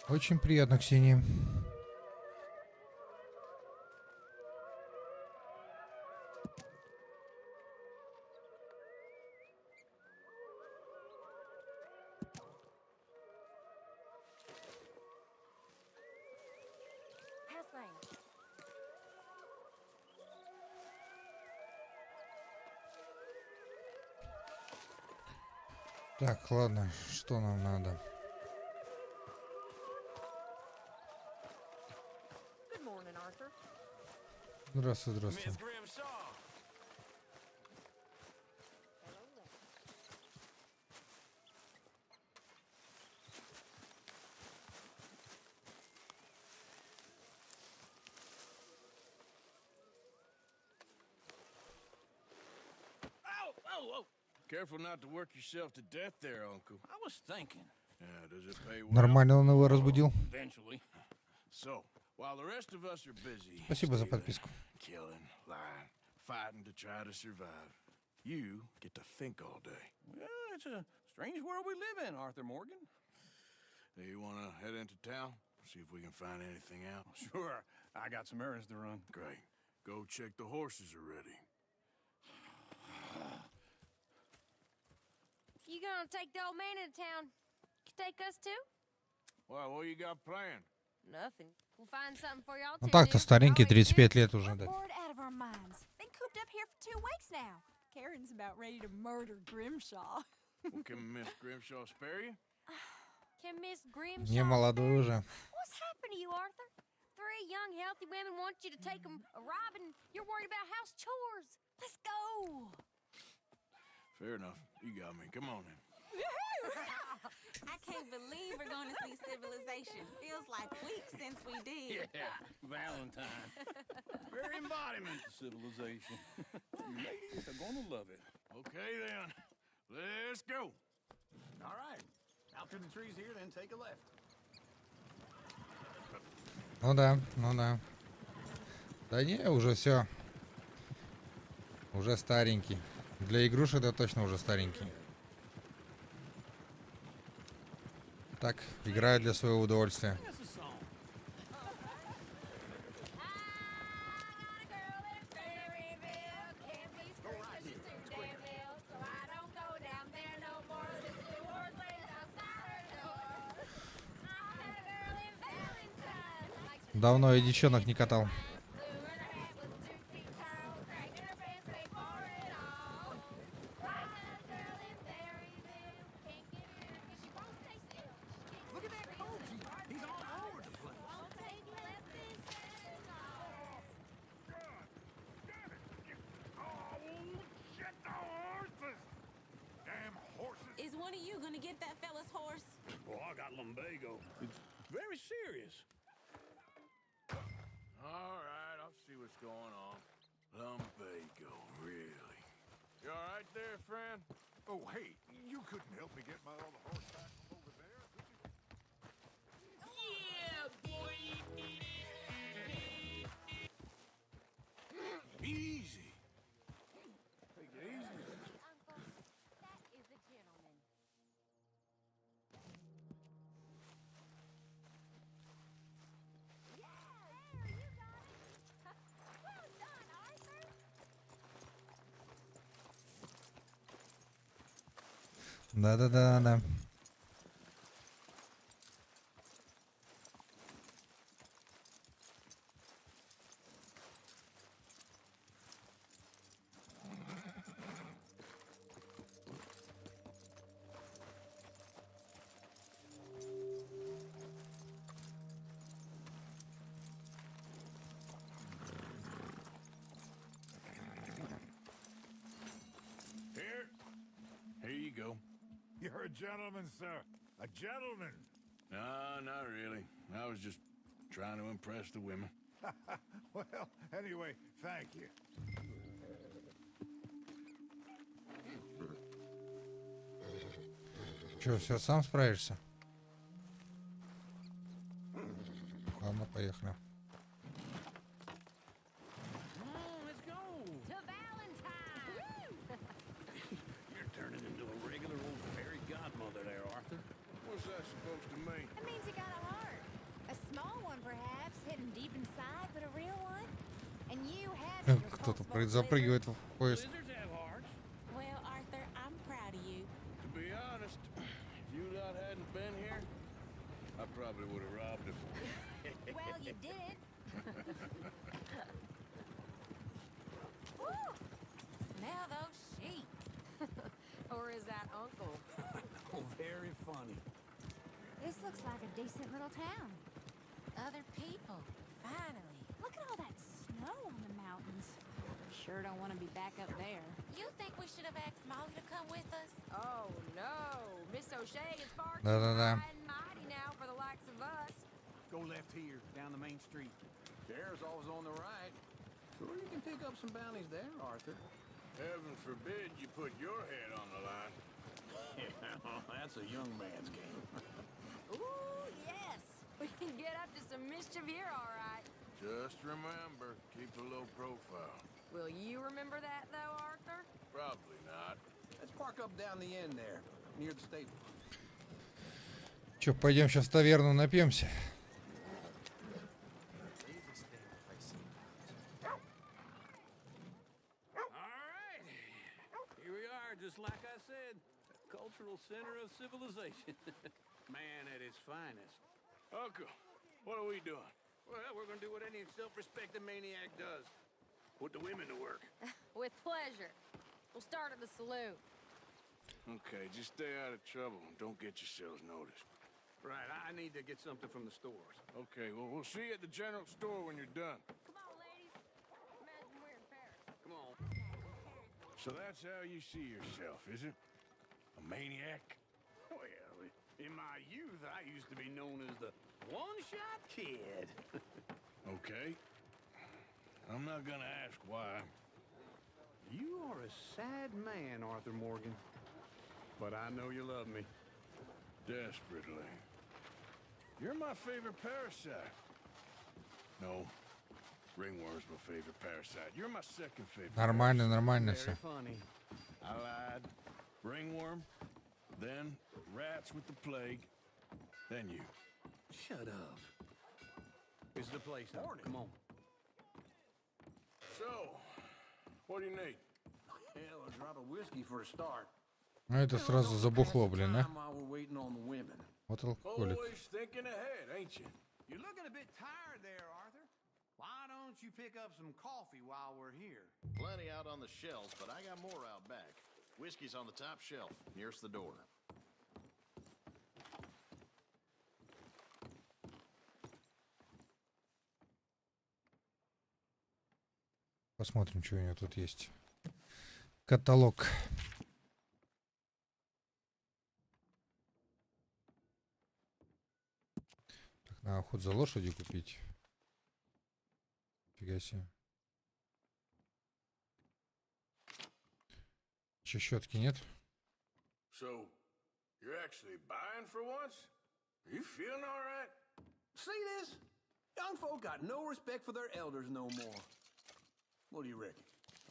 Speaker 6: Очень приятно, Ксения. Так, ладно, что нам надо? Здравствуй, здравствуй.
Speaker 7: Careful not to work yourself to death there, Uncle. I was thinking. Yeah, does it pay well?
Speaker 6: Нормально он его разбудил.
Speaker 7: Eventually. So, while the rest of us are busy,
Speaker 6: Спасибо за подписку.
Speaker 7: killing, lying, fighting to try to survive, you get to think all day.
Speaker 17: Well, it's a strange world we live in, Arthur Morgan.
Speaker 7: Hey, you want to head into town? See if we can find anything out?
Speaker 17: Sure. I got some errands to run.
Speaker 7: Great. Go check the horses are ready.
Speaker 21: You gonna take the old man into town? Take us too?
Speaker 7: Well, what you got planned?
Speaker 21: Nothing. We'll find something for y'all
Speaker 6: Ну
Speaker 21: to
Speaker 6: так-то
Speaker 21: do.
Speaker 6: старенький, 35 лет уже, да.
Speaker 5: Bored out of our minds. Been cooped up here for 2 weeks now.
Speaker 12: Karen's about ready to murder Grimshaw.
Speaker 7: Well, can Miss Grimshaw spare you?
Speaker 21: Can Miss Grimshaw...
Speaker 6: Не молодой уже.
Speaker 21: What's happened to you, Arthur? 3 young, healthy women want you to take them robbing. You're worried about house chores. Let's go.
Speaker 7: Fair enough. You got me. Come on then.
Speaker 12: I can't believe we're going to see civilization. Feels like weeks since we did.
Speaker 22: Yeah, Valentine. Very embodiment of civilization. Ladies are gonna love it.
Speaker 7: Okay then. Let's go.
Speaker 22: All right. Out through the trees here, then take a left.
Speaker 6: Ну да, ну да. Да не, уже все. Уже старенький. Для игрушек это точно уже старенький. Так, играю для своего удовольствия. Давно я девчонок не катал.
Speaker 12: Is one of you gonna get that fella's horse?
Speaker 22: Well, I got lumbago. It's very serious.
Speaker 7: All right, I'll see what's going on. Lumbago, really? You all right there, friend?
Speaker 2: Oh, hey, you couldn't help me get my other horse back from over there, could you?
Speaker 14: Yeah, boy.
Speaker 7: Easy. Take it easy.
Speaker 21: Uncle, that is a gentleman.
Speaker 6: Да-да-да-да.
Speaker 7: Here you go.
Speaker 2: You're a gentleman, sir. A gentleman.
Speaker 7: No, not really. I was just trying to impress the women.
Speaker 2: Well, anyway, thank you.
Speaker 6: Че, все сам справишься? Ладно, поехали.
Speaker 22: You're turning into a regular old fairy godmother there, Arthur.
Speaker 7: What's that supposed to mean?
Speaker 21: It means you got a heart. A small one, perhaps, hidden deep inside, but a real one. And you have it.
Speaker 6: Кто-то запрыгивает в поезд.
Speaker 12: Well, Arthur, I'm proud of you.
Speaker 7: To be honest, if you lot hadn't been here, I probably would have robbed him.
Speaker 21: Well, you did. Woo! Smell those sheep. Or is that Uncle?
Speaker 22: Oh, very funny.
Speaker 21: This looks like a decent little town. Other people, finally. Look at all that snow on the mountains.
Speaker 12: Sure don't want to be back up there.
Speaker 21: You think we should have asked Molly to come with us? Oh, no. Miss O'Shea is far too
Speaker 6: Да-да-да.
Speaker 21: high and mighty now for the likes of us.
Speaker 22: Go left here, down the main street. There's always on the right. Sure, you can pick up some bounties there, Arthur.
Speaker 7: Heaven forbid you put your head on the line.
Speaker 22: Yeah, that's a young man's game.
Speaker 21: Ooh, yes. We can get up to some mischief here, all right.
Speaker 7: Just remember, keep a low profile.
Speaker 21: Will you remember that, though, Arthur?
Speaker 7: Probably not.
Speaker 22: Let's park up down the end there, near the stable.
Speaker 6: Че, пойдем сейчас в таверну напьемся.
Speaker 22: Here we are, just like I said, a cultural center of civilization. Man at his finest.
Speaker 7: Uncle, what are we doing?
Speaker 22: Well, we're gonna do what any self-respecting maniac does. Put the women to work.
Speaker 21: With pleasure. We'll start at the saloon.
Speaker 7: Okay, just stay out of trouble and don't get yourselves noticed.
Speaker 22: Right, I need to get something from the stores.
Speaker 7: Okay, well, we'll see you at the general store when you're done.
Speaker 21: Come on, ladies. Imagine we're in Paris.
Speaker 22: Come on.
Speaker 7: So that's how you see yourself, is it? A maniac?
Speaker 22: Well, in my youth, I used to be known as the one-shot kid.
Speaker 7: Okay. I'm not gonna ask why.
Speaker 22: You are a sad man, Arthur Morgan. But I know you love me.
Speaker 7: Desperately. You're my favorite parasite. No. Ringworm's my favorite parasite. You're my second favorite.
Speaker 6: Нормально, нормально
Speaker 22: Very
Speaker 6: все.
Speaker 22: funny.
Speaker 7: I lied. Ringworm, then rats with the plague, then you.
Speaker 22: Shut up. This is the place now. Come on.
Speaker 7: So, what do you need?
Speaker 22: Hell, a drop of whiskey for a start.
Speaker 6: Ну это сразу забухло, блин, а?
Speaker 22: While we're waiting on the women.
Speaker 6: Вот алкоголик.
Speaker 7: Always thinking ahead, ain't you?
Speaker 22: You're looking a bit tired there, Arthur. Why don't you pick up some coffee while we're here?
Speaker 1: Plenty out on the shelf, but I got more out back. Whiskey's on the top shelf, nearest the door.
Speaker 6: Посмотрим, что у нее тут есть. Каталог. Так, надо уход за лошадью купить. Фига себе. Че, щетки нет?
Speaker 7: So, you're actually buying for once? Are you feeling all right?
Speaker 22: See this? Young folk got no respect for their elders no more. What do you reckon?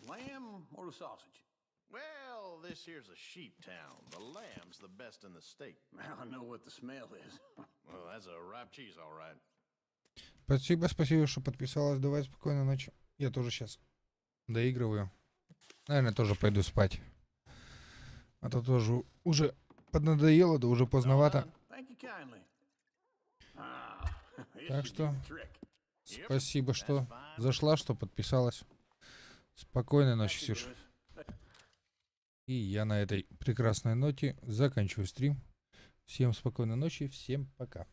Speaker 22: The lamb or the sausage?
Speaker 1: Well, this here's a sheep town. The lamb's the best in the state.
Speaker 22: I know what the smell is.
Speaker 1: Well, that's a ripe cheese, all right.
Speaker 6: Спасибо, спасибо, что подписалась. Давай, спокойной ночи. Я тоже сейчас доигрываю. Наверное, тоже пойду спать. А то тоже уже поднадоело, да уже поздновато. Так что спасибо, что зашла, что подписалась. Спокойной ночи, Ксюша. И я на этой прекрасной ноте заканчиваю стрим. Всем спокойной ночи, всем пока.